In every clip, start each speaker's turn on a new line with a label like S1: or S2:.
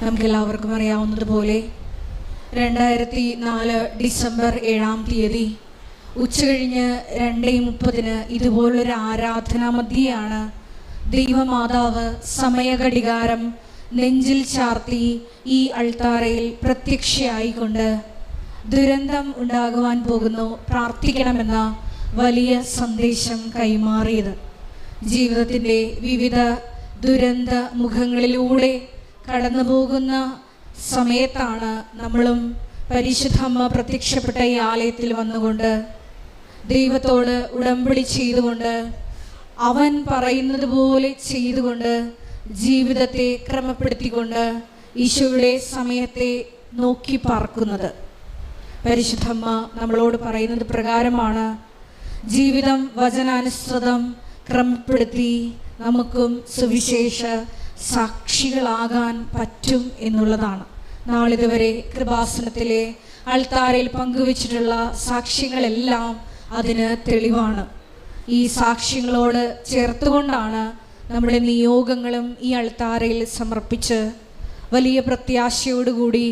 S1: നമുക്കെല്ലാവർക്കും അറിയാവുന്നതുപോലെ 2004 ഡിസംബർ 7-ാം തീയതി ഉച്ചകഴിഞ്ഞ് 2:30 ഇതുപോലൊരു ആരാധനാ മധ്യയാണ് ദൈവമാതാവ് സമയഘടികാരം നെഞ്ചിൽ ചാർത്തി ഈ അൾത്താരയിൽ പ്രത്യക്ഷയായിക്കൊണ്ട് ദുരന്തം ഉണ്ടാകുവാൻ പോകുന്നു, പ്രാർത്ഥിക്കണമെന്ന വലിയ സന്ദേശം കൈമാറിയത്. ജീവിതത്തിൻ്റെ വിവിധ ദുരന്ത മുഖങ്ങളിലൂടെ കടന്നു പോകുന്ന സമയത്താണ് നമ്മളും പരിശുദ്ധ അമ്മ പ്രത്യക്ഷപ്പെട്ട ഈ ആലയത്തിൽ വന്നുകൊണ്ട് ദൈവത്തോട് ഉടമ്പടി ചെയ്തുകൊണ്ട് അവൻ പറയുന്നത് പോലെ ചെയ്തുകൊണ്ട് ജീവിതത്തെ ക്രമപ്പെടുത്തിക്കൊണ്ട് ഈശോയുടെ സമയത്തെ നോക്കി പാർക്കുന്നത്. പരിശുദ്ധമ്മ നമ്മളോട് പറയുന്നത് പ്രകാരമാണ് ജീവിതം വചനാനുസൃതം ക്രമപ്പെടുത്തി നമുക്കും സുവിശേഷ സാക്ഷികളാകാൻ പറ്റും എന്നുള്ളതാണ്. നാളിതുവരെ കൃപാസനത്തിലെ അൾത്താരയിൽ പങ്കുവച്ചിട്ടുള്ള സാക്ഷ്യങ്ങളെല്ലാം അതിന് തെളിവാണ്. ഈ സാക്ഷ്യങ്ങളോട് ചേർത്തുകൊണ്ടാണ് നമ്മുടെ നിയോഗങ്ങളും ഈ അൾത്താരയിൽ സമർപ്പിച്ച് വലിയ പ്രത്യാശയോടുകൂടി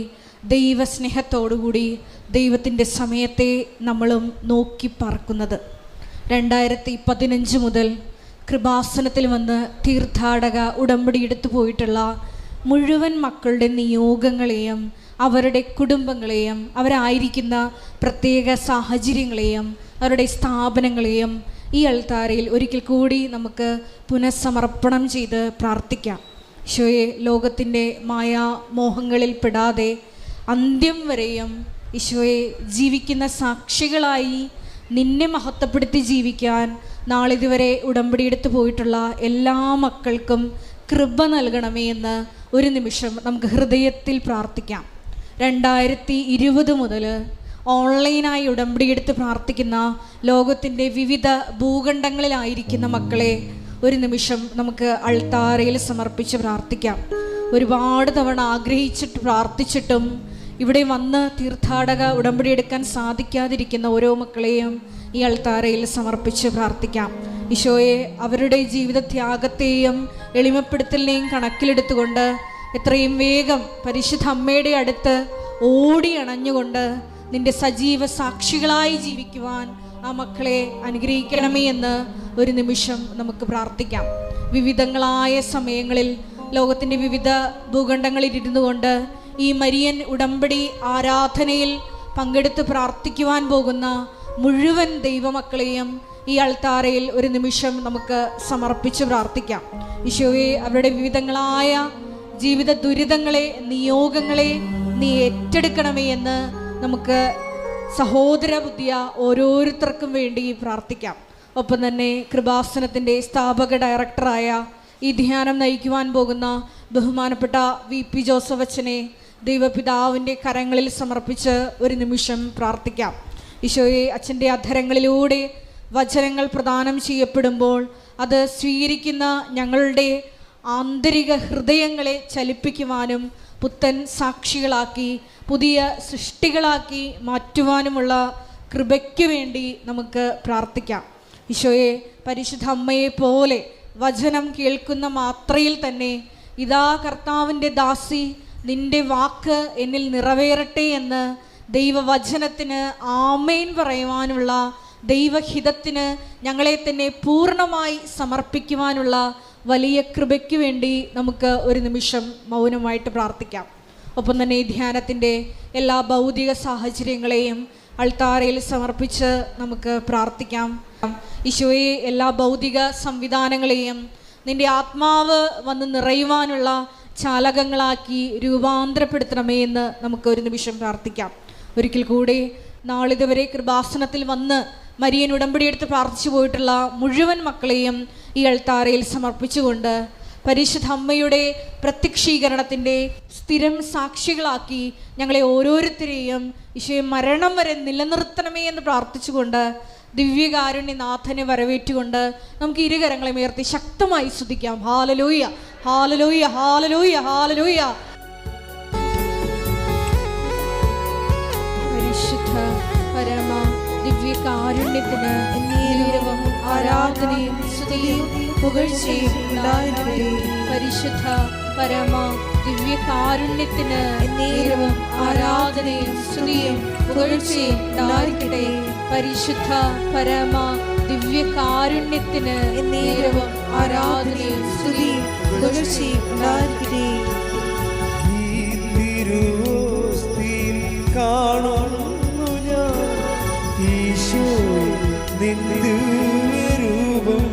S1: ദൈവസ്നേഹത്തോടുകൂടി ദൈവത്തിൻ്റെ സമയത്തെ നമ്മളും നോക്കി പാർക്കുന്നത്. 2015 മുതൽ കൃപാസനത്തിൽ വന്ന് തീർത്ഥാടക ഉടമ്പടി എടുത്തു പോയിട്ടുള്ള മുഴുവൻ മക്കളുടെ നിയോഗങ്ങളെയും അവരുടെ കുടുംബങ്ങളെയും അവരായിരിക്കുന്ന പ്രത്യേക സാഹചര്യങ്ങളെയും അവരുടെ സ്ഥാപനങ്ങളെയും ഈ അൾത്താരയിൽ ഒരിക്കൽ കൂടി നമുക്ക് പുനഃസമർപ്പണം ചെയ്ത് പ്രാർത്ഥിക്കാം. ഈശോയെ, ലോകത്തിൻ്റെ മായാമോഹങ്ങളിൽ പെടാതെ അന്ത്യം വരെയും ഈശോയെ ജീവിക്കുന്ന സാക്ഷികളായി നിന്നെ മഹത്വപ്പെടുത്തി ജീവിക്കാൻ നാളിതുവരെ ഉടമ്പടിയെടുത്ത് പോയിട്ടുള്ള എല്ലാ മക്കൾക്കും കൃപ നൽകണമേ എന്ന് ഒരു നിമിഷം നമുക്ക് ഹൃദയത്തിൽ പ്രാർത്ഥിക്കാം. 2020 മുതൽ ഓൺലൈനായി ഉടമ്പടിയെടുത്ത് പ്രാർത്ഥിക്കുന്ന ലോകത്തിൻ്റെ വിവിധ ഭൂഖണ്ഡങ്ങളിലായിരിക്കുന്ന മക്കളെ ഒരു നിമിഷം നമുക്ക് അൾത്താരയിൽ സമർപ്പിച്ച് പ്രാർത്ഥിക്കാം. ഒരുപാട് തവണ ആഗ്രഹിച്ചിട്ട് പ്രാർത്ഥിച്ചിട്ടും ഇവിടെ വന്ന് തീർത്ഥാടക ഉടമ്പടി എടുക്കാൻ സാധിക്കാതിരിക്കുന്ന ഓരോ മക്കളെയും ഈ അൾത്താരയിൽ സമർപ്പിച്ച് പ്രാർത്ഥിക്കാം. ഈശോയെ, അവരുടെ ജീവിത ത്യാഗത്തെയും എളിമപ്പെടുത്തലിനെയും കണക്കിലെടുത്തുകൊണ്ട് എത്രയും വേഗം പരിശുദ്ധ അമ്മയുടെ അടുത്ത് ഓടി അണഞ്ഞുകൊണ്ട് നിന്റെ സജീവ സാക്ഷികളായി ജീവിക്കുവാൻ ആ മക്കളെ അനുഗ്രഹിക്കണമേ എന്ന് ഒരു നിമിഷം നമുക്ക് പ്രാർത്ഥിക്കാം. വിവിധങ്ങളായ സമയങ്ങളിൽ ലോകത്തിൻ്റെ വിവിധ ഭൂഖണ്ഡങ്ങളിലിരുന്നു കൊണ്ട് ഈ മരിയൻ ഉടമ്പടി ആരാധനയിൽ പങ്കെടുത്ത് പ്രാർത്ഥിക്കുവാൻ പോകുന്ന മുഴുവൻ ദൈവമക്കളെയും ഈ അൾത്താരയിൽ ഒരു നിമിഷം നമുക്ക് സമർപ്പിച്ച് പ്രാർത്ഥിക്കാം. ഈശോയെ, അവരുടെ വിവിധങ്ങളായ ജീവിത ദുരിതങ്ങളെ നിയോഗങ്ങളെ നീ ഏറ്റെടുക്കണമേ എന്ന് നമുക്ക് സഹോദര ബുദ്ധിയ ഓരോരുത്തർക്കും വേണ്ടി പ്രാർത്ഥിക്കാം. ഒപ്പം തന്നെ കൃപാസനത്തിൻ്റെ സ്ഥാപക ഡയറക്ടറായ ഈ ധ്യാനം നയിക്കുവാൻ പോകുന്ന ബഹുമാനപ്പെട്ട VP ജോസഫ് അച്ഛനെ ദൈവപിതാവിൻ്റെ കരങ്ങളിൽ സമർപ്പിച്ച് ഒരു നിമിഷം പ്രാർത്ഥിക്കാം. ഈശോയെ, അച്ഛൻ്റെ അധരങ്ങളിലൂടെ വചനങ്ങൾ പ്രദാനം ചെയ്യപ്പെടുമ്പോൾ അത് സ്വീകരിക്കുന്ന ഞങ്ങളുടെ ആന്തരിക ഹൃദയങ്ങളെ ചലിപ്പിക്കുവാനും പുത്തൻ സാക്ഷികളാക്കി പുതിയ സൃഷ്ടികളാക്കി മാറ്റുവാനുമുള്ള കൃപയ്ക്ക് വേണ്ടി നമുക്ക് പ്രാർത്ഥിക്കാം. ഈശോയെ, പരിശുദ്ധ അമ്മയെ പോലെ വചനം കേൾക്കുന്ന മാത്രയിൽ തന്നെ ഇതാ കർത്താവിൻ്റെ ദാസി, നിന്റെ വാക്ക് എന്നിൽ നിറവേറട്ടെ എന്ന് ദൈവവചനത്തിന് ആമേൻ പറയുവാനുള്ള ദൈവഹിതത്തിന് ഞങ്ങളെ തന്നെ പൂർണ്ണമായി സമർപ്പിക്കുവാനുള്ള വലിയ കൃപയ്ക്ക് വേണ്ടി നമുക്ക് ഒരു നിമിഷം മൗനമായിട്ട് പ്രാർത്ഥിക്കാം. ഒപ്പം തന്നെ ഈ ധ്യാനത്തിൻ്റെ എല്ലാ ഭൗതിക സാഹചര്യങ്ങളെയും അൾത്താരയിൽ സമർപ്പിച്ച് നമുക്ക് പ്രാർത്ഥിക്കാം. ഈശോയെ, എല്ലാ ഭൗതിക സംവിധാനങ്ങളെയും നിന്റെ ആത്മാവ് വന്ന് നിറയുവാനുള്ള ചാലകങ്ങളാക്കി രൂപാന്തരപ്പെടുത്തണമേ എന്ന് നമുക്ക് ഒരു നിമിഷം പ്രാർത്ഥിക്കാം. ഒരിക്കൽ കൂടി നാളിതുവരെ കൃപാസനത്തിൽ വന്ന് മരിയൻ ഉടമ്പടിയെടുത്ത് പ്രാർത്ഥിച്ചു പോയിട്ടുള്ള മുഴുവൻ മക്കളെയും ഈ അൾത്താരയിൽ സമർപ്പിച്ചുകൊണ്ട് പരിശുദ്ധ അമ്മയുടെ പ്രത്യക്ഷീകരണത്തിൻ്റെ സ്ഥിരം സാക്ഷികളാക്കി ഞങ്ങളെ ഓരോരുത്തരെയും ഈശോയെ മരണം വരെ നിലനിർത്തണമേ എന്ന് പ്രാർത്ഥിച്ചുകൊണ്ട് ദിവ്യകാരുണ്യനാഥനെ വരവേറ്റുകൊണ്ട് നമുക്ക് ഇരുകരങ്ങളെ ഉയർത്തി ശക്തമായി സ്തുതിക്കാം. Hallelujah, hallelujah, hallelujah, hallelujah. പരിശുദ്ധ പരമ ദിവ്യകാരുണ്യത്തിന് എന്നേരവും ആരാധനയും സ്തുതിയും പുകഴ്ചയും ഉണ്ടായിരിക്കട്ടെ. പരിശുദ്ധ പരമ ദിവ്യകാരുണ്യത്തിന് എന്നേരവും ആരാധനയും സ്തുതിയും പുകഴ്ചയും ഉണ്ടായിരിക്കട്ടെ. പരിശുദ്ധ പരമ ദിവ്യകാരുണ്യത്തിന് എന്നേരവും ആരാധനയും സ്തുതിയും പുകഴ്ചയും ഉണ്ടായിരിക്കട്ടെ.
S2: കാണുന്നു ഞാൻ ഈശോ നിൻ ദിവ്യരൂപം.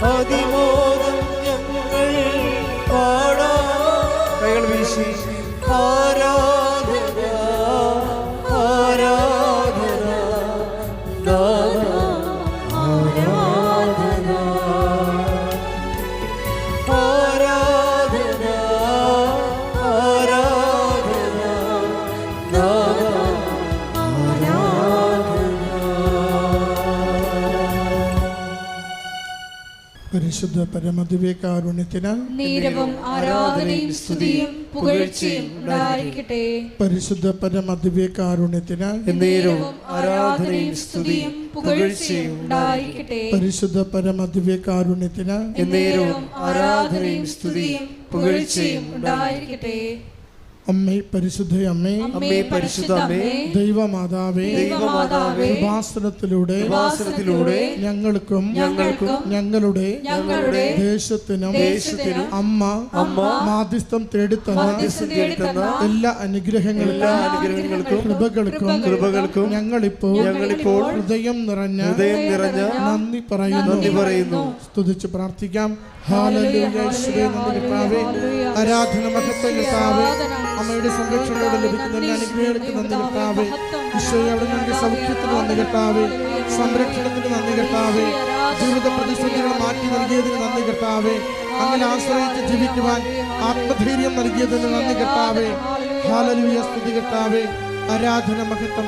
S2: അതിമോദം ഞങ്ങൾ പാടാം. കൈകൾ വീശി ആരാധന ആരാധന നാദ ആരാധന ആരാധന ആരാധന നാദ
S3: പരിശുദ്ധ പരമദിവ്യകാരുണ്യത്തിന്
S1: നേരവും ആരാധനയും സ്തുതിയും പുകഴ്ചയും ഉണ്ടായിരിക്കട്ടെ.
S3: പരിശുദ്ധ പരമദിവ്യകാരുണ്യത്തിന്
S2: നേരവും ആരാധനയും സ്തുതിയും പുകഴ്ചയും ഉണ്ടായിരിക്കട്ടെ.
S3: പരിശുദ്ധ പരമദിവ്യകാരുണ്യത്തിന്
S2: നേരവും ആരാധനയും സ്തുതിയും പുകഴ്ചയും ഉണ്ടായിരിക്കട്ടെ.
S3: അമ്മേ പരിശുദ്ധ അമ്മേ,
S1: അമ്മേ പരിശുദ്ധ അമ്മേ,
S3: ദൈവമാതാവേ,
S1: ദൈവമാതാവേ,
S3: കൃപാസനത്തിലൂടെ ഞങ്ങൾക്കും ഞങ്ങളുടെ ദേശത്തിനും അമ്മ മാധ്യസ്ഥം തേടിത്തന്ന എല്ലാ അനുഗ്രഹങ്ങൾക്കും കൃപകൾക്കും ഞങ്ങളിപ്പോൾ ഹൃദയം നിറഞ്ഞ നന്ദി പറയുന്നു. സ്തുതിച്ച് പ്രാർത്ഥിക്കാം. ഹല്ലേലൂയ. യേശുവേ നന്ദി കർത്താവേ, ആരാധന മഹത്വം കർത്താവേ, അമ്മയുടെ സംരക്ഷണയോടെ ലഭിക്കുന്ന എല്ലാ അനുഗ്രഹങ്ങൾക്ക് നന്ദി കർത്താവേ. ഈശോയെ അവിടെ നൽകിയ സൗഖ്യത്തിന് നന്ദി കർത്താവേ, സംരക്ഷണത്തിന് നന്ദി കർത്താവേ, ജീവിത പ്രതിസന്ധികൾ മാറ്റി നൽകിയതിന് നന്ദി കർത്താവേ, അങ്ങനെ ആശ്രയിച്ച് ജീവിക്കുവാൻ ആത്മധൈര്യം നൽകിയതിന് നന്ദി കർത്താവേ. ഹല്ലേലൂയ. സ്തുതി കർത്താവേ, ആരാധന മഹത്വം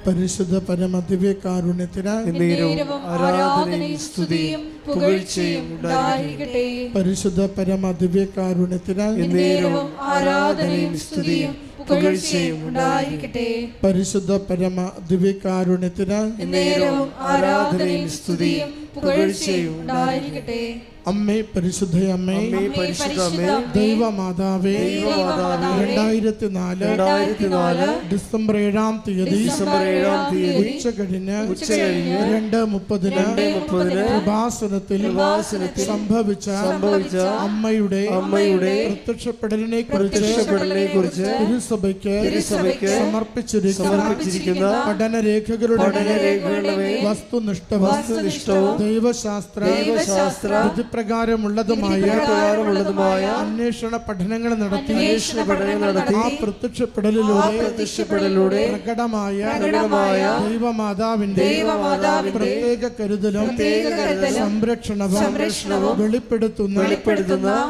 S3: പരിശുദ്ധ പരമദിവ്യകാരുണ്യത്തിന്
S1: ആരാധനയും സ്തുതിയും പുകഴ്ചയും ഉണ്ടായിരിക്കട്ടെ.
S3: പരിശുദ്ധ പരമദിവ്യകാരുണ്യത്തിന്
S1: ആരാധനയും സ്തുതിയും പുകഴ്ചയും ഉണ്ടായിരിക്കട്ടെ.
S3: പരിശുദ്ധ പരമദിവ്യകാരുണ്യത്തിന്
S1: ആരാധനയും സ്തുതിയും പുകഴ്ചയും ഉണ്ടായിരിക്കട്ടെ.
S3: അമ്മേ പരിശുദ്ധ അമ്മേ, ദൈവമാതാവേ, 2004 ഡിസംബർ 7-ാം തീയതി ഉച്ച കഴിഞ്ഞ് 2:30 കൃപാസനത്തിൽ സംഭവിച്ച അമ്മയുടെ പ്രത്യക്ഷപ്പെടലിനെ കുറിച്ച് തിരുസഭയ്ക്ക് സമർപ്പിച്ചിരിക്കുന്ന പഠനരേഖകളുടെ വസ്തുനിഷ്ഠവും ദൈവശാസ്ത്ര പ്രകാരമുള്ളതുമായ അന്വേഷണ പഠനങ്ങൾ നടത്തി ആ പ്രത്യക്ഷപ്പെടലിലൂടെ പ്രകടമായ ദൈവമാതാവിന്റെ പ്രത്യേക കരുതലും സംരക്ഷണവും വെളിപ്പെടുത്തുന്ന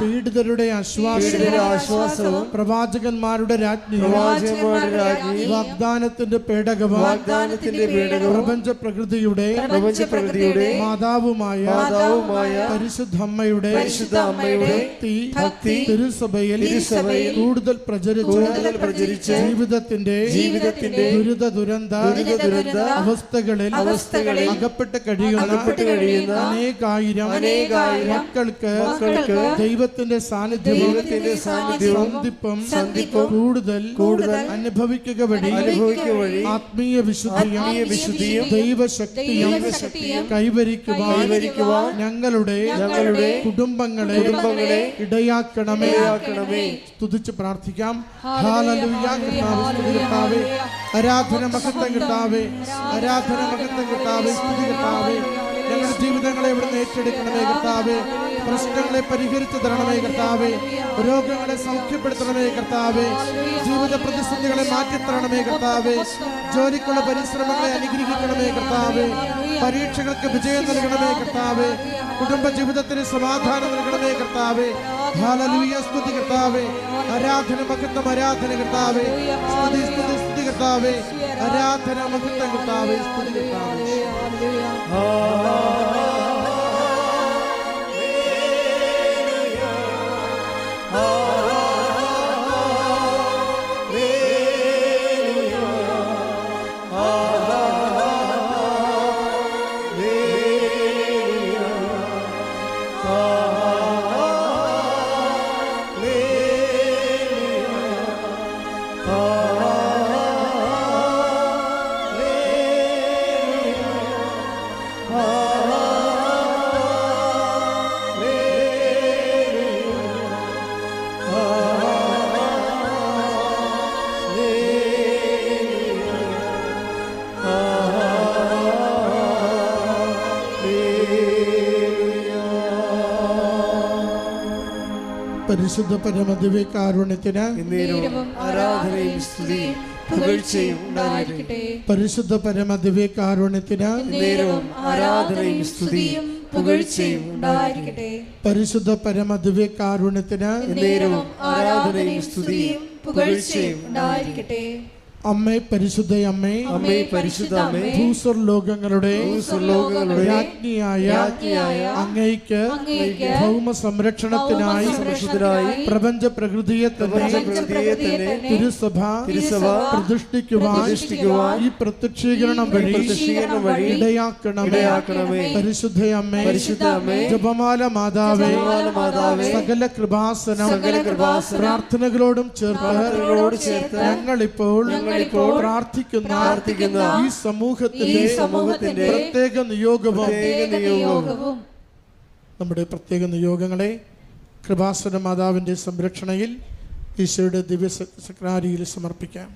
S3: പീഡിതരുടെ ആശ്വാസവും പ്രവാചകന്മാരുടെ രാജ്ഞിയും വാഗ്ദാനത്തിന്റെ പേടകവും പ്രപഞ്ച പ്രകൃതിയുടെ മാതാവുമായ പരിശുദ്ധ പരിശുദ്ധ അമ്മയുടെ ഭക്തി തിരുസഭയിൽ കൂടുതൽ പ്രചരിച്ച് ജീവിതത്തിന്റെ ദുരന്ത അവസ്ഥകളിൽ അകപ്പെട്ട് കഴിയുന്ന അനേകായിരം മക്കൾക്ക് ദൈവത്തിന്റെ സാന്നിധ്യവും സന്ധിപ്പും കൂടുതൽ അനുഭവിക്കുക വഴി ആത്മീയ വിശുദ്ധിയും ദൈവശക്തിയും കൈവരിക്കുവാൻ ഞങ്ങളുടെ കുടുംബങ്ങളെ ഇടയാക്കണമേ. സ്തുതിച്ച് പ്രാർത്ഥിക്കാം. ഹല്ലേലൂയ. കർത്താവേ, ആരാധന മഹത്വം കർത്താവേ, ആരാധന മഹത്വം കർത്താവേ, സ്തുതി കർത്താവേ. ഞങ്ങളുടെ ജീവിതങ്ങളെ ഇവിടുന്ന് ഏറ്റെടുക്കണമേ കർത്താവേ. പ്രശ്നങ്ങളെ പരിഹരിച്ചു തരണമേ കർത്താവേ. രോഗങ്ങളെ സൗഖ്യപ്പെടുത്തണമേ കർത്താവേ. ജീവിത പ്രതിസന്ധികളെ മാറ്റിത്തരണമേ കർത്താവേ. ജോലിക്കുള്ള പരിശ്രമങ്ങളെ അനുഗ്രഹിക്കണമേ കർത്താവേ. പരീക്ഷകൾക്ക് വിജയം നൽകണമേ കർത്താവേ. കുടുംബ ജീവിതത്തിന് സമാധാനം നൽകണമേ കർത്താവേ. ഹല്ലേലൂയ. സ്തുതി കർത്താവേ. ആരാധന മഹത്വം ആരാധന കർത്താവേ. സ്തുതി കർത്താവേ. ആരാധന മഹത്വം കർത്താവേ. സ്തുതി കർത്താവേ. പരിശുദ്ധ പരമദിവ്യകാരുണ്യത്തിന്
S2: ആരാധനയും സ്തുതിയും പുകഴ്ചയും ഉണ്ടായിരിക്കട്ടെ.
S3: പരിശുദ്ധ പരമദിവ്യകാരുണ്യത്തിന്
S2: ആരാധനയും സ്തുതിയും പുകഴ്ചയും ഉണ്ടായിരിക്കട്ടെ.
S3: പരിശുദ്ധ പരമദിവ്യകാരുണ്യത്തിന്
S2: ആരാധനയും സ്തുതിയും പുകഴ്ചയും ഉണ്ടായിരിക്കട്ടെ.
S3: അമ്മേ പരിശുദ്ധ അമ്മേ, ഭൂസ്വർലോകങ്ങളുടെ രാജ്ഞിയായ അങ്ങയ്ക്ക് ഭൗമ സംരക്ഷണത്തിനായി പ്രപഞ്ച പ്രകൃതിയെ തിരുസഭ പ്രതിഷ്ഠിക്കുവാൻ ഈ പ്രത്യക്ഷീകരണം വഴി ഇടയാക്കണമേ. പരിശുദ്ധ അമ്മേ, ജപമാല മാതാവേ, സകല കൃപാസനം പ്രാർത്ഥനകളോടും ചേർത്ത് ഞങ്ങളിപ്പോൾ പ്രാർത്ഥിക്കുന്ന ഈ സമൂഹത്തിന്റെ പ്രത്യേക നിയോഗവും നമ്മുടെ പ്രത്യേക നിയോഗങ്ങളെ കൃപാസന മാതാവിന്റെ സംരക്ഷണയിൽ ഈശോയുടെ ദിവ്യ സക്രാരിയിൽ സമർപ്പിക്കാം.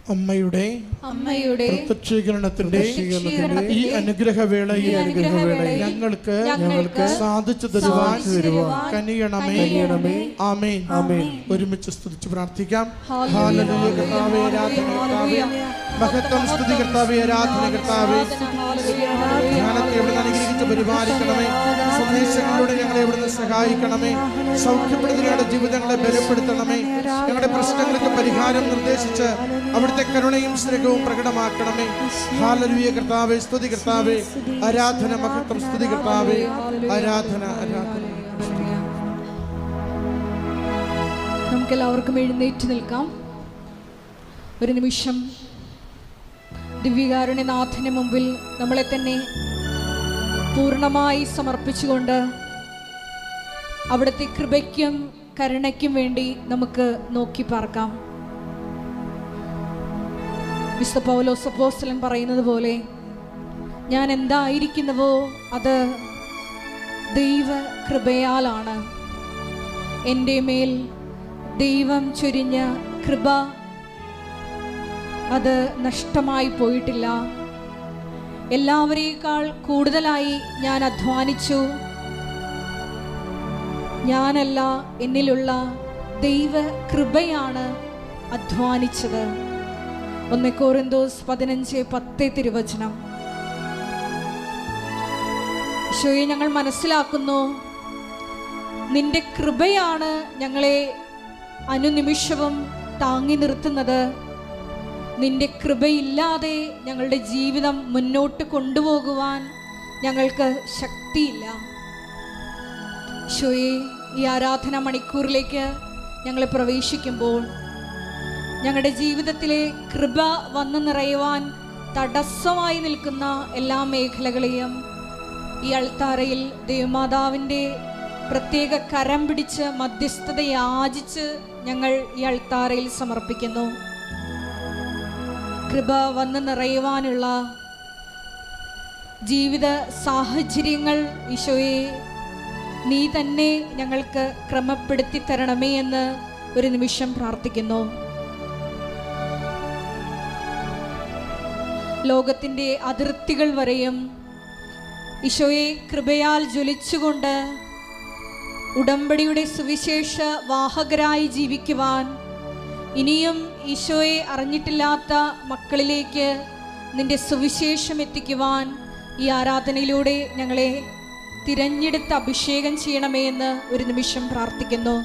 S3: അമ്മയുടെ പ്രത്യക്ഷീകരണത്തിന്റെ ഈ അനുഗ്രഹവേളയിൽ ഞങ്ങൾക്ക് സാധിച്ചു തരുവാൻ കനിയണമേ. ആമേൻ. ഒരുമിച്ച് സ്തുതിച്ച് പ്രാർത്ഥിക്കാം. ഹല്ലേലൂയ. കർത്താവേ ആരാധന, കർത്താവേ മഹത്വം, സ്തുതി കർത്താവേ ആരാധന, കർത്താവേ ജ്ഞാനത്തെ എവിടെ അനുഗ്രഹിച്ച് പരിപാലിക്കണമേ. സന്ദേശങ്ങളിലൂടെ ഞങ്ങളെ എവിടുന്ന് സഹായിക്കണമേ. സൗഖ്യപ്പെടുത്തുന്നവരുടെ ജീവിതങ്ങളെ ബലപ്പെടുത്തണമേ. ഞങ്ങളുടെ പ്രശ്നങ്ങൾക്ക് പരിഹാരം നിർദ്ദേശിച്ച് അവിടുത്തെ കരുണയും സ്നേഹവും പ്രകടമാക്കണമേ. ഹല്ലേലൂയ. കർത്താവേ സ്തുതി, കർത്താവേ ആരാധന, മഹത്വം, സ്തുതി കർത്താവേ ആരാധന.
S1: നമുക്കെല്ലാവർക്കും എഴുന്നേറ്റ് നിൽക്കാം. ഒരു നിമിഷം ദിവ്യകാരുണ്യനാഥന് മുമ്പിൽ നമ്മളെ തന്നെ പൂർണ്ണമായി സമർപ്പിച്ചുകൊണ്ട് അവിടുത്തെ കൃപയ്ക്കും കരുണയ്ക്കും വേണ്ടി നമുക്ക് നോക്കി പാർക്കാം. വിശുദ്ധ പൗലോസ് അപ്പോസ്തലൻ പറയുന്നത് പോലെ, ഞാൻ എന്തായിരിക്കുന്നുവോ അത് ദൈവ കൃപയാലാണ്. എൻ്റെ മേൽ ദൈവം ചൊരിഞ്ഞ കൃപ അത് നഷ്ടമായി പോയിട്ടില്ല. എല്ലാവരേക്കാൾ കൂടുതലായി ഞാൻ അധ്വാനിച്ചു. ഞാനല്ല, എന്നിലുള്ള ദൈവ കൃപയാണ് അധ്വാനിച്ചത്. 1 കൊരിന്തോസ് 15:10 തിരുവചനം. ഈശോയെ, ഞങ്ങൾ മനസ്സിലാക്കുന്നു, നിന്റെ കൃപയാണ് ഞങ്ങളെ അനുനിമിഷവും താങ്ങി നിർത്തുന്നത്. നിന്റെ കൃപയില്ലാതെ ഞങ്ങളുടെ ജീവിതം മുന്നോട്ട് കൊണ്ടുപോകുവാൻ ഞങ്ങൾക്ക് ശക്തിയില്ല. ഈശോയെ, ഈ ആരാധന മണിക്കൂറിലേക്ക് ഞങ്ങൾ പ്രവേശിക്കുമ്പോൾ ഞങ്ങളുടെ ജീവിതത്തിലെ കൃപ വന്നു നിറയുവാൻ തടസ്സമായി നിൽക്കുന്ന എല്ലാ മേഖലകളെയും ഈ അൾത്താരയിൽ ദൈവമാതാവിൻ്റെ പ്രത്യേക കരം പിടിച്ച് മധ്യസ്ഥത യാചിച്ച് ഞങ്ങൾ ഈ അൾത്താരയിൽ സമർപ്പിക്കുന്നു. കൃപ വന്നു നിറയുവാനുള്ള ജീവിത സാഹചര്യങ്ങൾ ഈശോയെ നീ തന്നെ ഞങ്ങൾക്ക് ക്രമപ്പെടുത്തി തരണമേ എന്ന് ഒരു നിമിഷം പ്രാർത്ഥിക്കുന്നു. ലോകത്തിൻ്റെ അതിർത്തികൾ വരെയും ഈശോയെ കൃപയാൽ ജ്വലിച്ചുകൊണ്ട് ഉടമ്പടിയുടെ സുവിശേഷ വാഹകരായി ജീവിക്കുവാൻ, ഇനിയും ഈശോയെ അറിഞ്ഞിട്ടില്ലാത്ത മക്കളിലേക്ക് നിന്റെ സുവിശേഷം എത്തിക്കുവാൻ ഈ ആരാധനയിലൂടെ ഞങ്ങളെ തിരഞ്ഞെടുത്ത് അഭിഷേകം ചെയ്യണമേ എന്ന് ഒരു നിമിഷം പ്രാർത്ഥിക്കുന്നു.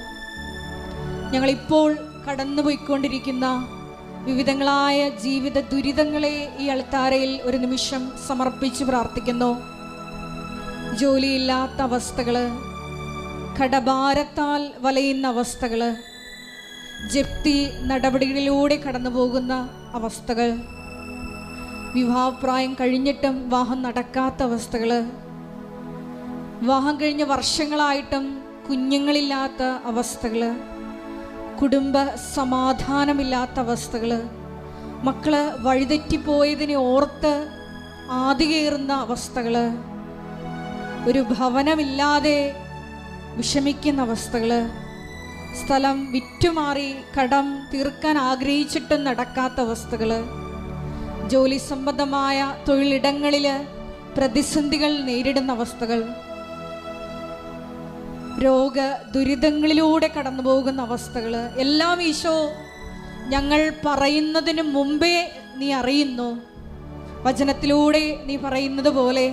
S1: ഞങ്ങളിപ്പോൾ കടന്നുപോയിക്കൊണ്ടിരിക്കുന്ന വിവിധങ്ങളായ ജീവിത ദുരിതങ്ങളെ ഈ അൾത്താരയിൽ ഒരു നിമിഷം സമർപ്പിച്ച് പ്രാർത്ഥിക്കുന്നു. ജോലിയില്ലാത്ത അവസ്ഥകൾ, കടഭാരത്താൽ വലയുന്ന അവസ്ഥകൾ, ജപ്തി നടപടികളിലൂടെ കടന്നു പോകുന്ന അവസ്ഥകൾ, വിവാഹപ്രായം കഴിഞ്ഞിട്ടും വിവാഹം നടക്കാത്ത അവസ്ഥകൾ, വിവാഹം കഴിഞ്ഞ വർഷങ്ങളായിട്ടും കുഞ്ഞുങ്ങളില്ലാത്ത അവസ്ഥകൾ, കുടുംബ സമാധാനമില്ലാത്ത അവസ്ഥകൾ, മക്കള് വഴിതെറ്റിപ്പോയതിനെ ഓർത്ത് ആദികേറുന്ന അവസ്ഥകൾ, ഒരു ഭവനമില്ലാതെ വിഷമിക്കുന്ന അവസ്ഥകൾ, സ്ഥലം വിറ്റുമാറി കടം തീർക്കാൻ ആഗ്രഹിച്ചിട്ടും നടക്കാത്ത അവസ്ഥകൾ, ജോലി സംബന്ധമായ തൊഴിലിടങ്ങളിൽ പ്രതിസന്ധികൾ നേരിടുന്ന അവസ്ഥകൾ, രോഗ ദുരിതങ്ങളിലൂടെ കടന്നു പോകുന്ന അവസ്ഥകൾ എല്ലാം ഈശോ ഞങ്ങൾ പറയുന്നതിന് മുമ്പേ നീ അറിയുന്നു. വചനത്തിലൂടെ നീ പറയുന്നത് പോലെ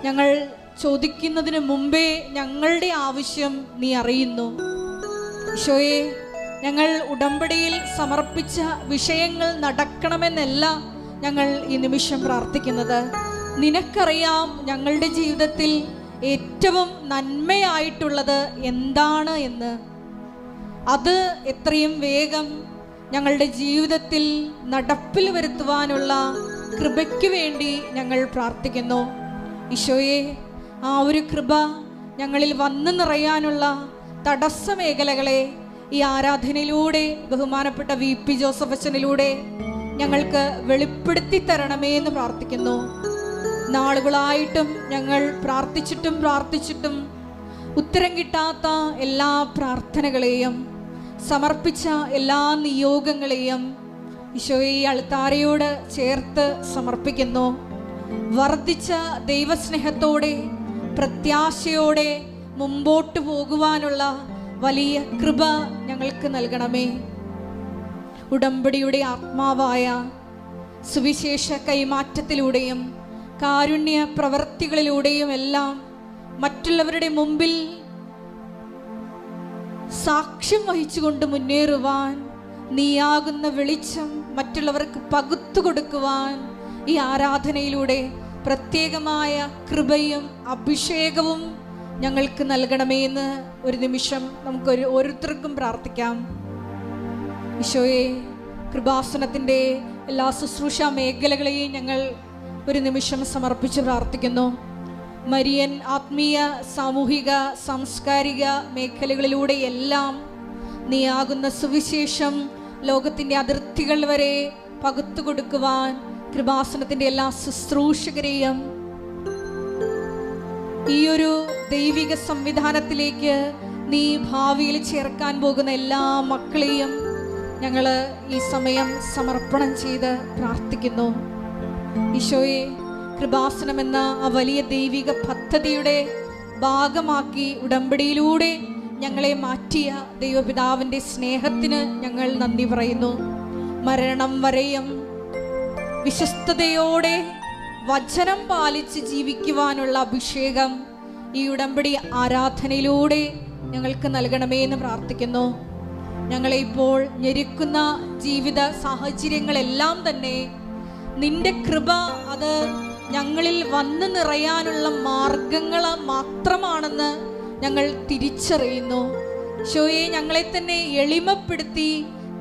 S1: ഞങ്ങൾ ചോദിക്കുന്നതിന് മുമ്പേ ഞങ്ങളുടെ ആവശ്യം നീ അറിയുന്നു. ഈശോയെ, ഞങ്ങൾ ഉടമ്പടിയിൽ സമർപ്പിച്ച വിഷയങ്ങൾ നടക്കണമെന്നല്ല ഞങ്ങൾ ഈ നിമിഷം പ്രാർത്ഥിക്കുന്നത്. നിനക്കറിയാം ഞങ്ങളുടെ ജീവിതത്തിൽ ഏറ്റവും നന്മയായിട്ടുള്ളത് എന്താണ് എന്ന്. അത് എത്രയും വേഗം ഞങ്ങളുടെ ജീവിതത്തിൽ നടപ്പിൽ വരുത്തുവാനുള്ള കൃപയ്ക്ക് വേണ്ടി ഞങ്ങൾ പ്രാർത്ഥിക്കുന്നു. ഈശോയെ, ആ ഒരു കൃപ ഞങ്ങളിൽ വന്നു നിറയാനുള്ള തടസ്സ മേഖലകളെ ഈ ആരാധനയിലൂടെ ബഹുമാനപ്പെട്ട VP ജോസഫ് അച്ഛനിലൂടെ ഞങ്ങൾക്ക് വെളിപ്പെടുത്തി തരണമേ എന്ന് പ്രാർത്ഥിക്കുന്നു. നാളുകളായിട്ടും ഞങ്ങൾ പ്രാർത്ഥിച്ചിട്ടും ഉത്തരം കിട്ടാത്ത എല്ലാ പ്രാർത്ഥനകളെയും സമർപ്പിച്ച എല്ലാ നിയോഗങ്ങളെയും ഈശോയെ ഈ അൾത്താരയോട് ചേർത്ത് സമർപ്പിക്കുന്നു. വർദ്ധിച്ച ദൈവസ്നേഹത്തോടെ പ്രത്യാശയോടെ മുമ്പോട്ട് പോകുവാനുള്ള വലിയ കൃപ ഞങ്ങൾക്ക് നൽകണമേ. ഉടമ്പടിയുടെ ആത്മാവായ സുവിശേഷ കൈമാറ്റത്തിലൂടെയും കാരുണ്യ പ്രവർത്തികളിലൂടെയും എല്ലാം മറ്റുള്ളവരുടെ മുമ്പിൽ സാക്ഷ്യം വഹിച്ചുകൊണ്ട് മുന്നേറുവാൻ, നീയാകുന്ന വെളിച്ചം മറ്റുള്ളവർക്ക് പകുത്തു കൊടുക്കുവാൻ ഈ ആരാധനയിലൂടെ പ്രത്യേകമായ കൃപയും അഭിഷേകവും ഞങ്ങൾക്ക് നൽകണമേ എന്ന് ഒരു നിമിഷം നമുക്ക് ഓരോരുത്തർക്കും പ്രാർത്ഥിക്കാം. ഈശോയെ, കൃപാസനത്തിൻ്റെ എല്ലാ ശുശ്രൂഷ മേഖലകളെയും ഞങ്ങൾ ഒരു നിമിഷം സമർപ്പിച്ച് പ്രാർത്ഥിക്കുന്നു. മരിയൻ ആത്മീയ, സാമൂഹിക, സാംസ്കാരിക മേഖലകളിലൂടെ എല്ലാം നീയാകുന്ന സുവിശേഷം ലോകത്തിൻ്റെ അതിർത്തികൾ വരെ പകുത്തു കൊടുക്കുവാൻ കൃപാസനത്തിൻ്റെ എല്ലാ ശുശ്രൂഷകരെയും ഈ ഒരു ദൈവിക സംവിധാനത്തിലേക്ക് നീ ഭാവിയിൽ ചേർക്കാൻ പോകുന്ന എല്ലാ മക്കളെയും ഞങ്ങൾ ഈ സമയം സമർപ്പണം ചെയ്ത് പ്രാർത്ഥിക്കുന്നു. ഈശോയെ, കൃപാസനം എന്ന ആ വലിയ ദൈവിക പദ്ധതിയുടെ ഭാഗമാക്കി ഉടമ്പടിയിലൂടെ ഞങ്ങളെ മാറ്റിയ ദൈവപിതാവിൻ്റെ സ്നേഹത്തിന് ഞങ്ങൾ നന്ദി പറയുന്നു. മരണം വരെയും വിശ്വസ്തയോടെ വചനം പാലിച്ച് ജീവിക്കുവാനുള്ള അഭിഷേകം ഈ ഉടമ്പടി ആരാധനയിലൂടെ ഞങ്ങൾക്ക് നൽകണമേ എന്ന് പ്രാർത്ഥിക്കുന്നു. ഞങ്ങളെ ഇപ്പോൾ ഞെരുക്കുന്ന ജീവിത സാഹചര്യങ്ങളെല്ലാം തന്നെ നിന്റെ കൃപ അത് ഞങ്ങളിൽ വന്നു നിറയാനുള്ള മാർഗങ്ങൾ മാത്രമാണെന്ന് ഞങ്ങൾ തിരിച്ചറിയുന്നു. ഈശോയെ, ഞങ്ങളെ തന്നെ എളിമപ്പെടുത്തി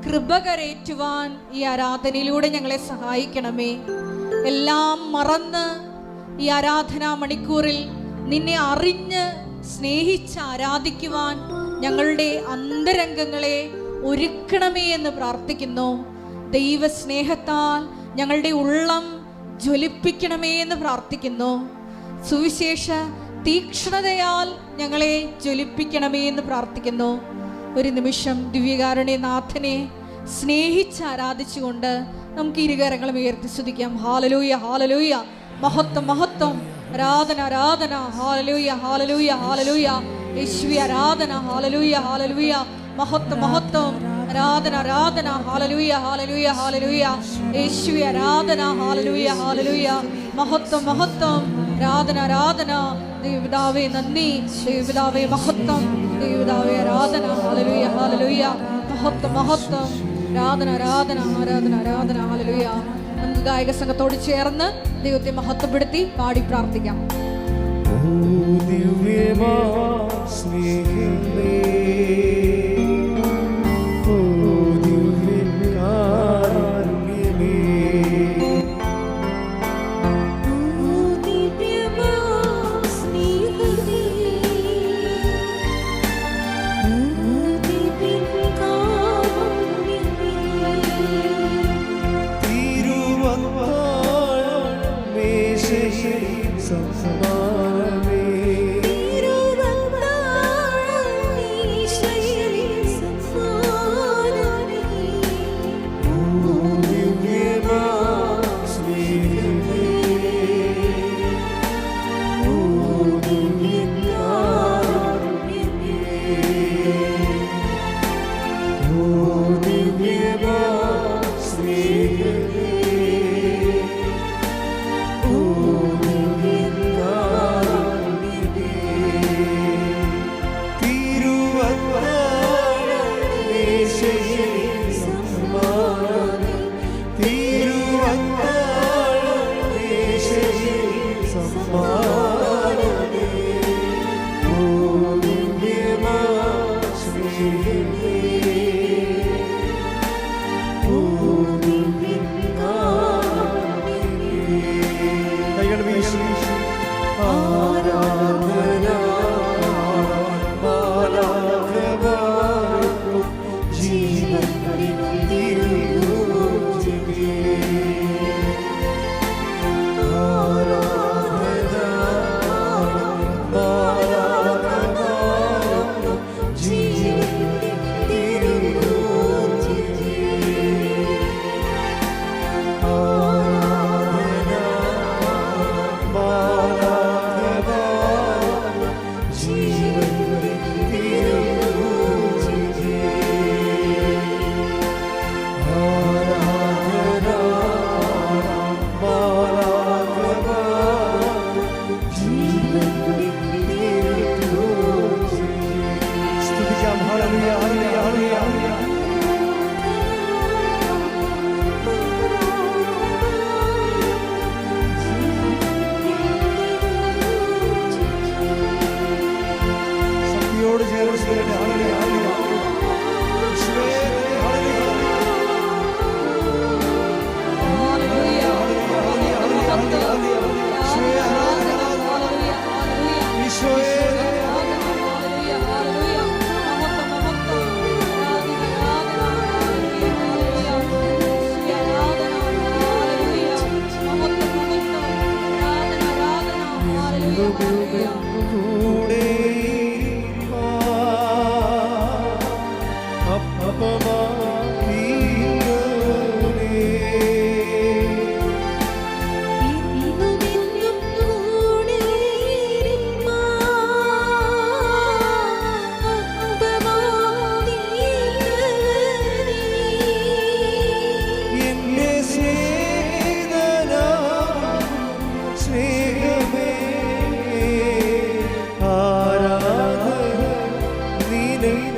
S1: കൃപ കരേറ്റുവാൻ ഈ ആരാധനയിലൂടെ ഞങ്ങളെ സഹായിക്കണമേ. എല്ലാം മറന്ന് ഈ ആരാധനാ മണിക്കൂറിൽ നിന്നെ അറിഞ്ഞ് സ്നേഹിച്ച് ആരാധിക്കുവാൻ ഞങ്ങളുടെ അന്തരംഗങ്ങളെ ഒരുക്കണമേ എന്ന് പ്രാർത്ഥിക്കുന്നു. ദൈവസ്നേഹത്താൽ ഞങ്ങളുടെ ഉള്ളം ജ്വലിപ്പിക്കണമേ എന്ന് പ്രാർത്ഥിക്കുന്നു. സുവിശേഷ തീക്ഷ്ണതയാൽ ഞങ്ങളെ ജ്വലിപ്പിക്കണമേ എന്ന് പ്രാർത്ഥിക്കുന്നു. ഒരു നിമിഷം ദിവ്യകാരുണ്യനാഥനെ സ്നേഹിച്ച് ആരാധിച്ചുകൊണ്ട് നമുക്ക് ഇരുകരങ്ങളും ഉയർത്തി സ്തുതിക്കാം. ഹാലലൂയ, ഹാലലൂയ, മഹത്വം, മഹത്വം, ആരാധന, ആരാധന, ഹാലലൂയ, ഹാലലൂയ, ഹാലലൂയ, യേശുവേ ആരാധന, ഹാലലൂയ, ഹാലലൂയ, മഹത്വം, മഹത്വം, ആരാധന, ആരാധന, ഹാലലൂയ, ഹാലലൂയ, ഹാലലൂയ, യേശുവേ ആരാധന, ഹാലലൂയ, ഹാലലൂയ, മഹത്വം, മഹത്വം, ആരാധന, ആരാധന, ദൈവപിതാവേ നന്ദി, ദൈവപിതാവേ മഹത്വം, ദൈവപിതാവേ ആരാധന, ഹാലലൂയ, ഹാലലൂയ, മഹത്വം, മഹത്വം, ആരാധന, ആരാധന, ആരാധന, ആരാധന, ഹാലലൂയ. നമുക്ക് ഗായക സംഘത്തോട് ചേർന്ന് ദൈവത്തെ മഹത്വപ്പെടുത്തി പാടി പ്രാർത്ഥിക്കാം.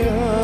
S2: Oh,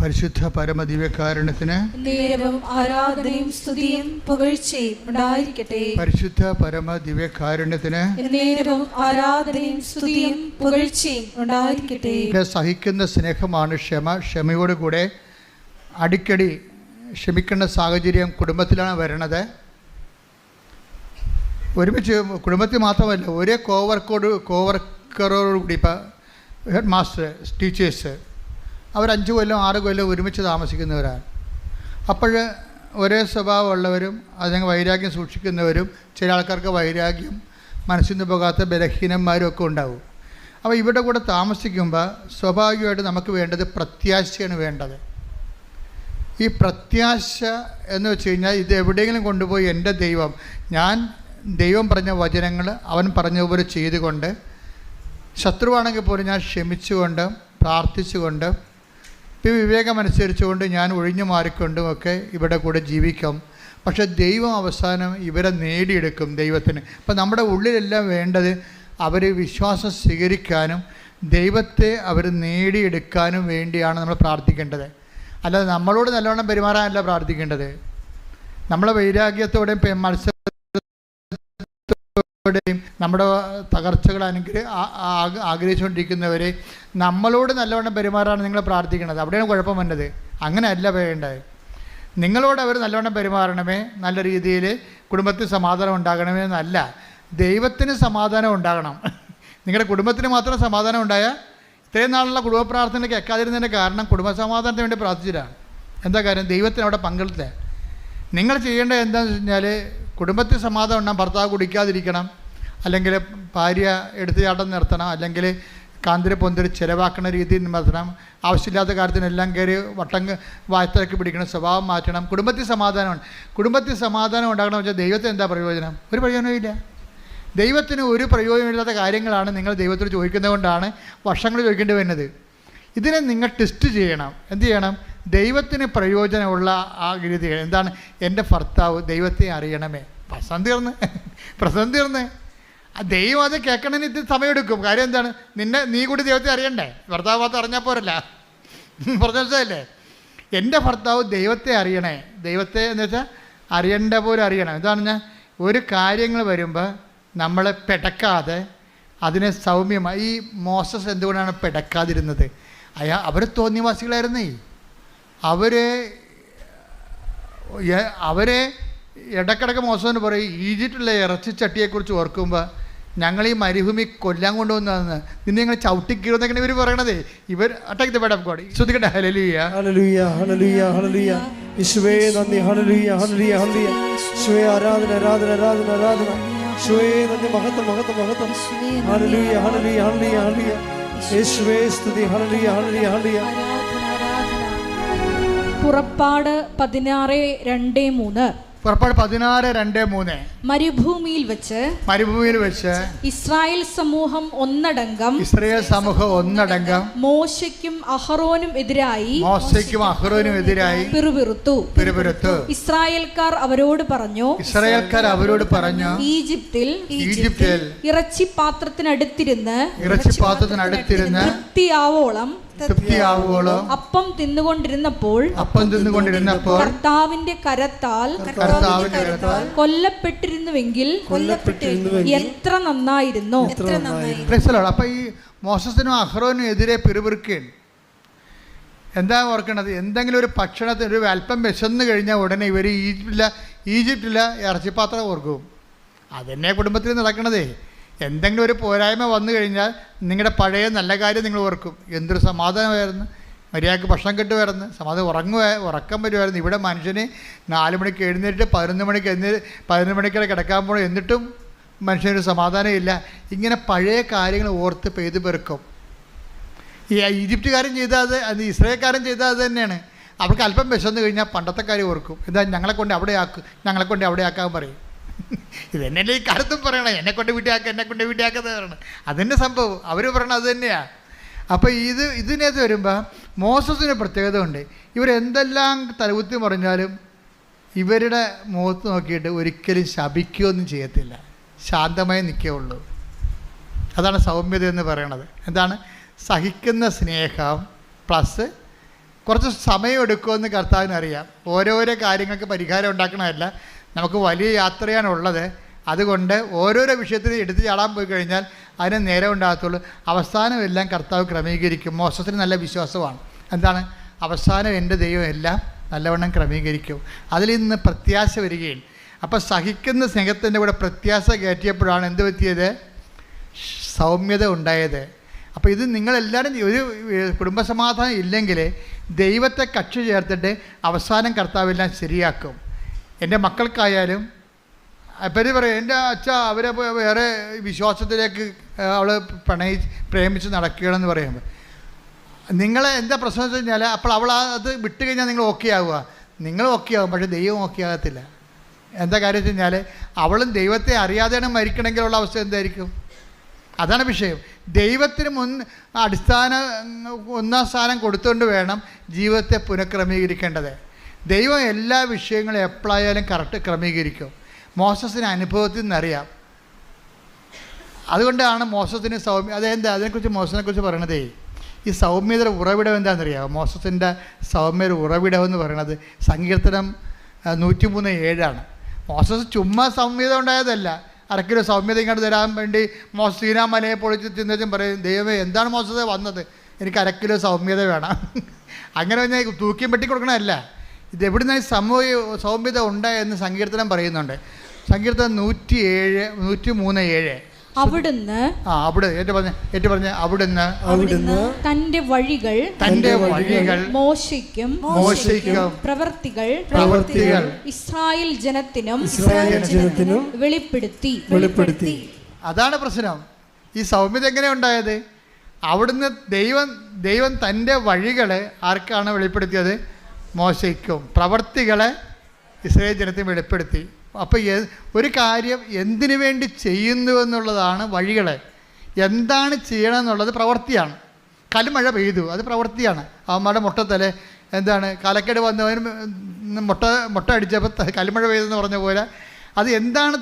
S4: പരിശുദ്ധ പരമദിവ്യകാരുണ്യത്തിന്
S2: നേരവും ആരാധനയും സ്തുതിയും പുകഴ്ചയും ഉണ്ടായിരിക്കട്ടെ.
S4: പരിശുദ്ധ പരമദിവ്യകാരുണ്യത്തിന്
S2: നേരവും ആരാധനയും സ്തുതിയും പുകഴ്ചയും ഉണ്ടായിരിക്കട്ടെ.
S4: സഹിക്കുന്ന സ്നേഹമാണ് ക്ഷമ. ക്ഷമയോടുകൂടെ അടിക്കടി ക്ഷമിക്കേണ്ട സാഹചര്യം കുടുംബത്തിലാണ് വരണത്. ഒരുമിച്ച് കുടുംബത്തിൽ മാത്രമല്ല, ഒരേ കോവർക്കറോടുകൂടി ഇപ്പോൾ ഹെഡ് മാസ്റ്റർ, ടീച്ചേഴ്സ് അവർ 5 കൊല്ലം 6 കൊല്ലം ഒരുമിച്ച് താമസിക്കുന്നവരാണ്. അപ്പോൾ ഒരേ സ്വഭാവമുള്ളവരും അതിന് വൈരാഗ്യം സൂക്ഷിക്കുന്നവരും, ചില ആൾക്കാർക്ക് വൈരാഗ്യം മനസ്സിൽ നിന്ന് പോകാത്ത ബലഹീനന്മാരും ഒക്കെ ഉണ്ടാവും. അപ്പോൾ ഇവിടെ കൂടെ താമസിക്കുമ്പോൾ സ്വാഭാവികമായിട്ട് നമുക്ക് വേണ്ടത് പ്രത്യാശയാണ് വേണ്ടത്. ഈ പ്രത്യാശ എന്ന് വെച്ച് കഴിഞ്ഞാൽ ഇത് എവിടെയെങ്കിലും കൊണ്ടുപോയി എൻ്റെ ദൈവം പറഞ്ഞ വചനങ്ങൾ അവൻ പറഞ്ഞതുപോലെ ചെയ്തുകൊണ്ട്, ശത്രുവാണെങ്കിൽ പോലും ഞാൻ ക്ഷമിച്ചുകൊണ്ട് പ്രാർത്ഥിച്ചുകൊണ്ട് വിവേകമനുസരിച്ചുകൊണ്ട് ഞാൻ ഒഴിഞ്ഞു മാറിക്കൊണ്ടും ഒക്കെ ഇവിടെ കൂടെ ജീവിക്കും. പക്ഷേ ദൈവം അവസാനം ഇവരെ നേടിയെടുക്കും ദൈവത്തിന്. അപ്പം നമ്മുടെ ഉള്ളിലെല്ലാം വേണ്ടത് അവർ വിശ്വാസം സ്വീകരിക്കാനും ദൈവത്തെ അവർ നേടിയെടുക്കാനും വേണ്ടിയാണ് നമ്മൾ പ്രാർത്ഥിക്കേണ്ടത്. അല്ലാതെ നമ്മളോട് നല്ലവണ്ണം പെരുമാറാനല്ല പ്രാർത്ഥിക്കേണ്ടത്. നമ്മളെ വൈരാഗ്യത്തോടെയും മത്സരത്തോടെയും നമ്മുടെ തകർച്ചകൾ ആഗ്രഹിച്ചുകൊണ്ടിരിക്കുന്നവരെ നമ്മളോട് നല്ലവണ്ണം പെരുമാറാണ് നിങ്ങൾ പ്രാർത്ഥിക്കുന്നത്. അവിടെയാണ് കുഴപ്പം വന്നത്. അങ്ങനെയല്ല വേണ്ടത്. നിങ്ങളോട് അവർ നല്ലവണ്ണം പെരുമാറണമേ, നല്ല രീതിയിൽ കുടുംബത്തിൽ സമാധാനം ഉണ്ടാകണമേ എന്നല്ല, ദൈവത്തിന് സമാധാനം ഉണ്ടാകണം. നിങ്ങളുടെ കുടുംബത്തിന് മാത്രം സമാധാനം ഉണ്ടായാൽ ഇത്രയും നാളുള്ള കുടുംബ പ്രാർത്ഥനയ്ക്ക് എക്കാതിരുന്നതിൻ്റെ കാരണം കുടുംബസമാധാനത്തിന് വേണ്ടി പ്രാർത്ഥിച്ചിട്ടാണ്. എന്താ കാര്യം? ദൈവത്തിന് അവിടെ പങ്കെടുത്തേ. നിങ്ങൾ ചെയ്യേണ്ടത് എന്താണെന്ന് വെച്ച് കഴിഞ്ഞാൽ കുടുംബത്തിൽ സമാധാനം ഉണ്ടാകും. ഭർത്താവ് കുടിക്കാതിരിക്കണം, അല്ലെങ്കിൽ ഭാര്യ എടുത്തുചാട്ടം നിർത്തണം, അല്ലെങ്കിൽ കാന്തിരി പൊന്തിരി ചിലവാക്കുന്ന രീതിയിൽ നിർത്തണം, ആവശ്യമില്ലാത്ത കാര്യത്തിനെല്ലാം കയറി വായത്തിറക്കി പിടിക്കണം, സ്വഭാവം മാറ്റണം. കുടുംബത്തിൽ സമാധാനമാണ്. കുടുംബത്തിൽ സമാധാനം ഉണ്ടാകണമെന്ന് വെച്ചാൽ ദൈവത്തിന് എന്താ പ്രയോജനം? ഒരു പ്രയോജനമില്ല. ദൈവത്തിന് ഒരു പ്രയോജനമില്ലാത്ത കാര്യങ്ങളാണ് നിങ്ങൾ ദൈവത്തോട് ചോദിക്കുന്നത് കൊണ്ടാണ് വർഷങ്ങൾ ചോദിക്കേണ്ടി വരുന്നത്. ഇതിനെ നിങ്ങൾ ടെസ്റ്റ് ചെയ്യണം. എന്ത് ചെയ്യണം? ദൈവത്തിന് പ്രയോജനമുള്ള ആ രീതി എന്താണ്? എൻ്റെ ഭർത്താവ് ദൈവത്തെ അറിയണമേ. പ്രശ്നം തീർന്ന് ദൈവം അത് കേൾക്കണമെന്ന് ഇത് സമയമെടുക്കും. കാര്യം എന്താണ്? നീ കൂടി ദൈവത്തെ അറിയണ്ടേ? ഭർത്താവ് മാത്രം അറിഞ്ഞാൽ പോരല്ല. പറഞ്ഞല്ലേ, എൻ്റെ ഭർത്താവ് ദൈവത്തെ അറിയണേ. ദൈവത്തെ എന്ന് വെച്ചാൽ അറിയേണ്ട പോലെ അറിയണം. എന്താണ് ഞാൻ ഒരു കാര്യങ്ങൾ വരുമ്പോൾ നമ്മളെ പെടക്കാതെ അതിനെ സൗമ്യമായി. ഈ മോസസ് എന്തുകൊണ്ടാണ് പെടക്കാതിരുന്നത്? അവർ തോന്നിവാസികളായിരുന്നേ. അവരെ ഇടക്കിടക്ക് മോശമെന്ന് പറയും. ഈജിപ്തിലെ ഇറച്ചിച്ചട്ടിയെക്കുറിച്ച് ഓർക്കുമ്പോൾ ഞങ്ങൾ ഈ മരുഭൂമി കൊല്ലാൻ കൊണ്ടുവന്നതെന്ന് നിന്നെ ഞങ്ങൾ ചവിട്ടിക്കീറുന്നൊക്കെയാണ് ഇവർ പറയണത്. ഇവർ attack the word of God. ശ്രദ്ധിക്കട്ടെ. ഹല്ലേലൂയ ഹല്ലേലൂയ ഹല്ലേലൂയ ഹല്ലേലൂയ. യേശുവേ നന്ദി. ഹല്ലേലൂയ ഹല്ലേലൂയ ഹല്ലേലൂയ. യേശുവേ ആരാധന ആരാധന ആരാധന ആരാധന. യേശുവേ നന്ദി. മഹത്വം മഹത്വം മഹത്വം. ഹല്ലേലൂയ ഹല്ലേലൂയ ഹല്ലേലൂയ ഹല്ലേലൂയ. യേശുവേ സ്തുതി. ഹല്ലേലൂയ ഹല്ലേലൂയ ഹല്ലേലൂയ.
S1: പുറപ്പാട് 16:2-3.
S4: പുറപ്പാട് 16:2-3.
S1: മരുഭൂമിയിൽ വെച്ച് ഇസ്രായേൽ സമൂഹം ഒന്നടങ്കം മോശയ്ക്കും അഹറോനും എതിരായി പിറുപിറുത്തു. ഇസ്രായേൽക്കാർ അവരോട് പറഞ്ഞു, ഈജിപ്തിൽ ഇറച്ചി പാത്രത്തിനടുത്തിരുന്ന് തൃപ്തിയാവോളം അപ്പം തിന്നുകൊണ്ടിരുന്നപ്പോൾ കർത്താവിന്റെ കരത്താൽ കൊല്ലപ്പെട്ടിരുന്നുവെങ്കിൽ എത്ര നന്നായിരുന്നു.
S4: അപ്പൊ ഈ മോശസിനും അഹ്റോനും എതിരെ പിറുപിറുക്കുകയാണ്. എന്താ ഓർക്കണത്? എന്തെങ്കിലും ഒരു ഭക്ഷണത്തിന് ഒരു അല്പം വിശന്ന് കഴിഞ്ഞാൽ ഉടനെ ഇവർ ഈജിപ്തിലെ ഇറച്ചിപ്പാത്രം ഓർക്കും. അതെന്നെ കുടുംബത്തിൽ നടക്കണതേ. എന്തെങ്കിലും ഒരു പോരായ്മ വന്നു കഴിഞ്ഞാൽ നിങ്ങളുടെ പഴയ നല്ല കാര്യം നിങ്ങൾ ഓർക്കും. എന്തൊരു സമാധാനമായിരുന്നു, മര്യാദക്ക് ഭക്ഷണം കിട്ടുമായിരുന്നു, സമാധാനം ഉറക്കം വരുമായിരുന്നു. ഇവിടെ മനുഷ്യന് 4 മണിക്ക് എഴുന്നേറ്റ് 11 മണിക്ക് കിടക്കാൻ പോകണം, എന്നിട്ടും മനുഷ്യനൊരു സമാധാനമില്ല. ഇങ്ങനെ പഴയ കാര്യങ്ങൾ ഓർത്ത് പെയ്തു പെറുക്കും. ഈ ഈജിപ്തുകാരൻ ചെയ്താൽ അത് ഇസ്രായേൽക്കാരൻ ചെയ്താൽ അത് തന്നെയാണ്. അവർക്ക് അല്പം വിശന്ന് കഴിഞ്ഞാൽ പണ്ടത്തെ കാര്യം ഓർക്കും. എന്താ ഞങ്ങളെ കൊണ്ട് അവിടെ ആക്കാൻ പറയും. ഇതെന്നല്ലേ ഈ കാലത്തും പറയണം, എന്നെക്കൊണ്ട് വീട്ടിയാക്കാന്ന് പറയണം. അതന്നെ സംഭവം. അവർ പറയണം അത് തന്നെയാണ്. അപ്പോൾ ഇതിനകത്ത് വരുമ്പോൾ മോസസിന് പ്രത്യേകത ഉണ്ട്. ഇവരെന്തെല്ലാം തലകുത്തി പറഞ്ഞാലും ഇവരുടെ മുഖത്ത് നോക്കിയിട്ട് ഒരിക്കലും ശപിക്കുകയൊന്നും ചെയ്യത്തില്ല, ശാന്തമായി നിൽക്കുകയുള്ളൂ. അതാണ് സൗമ്യത എന്ന് പറയണത്. എന്താണ്? സഹിക്കുന്ന സ്നേഹം പ്ലസ് കുറച്ച് സമയം എടുക്കുമെന്ന് കർത്താവിനറിയാം. ഓരോരോ കാര്യങ്ങൾക്ക് പരിഹാരം ഉണ്ടാക്കണമല്ല, നമുക്ക് വലിയ യാത്രയാണുള്ളത്. അതുകൊണ്ട് ഓരോരോ വിഷയത്തിൽ എടുത്ത് ചാടാൻ പോയി കഴിഞ്ഞാൽ അതിന് നേരെ ഉണ്ടാകത്തുള്ളൂ. അവസാനം എല്ലാം കർത്താവ് ക്രമീകരിക്കും. മോശത്തിന് നല്ല വിശ്വാസമാണ്. എന്താണ്? അവസാനം എൻ്റെ ദൈവം എല്ലാം നല്ലവണ്ണം ക്രമീകരിക്കും. അതിൽ നിന്ന് പ്രത്യാശ വരികയും. അപ്പോൾ സഹിക്കുന്ന സ്നേഹത്തിൻ്റെ കൂടെ പ്രത്യാശ കയറ്റിയപ്പോഴാണ് എന്ത് പറ്റിയത്? സൗമ്യത ഉണ്ടായത്. അപ്പോൾ ഇത് നിങ്ങളെല്ലാവരും ഒരു കുടുംബസമാധാനം ഇല്ലെങ്കിൽ ദൈവത്തെ കക്ഷി ചേർത്തിട്ട് അവസാനം കർത്താവെല്ലാം ശരിയാക്കും. എൻ്റെ മക്കൾക്കായാലും ഇവർ പറയും, എൻ്റെ അച്ഛ അവരെ വേറെ വിശ്വാസത്തിലേക്ക് അവൾ പ്രേമിച്ച് നടക്കുകയാണെന്ന് പറയുമ്പോൾ നിങ്ങളെ എന്താ പ്രശ്നം വെച്ച് കഴിഞ്ഞാൽ അപ്പോൾ അവൾ അത് വിട്ട് കഴിഞ്ഞാൽ നിങ്ങൾ ഓക്കെ ആവുക. നിങ്ങൾ ഓക്കെ ആവും, പക്ഷേ ദൈവം ഓക്കെ ആകത്തില്ല. എന്താ കാര്യം വെച്ച് കഴിഞ്ഞാൽ അവളും ദൈവത്തെ അറിയാതെയാണ് മരിക്കണമെങ്കിലുള്ള അവസ്ഥ എന്തായിരിക്കും? അതാണ് വിഷയം. ദൈവത്തിന് ഒന്നാം സ്ഥാനം കൊടുത്തുകൊണ്ട് വേണം ജീവിതത്തെ പുനഃക്രമീകരിക്കേണ്ടത്. ദൈവം എല്ലാ വിഷയങ്ങളും എപ്പോഴായാലും കറക്റ്റ് ക്രമീകരിക്കും. മോസസിന് അനുഭവത്തിൽ നിന്നറിയാം. അതുകൊണ്ടാണ് മോസസിന് അതിനെക്കുറിച്ച് മോസസിനെക്കുറിച്ച് പറയണതേ. ഈ സൗമ്യതയുടെ ഉറവിടം എന്താണെന്നറിയാമോ? മോസസിൻ്റെ സൗമ്യയുടെ ഉറവിടം എന്ന് പറയുന്നത് സങ്കീർത്തനം 103:7 മോസസ് ചുമ്മാ സൗമ്യത ഉണ്ടായതല്ല. അരക്കിലോ സൗമ്യത ഇങ്ങോട്ട് തരാൻ വേണ്ടി സീനാ മലയെ പൊളിച്ച് തിന്നതും പറയും, ദൈവമേ എന്താണ് മോസസ് വന്നത്, എനിക്ക് 1 കിലോ സൗമ്യത വേണം. അങ്ങനെ ഞാൻ തൂക്കിയും വെട്ടി കൊടുക്കണമല്ല. ഇതെവിടുന്ന് സൗമ്യത ഉണ്ടായെന്ന് സങ്കീർത്തനം പറയുന്നുണ്ട്. സങ്കീർത്തനം 103:7 അവിടുന്ന്
S1: തന്റെ വഴികൾ മോശയ്ക്കും പ്രവൃത്തികൾ ഇസ്രായേൽ ജനത്തിനും വെളിപ്പെടുത്തി.
S4: അതാണ് പ്രശ്നം. ഈ സൗമ്യത എങ്ങനെ ഉണ്ടായത്? അവിടുന്ന് ദൈവം തൻ്റെ വഴികളെ ആർക്കാണ് വെളിപ്പെടുത്തിയത്? മോശയ്ക്കും. പ്രവൃത്തികളെ ഇസ്രായേൽ ജനത്തിന് വെളിപ്പെടുത്തി. അപ്പോൾ ഒരു കാര്യം എന്തിനു വേണ്ടി ചെയ്യുന്നു എന്നുള്ളതാണ് വഴികളെ. എന്താണ് ചെയ്യണമെന്നുള്ളത് പ്രവൃത്തിയാണ്. കൽമഴ പെയ്തു, അത് പ്രവൃത്തിയാണ്. അവന്മാരുടെ മുട്ടത്തലെ എന്താണ് കാലക്കേട് വന്നവന് മുട്ട അടിച്ചപ്പോൾ കൽമഴ പെയ്തെന്ന് പറഞ്ഞ പോലെ അത് എന്താണ്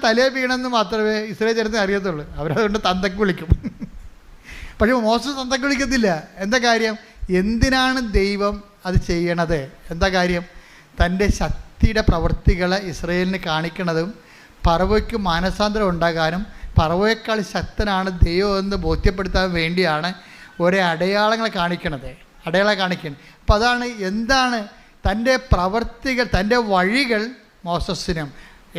S4: തലേ വീണെന്ന് മാത്രമേ ഇസ്രായേൽ ജനത്തിന് അറിയത്തുള്ളൂ. അവരതുകൊണ്ട് തന്തക്ക് വിളിക്കും. പക്ഷേ മോശം തന്തക്ക് വിളിക്കത്തില്ല. എന്താ കാര്യം? എന്തിനാണ് ദൈവം അത് ചെയ്യണത്? എന്താ കാര്യം? തൻ്റെ ശക്തിയുടെ പ്രവൃത്തികളെ ഇസ്രായേലിന് കാണിക്കണതും ഫറവോയ്ക്ക് മാനസാന്തരം ഉണ്ടാകാനും ഫറവോയേക്കാൾ ശക്തനാണ് ദൈവം എന്ന് ബോധ്യപ്പെടുത്താൻ വേണ്ടിയാണ് ഓരോ അടയാളങ്ങൾ കാണിക്കുന്നത്. അപ്പോൾ അതാണ് എന്താണ് തൻ്റെ പ്രവൃത്തികൾ, തൻ്റെ വഴികൾ മോസസിനും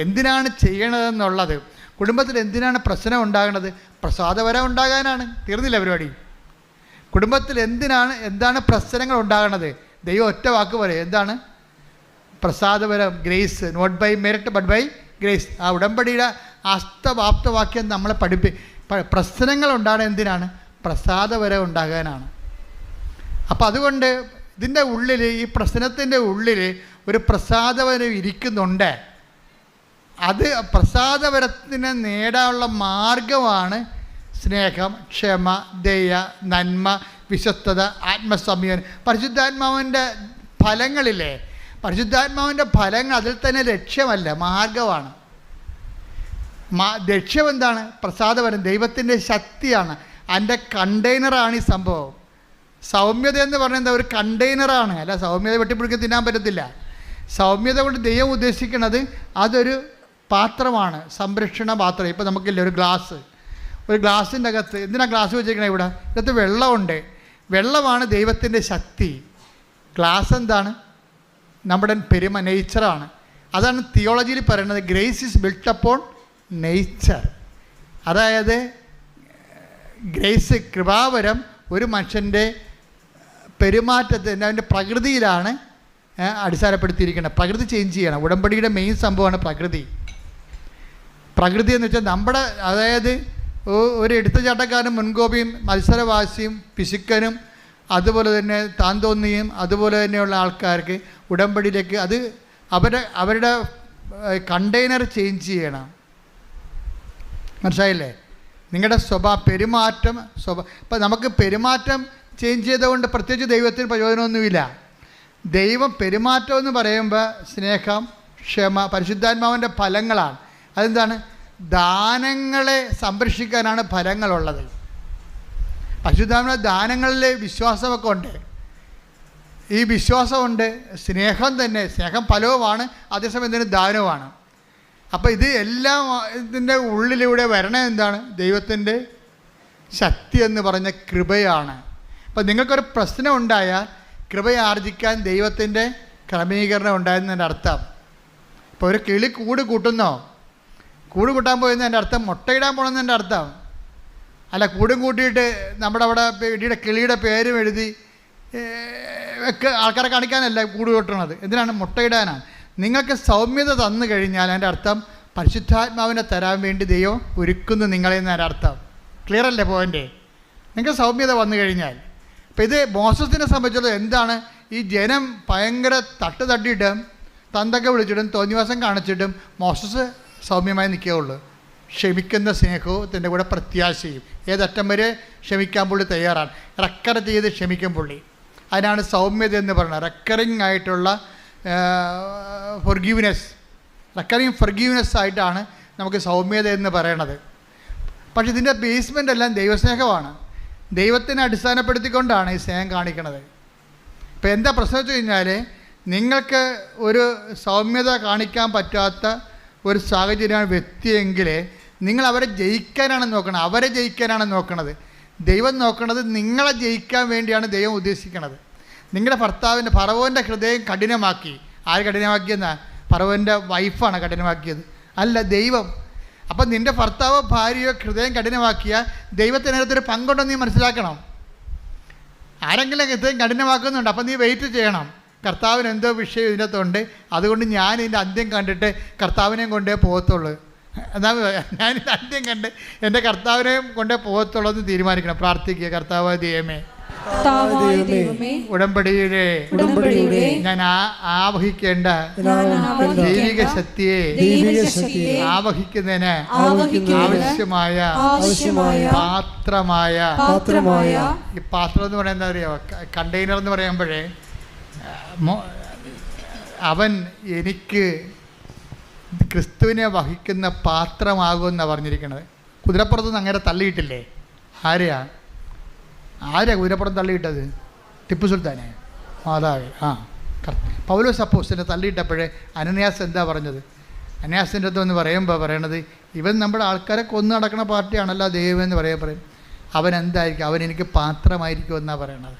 S4: എന്തിനാണ് ചെയ്യണതെന്നുള്ളത്. കുടുംബത്തിൽ എന്തിനാണ് പ്രശ്നം ഉണ്ടാകുന്നത്? പ്രസാദവരം ഉണ്ടാകാനാണ്. തീർന്നില്ല പരിപാടി. കുടുംബത്തിൽ എന്താണ് പ്രശ്നങ്ങൾ ഉണ്ടാകുന്നത്? ദൈവം ഒറ്റ വാക്ക് പറയും, എന്താണ്? പ്രസാദപരം, grace, not by merit but by grace. ആ ഉടമ്പടിയുടെ ആപ്തവാക്യം നമ്മളെ പ്രശ്നങ്ങൾ ഉണ്ടാകുന്നത് എന്തിനാണ്? പ്രസാദപരം ഉണ്ടാകാനാണ്. അപ്പോൾ അതുകൊണ്ട് ഇതിൻ്റെ ഉള്ളിൽ, ഈ പ്രശ്നത്തിൻ്റെ ഉള്ളിൽ ഒരു പ്രസാദവരം ഇരിക്കുന്നുണ്ട്. അത് പ്രസാദവരത്തിനെ നേടാനുള്ള മാർഗമാണ് സ്നേഹം, ക്ഷമ, ദയ, നന്മ, വിശ്വസ്തത, ആത്മസംയമനം. പരിശുദ്ധാത്മാവിൻ്റെ ഫലങ്ങളില്ലേ, പരിശുദ്ധാത്മാവിൻ്റെ ഫലങ്ങൾ അതിൽ തന്നെ ലക്ഷ്യമല്ല, മാർഗമാണ്. ലക്ഷ്യം എന്താണ്? പ്രസാദവരം, ദൈവത്തിൻ്റെ ശക്തിയാണ്. അതിൻ്റെ കണ്ടെയ്നറാണ് ഈ സംഭവം. സൗമ്യത എന്ന് പറയുന്നത് ഒരു കണ്ടെയ്നറാണ്. അല്ല, സൗമ്യത വെട്ടിപ്പിടിക്കാൻ തിന്നാൻ പറ്റത്തില്ല. സൗമ്യത കൊണ്ട് ദൈവം ഉദ്ദേശിക്കുന്നത് അതൊരു പാത്രമാണ്, സംരക്ഷണ പാത്രം. ഇപ്പോൾ നമുക്കില്ല ഒരു ഗ്ലാസിൻ്റെ അകത്ത് എന്തിനാണ് ഗ്ലാസ് വെച്ചിരിക്കണേ? ഇതിനകത്ത് വെള്ളമുണ്ട്. വെള്ളമാണ് ദൈവത്തിൻ്റെ ശക്തി. ഗ്ലാസ് എന്താണ്? നമ്മുടെ നേച്ചറാണ്. അതാണ് തിയോളജിയിൽ പറയുന്നത്, grace is built upon nature. അതായത് ഗ്രേസ്, കൃപാവരം ഒരു മനുഷ്യൻ്റെ പെരുമാറ്റത്തിൻ്റെ അവൻ്റെ പ്രകൃതിയിലാണ് അടിസ്ഥാനപ്പെടുത്തിയിരിക്കുന്നത്. പ്രകൃതി ചേഞ്ച് ചെയ്യണം. ഉടമ്പടിയുടെ മെയിൻ സംഭവമാണ് പ്രകൃതി. പ്രകൃതി എന്ന് വെച്ചാൽ നമ്മുടെ, അതായത് ഒരു എടുത്തുചാട്ടക്കാരനും മുൻകോപിയും മത്സരവാസിയും പിശുക്കനും അതുപോലെ തന്നെ താൻ തോന്നിയും അതുപോലെ തന്നെയുള്ള ആൾക്കാർക്ക് ഉടമ്പടിയിലേക്ക് അത് അവരുടെ കണ്ടെയ്നർ ചേഞ്ച് ചെയ്യണം. മനസ്സിലായില്ലേ? നിങ്ങളുടെ പെരുമാറ്റം ഇപ്പം നമുക്ക് പെരുമാറ്റം ചേഞ്ച് ചെയ്തുകൊണ്ട് പ്രത്യേകിച്ച് ദൈവത്തിന് പ്രയോജനമൊന്നുമില്ല. ദൈവം പെരുമാറ്റം എന്ന് പറയുമ്പോൾ സ്നേഹം, ക്ഷമ, പരിശുദ്ധാത്മാവിൻ്റെ ഫലങ്ങളാണ്. അതെന്താണ്? ദാനങ്ങളെ സംരക്ഷിക്കാനാണ് ഫലങ്ങളുള്ളത്. പരിശുദ്ധാത്മാവിൻ്റെ ദാനങ്ങളിലെ വിശ്വാസമൊക്കെ ഉണ്ട്. ഈ വിശ്വാസമുണ്ട്, സ്നേഹം തന്നെ, സ്നേഹം ഫലവുമാണ്, അതേസമയം ഇതിന് ദാനവുമാണ്. അപ്പോൾ ഇത് എല്ലാം ഇതിൻ്റെ ഉള്ളിലൂടെ വരണ എന്താണ്? ദൈവത്തിൻ്റെ ശക്തി എന്ന് പറഞ്ഞ കൃപയാണ്. അപ്പോൾ നിങ്ങൾക്കൊരു പ്രശ്നം ഉണ്ടായാൽ കൃപയാർജിക്കാൻ ദൈവത്തിൻ്റെ ക്രമീകരണം ഉണ്ടായെന്നതിൻ്റെ അർത്ഥം. ഇപ്പോൾ ഒരു കിളി കൂട് കൂട്ടുന്നോ? കൂട് കൂട്ടാൻ പോയെന്നതിൻ്റെ അർത്ഥം മുട്ടയിടാൻ പോകണമെന്നതിൻ്റെ അർത്ഥം അല്ല. കൂടും കൂട്ടിയിട്ട് നമ്മുടെ അവിടെ കിളിയുടെ പേരും എഴുതി ഒക്കെ ആൾക്കാരെ കാണിക്കാനല്ല കൂട് കൂട്ടണത്. എന്തിനാണ്? മുട്ടയിടാനാണ്. നിങ്ങൾക്ക് സൗമ്യത തന്നു കഴിഞ്ഞാൽ അതിൻ്റെ അർത്ഥം പരിശുദ്ധാത്മാവിനെ തരാൻ വേണ്ടി ദൈവം ഒരുക്കുന്നു നിങ്ങളെ എന്നതിൻ്റെ അർത്ഥം. ക്ലിയർ അല്ലേ പോയിൻ്റ്? നിങ്ങൾക്ക് സൗമ്യത വന്നു കഴിഞ്ഞാൽ. അപ്പോൾ ഇത് മോസസിനെ സംബന്ധിച്ചുള്ളത് എന്താണ്? ഈ ജനം ഭയങ്കര തട്ടിയിട്ടും തന്തൊക്കെ വിളിച്ചിട്ടും തോന്നിവാസം കാണിച്ചിട്ടും മോസസ് സൗമ്യമായി നിൽക്കുകയുള്ളൂ. ക്ഷമിക്കുന്ന സ്നേഹത്തിൻ്റെ കൂടെ പ്രത്യാശയും. ഏതറ്റം വരെ ക്ഷമിക്കാൻ പുള്ളി തയ്യാറാണ്. റെക്കർ ചെയ്ത് ക്ഷമിക്കും പുള്ളി. അതിനാണ് സൗമ്യത എന്ന് പറയുന്നത്. റെക്കറിങ് ആയിട്ടുള്ള ഫൊർഗീവ്നെസ് ആയിട്ടാണ് നമുക്ക് സൗമ്യത എന്ന് പറയണത്. പക്ഷെ ഇതിൻ്റെ ബേസ്മെൻ്റ് എല്ലാം ദൈവസ്നേഹമാണ്. ദൈവത്തിനെ അടിസ്ഥാനപ്പെടുത്തിക്കൊണ്ടാണ് ഈ സ്നേഹം കാണിക്കുന്നത്. ഇപ്പോൾ എന്താ പ്രശ്നം വെച്ച് കഴിഞ്ഞാൽ, നിങ്ങൾക്ക് ഒരു സൗമ്യത കാണിക്കാൻ പറ്റാത്ത ഒരു സാഹചര്യമാണ് വ്യക്തിയെങ്കിൽ നിങ്ങൾ അവരെ ജയിക്കാനാണ് നോക്കണത്. ദൈവം നോക്കണത് നിങ്ങളെ ജയിക്കാൻ വേണ്ടിയാണ് ദൈവം ഉദ്ദേശിക്കുന്നത്. നിങ്ങളുടെ ഫറവോൻ്റെ ഹൃദയം കഠിനമാക്കി. ആര് കഠിനമാക്കിയെന്നാ? ഫറവോൻ്റെ വൈഫാണ് കഠിനമാക്കിയത്, അല്ല ദൈവം. അപ്പം നിൻ്റെ ഭർത്താവോ ഭാര്യയോ ഹൃദയം കഠിനമാക്കിയാൽ ദൈവത്തിനകത്തൊരു പങ്കുണ്ടെന്ന് നീ മനസ്സിലാക്കണം. ആരെങ്കിലും ഹൃദയം കഠിനമാക്കുന്നുണ്ട്, അപ്പം നീ വെയിറ്റ് ചെയ്യണം. കർത്താവിന് എന്തോ വിഷയം ഇതിനകത്തുണ്ട്, അതുകൊണ്ട് ഞാൻ ഇതിൻ്റെ അന്ത്യം കണ്ടിട്ട് കർത്താവിനെയും കൊണ്ടേ പോകത്തുള്ളൂ. എന്നാൽ ഞാനിതിൻ്റെ അന്ത്യം കണ്ട് എൻ്റെ കർത്താവിനെയും കൊണ്ടേ പോകത്തുള്ളൂ എന്ന് തീരുമാനിക്കണം. പ്രാർത്ഥിക്കുക. കർത്താവ് ദൈവമേ, ഉടമ്പടിയുടെ ഞാൻ ആവഹിക്കേണ്ട ദൈവിക ശക്തിയെ ആവഹിക്കുന്നതിന് ആവശ്യമായ പാത്രമായ ഈ പാത്രം എന്ന് പറയുന്നത് അറിയാമോ? കണ്ടെയ്നർ എന്ന് പറയുമ്പോഴേ അവൻ എനിക്ക് ക്രിസ്തുവിനെ വഹിക്കുന്ന പാത്രമാകുമെന്നാണ് പറഞ്ഞിരിക്കുന്നത്. കുതിരപ്പുറത്തുനിന്ന് അങ്ങനെ തള്ളിയിട്ടില്ലേ? ആരെയാ കുതിരപ്പുറം തള്ളിയിട്ടത്? ടിപ്പു സുൽത്താനെ, മാതാവേ. പൗലോസ് അപ്പോസ്തലനെ തള്ളിയിട്ടപ്പോഴേ അനന്യാസ് എന്താ പറഞ്ഞത്? അനന്യാസിൻ്റെ അടുത്ത് എന്ന് പറയുമ്പോൾ പറയണത്, ഇവൻ നമ്മുടെ ആൾക്കാരെ കൊന്നു നടക്കുന്ന പാർട്ടിയാണല്ലോ ദൈവം എന്ന് പറയും. അവൻ എന്തായിരിക്കും? അവൻ എനിക്ക് പാത്രമായിരിക്കും എന്നാണ് പറയണത്.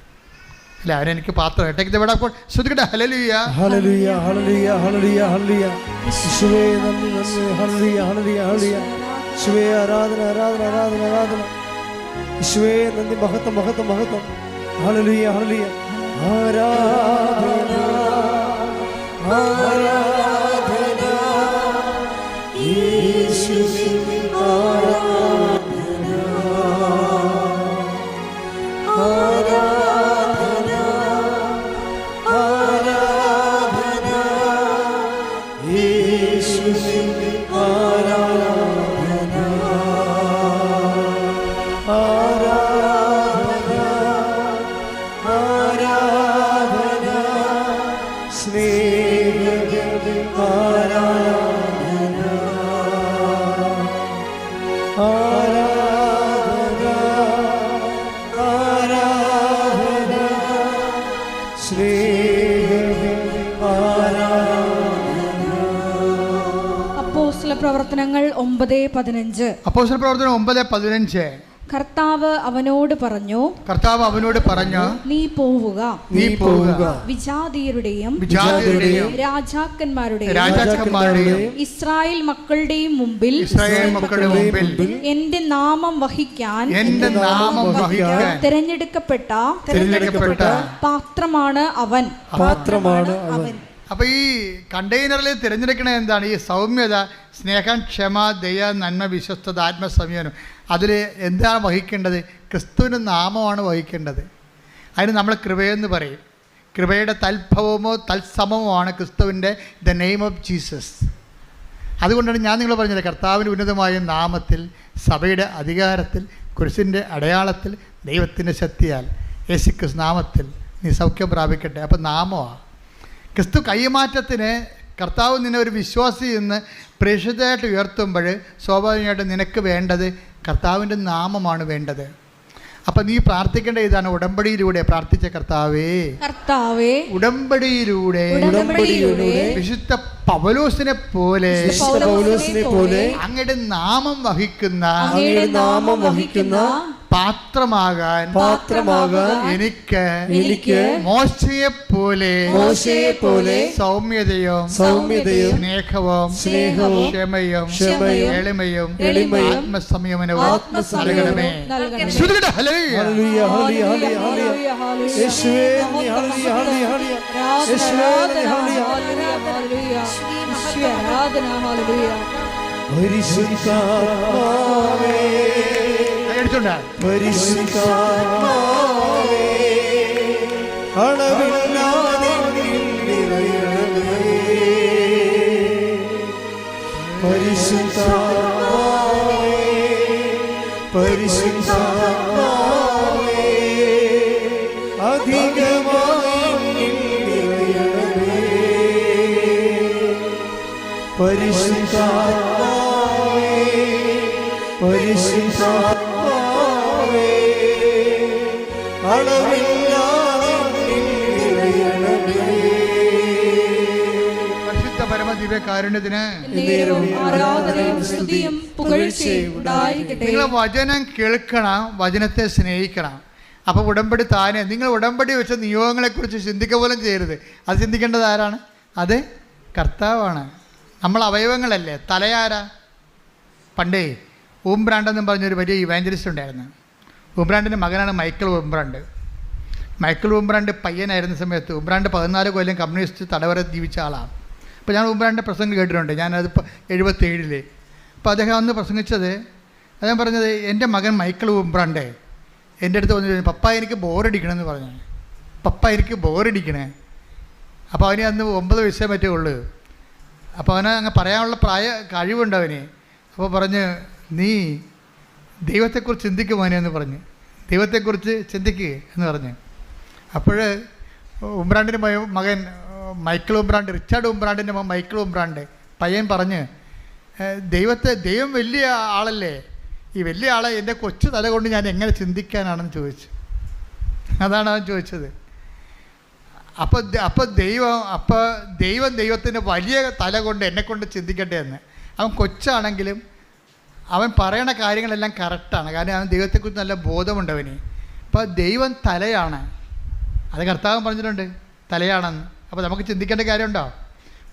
S4: അല്ല, അവനെനിക്ക് പാത്രം. ശ്രദ്ധിക്കട്ടെ. ഹല്ലേലൂയ, ഹല്ലേലൂയ, ഹല്ലേലൂയ, ഹല്ലേലൂയ, ഹല്ലേലൂയ. യേശുവേ നന്ദി, നന്ദി. ഹല്ലേലൂയ, ഹല്ലേലൂയ, ഹല്ലേലൂയ. യേശുവേ ആരാധന, ആരാധന, ആരാധന, ആരാധന. യേശുവേ നന്ദി. മഹത്വം, മഹത്വം, മഹത്വം. ഹല്ലേലൂയ, ഹല്ലേലൂയ. ആരാധന, ആരാധന. യേശുവേ ആരാധന, ആരാധന, ആരാധന.
S1: അപ്പോസ്തല പ്രവർത്തനങ്ങൾ 9:15.
S4: അപ്പോസ്തല പ്രവർത്തനം 9:15.
S1: കർത്താവ് അവനോട് പറഞ്ഞു, നീ പോവുക, വിജാതീയരുടെയും രാജാക്കന്മാരുടെയും ഇസ്രായേൽ മക്കളുടെയും മുമ്പിൽ എന്റെ നാമം വഹിക്കാൻ തിരഞ്ഞെടുക്കപ്പെട്ട പാത്രമാണ് അവൻ.
S4: അപ്പൊ ഈ കണ്ടെയ്നറിൽ തിരഞ്ഞെടുക്കണ എന്താണ്? ഈ സൗമ്യത, സ്നേഹം, ക്ഷമ, ദയ, നന്മ, വിശ്വസ്തത, ആത്മസംയമനം. അതിൽ എന്താണ് വഹിക്കേണ്ടത്? ക്രിസ്തുവിൻ്റെ നാമമാണ് വഹിക്കേണ്ടത്. അതിന് നമ്മൾ കൃപയെന്ന് പറയും. കൃപയുടെ തൽഭവമോ തത്സമമോ ആണ് ക്രിസ്തുവിൻ്റെ ദ നെയിം ഓഫ് ജീസസ്. അതുകൊണ്ടാണ് ഞാൻ നിങ്ങൾ പറഞ്ഞത്, കർത്താവിൻ്റെ ഉന്നതമായ നാമത്തിൽ, സഭയുടെ അധികാരത്തിൽ, കുരിശിൻ്റെ അടയാളത്തിൽ, ദൈവത്തിൻ്റെ ശക്തിയാൽ, യേശുക്രിസ്തു നാമത്തിൽ നീ സൗഖ്യം പ്രാപിക്കട്ടെ. അപ്പം നാമമാണ് ക്രിസ്തു. കൈമാറ്റത്തിന് കർത്താവ് നിന്നെ ഒരു വിശ്വാസി എന്ന് പ്രേക്ഷിതമായിട്ട് ഉയർത്തുമ്പോൾ സ്വാഭാവികമായിട്ടും നിനക്ക് വേണ്ടത് കർത്താവിൻ്റെ നാമമാണ് വേണ്ടത്. അപ്പം നീ പ്രാർത്ഥിക്കേണ്ട ഇതാണ്, ഉടമ്പടിയിലൂടെ പ്രാർത്ഥിച്ച കർത്താവേ, ഉടമ്പടിയിലൂടെ വിശുദ്ധ പൗലോസിനെ പോലെ അങ്ങയുടെ നാമം വഹിക്കുന്ന പാത്രമാകാൻ എനിക്ക് മോശയെ പോലെ സൗമ്യതയും സ്നേഹവും ക്ഷമയും എളിമയും ആത്മസംയമനവും നൽകണമേ. കാരുണ്യത്തിന് നിങ്ങൾ വചനം കേൾക്കണം, വചനത്തെ സ്നേഹിക്കണം. അപ്പോൾ ഉടമ്പടി താനെ, നിങ്ങൾ ഉടമ്പടി വെച്ച നിയോഗങ്ങളെക്കുറിച്ച് ചിന്തിക്കുക പോലും ചെയ്യരുത്. അത് ചിന്തിക്കേണ്ടത് ആരാണ്? അത് കർത്താവാണ്. നമ്മൾ അവയവങ്ങളല്ലേ. തലയാരാ? പണ്ടേ ഊംബ്രാണ്ട് എന്നും പറഞ്ഞൊരു വലിയ ഇവാഞ്ചലിസ്റ്റ് ഉണ്ടായിരുന്നു. ഊംബ്രാണ്ടിൻ്റെ മകനാണ് മൈക്കിൾ ഊംബ്രാണ്ട്. മൈക്കിൾ ഊംബ്രാണ്ട് പയ്യനായിരുന്ന സമയത്ത് ഊംബ്രാണ്ട് 14 കൊല്ലം കമ്മ്യൂണിസ്റ്റ് തടവറ ജീവിച്ച ആളാണ്. അപ്പോൾ ഞാൻ ഊംബ്രാണ്ടിൻ്റെ പ്രസംഗം കേട്ടിട്ടുണ്ട്. ഞാനത് 77 അപ്പോൾ അദ്ദേഹം അന്ന് പ്രസംഗിച്ചത്, അദ്ദേഹം പറഞ്ഞത്, എൻ്റെ മകൻ മൈക്കിൾ ഊംബ്രാണ്ട് എൻ്റെ അടുത്ത് വന്നു, പപ്പ എനിക്ക് ബോറടിക്കണമെന്ന് പറഞ്ഞു. പപ്പ എനിക്ക് ബോറടിക്കണേ. അപ്പോൾ അവന് അന്ന് 9 വയസ്സേ പറ്റേ ഉള്ളൂ. അപ്പോൾ അവന് അങ്ങ് പറയാനുള്ള കഴിവുണ്ട് അവന്. അപ്പോൾ പറഞ്ഞ്, നീ ദൈവത്തെക്കുറിച്ച് ചിന്തിക്കും മോനെ എന്ന് പറഞ്ഞ്, ദൈവത്തെക്കുറിച്ച് ചിന്തിക്കുക എന്ന് പറഞ്ഞ്. അപ്പോൾ ഊംബ്രാണ്ടിൻ്റെ മകൻ മൈക്കിൾ ഊംബ്രാണ്ട്, റിച്ചാർഡ് ഊംബ്രാണ്ടിൻ്റെ മകൻ മൈക്കിൾ ഊംബ്രാണ്ട് പയ്യൻ പറഞ്ഞ്, ദൈവം വലിയ ആളല്ലേ, ഈ വലിയ ആളെ എൻ്റെ കൊച്ചു തല കൊണ്ട് ഞാൻ എങ്ങനെ ചിന്തിക്കാനാണെന്ന് ചോദിച്ചു. അതാണ് അവൻ ചോദിച്ചത്. അപ്പോൾ ദൈവത്തിൻ്റെ വലിയ തല കൊണ്ട് എന്നെക്കൊണ്ട് ചിന്തിക്കട്ടെ എന്ന്. അവൻ കൊച്ചാണെങ്കിലും അവൻ പറയണ കാര്യങ്ങളെല്ലാം കറക്റ്റാണ്. കാരണം അവൻ ദൈവത്തെക്കുറിച്ച് നല്ല ബോധമുണ്ട് അവന്. അപ്പോൾ ദൈവം തലയാണ്, അത് കർത്താവ് പറഞ്ഞിട്ടുണ്ട് തലയാണെന്ന്. അപ്പോൾ നമുക്ക് ചിന്തിക്കേണ്ട കാര്യമുണ്ടോ?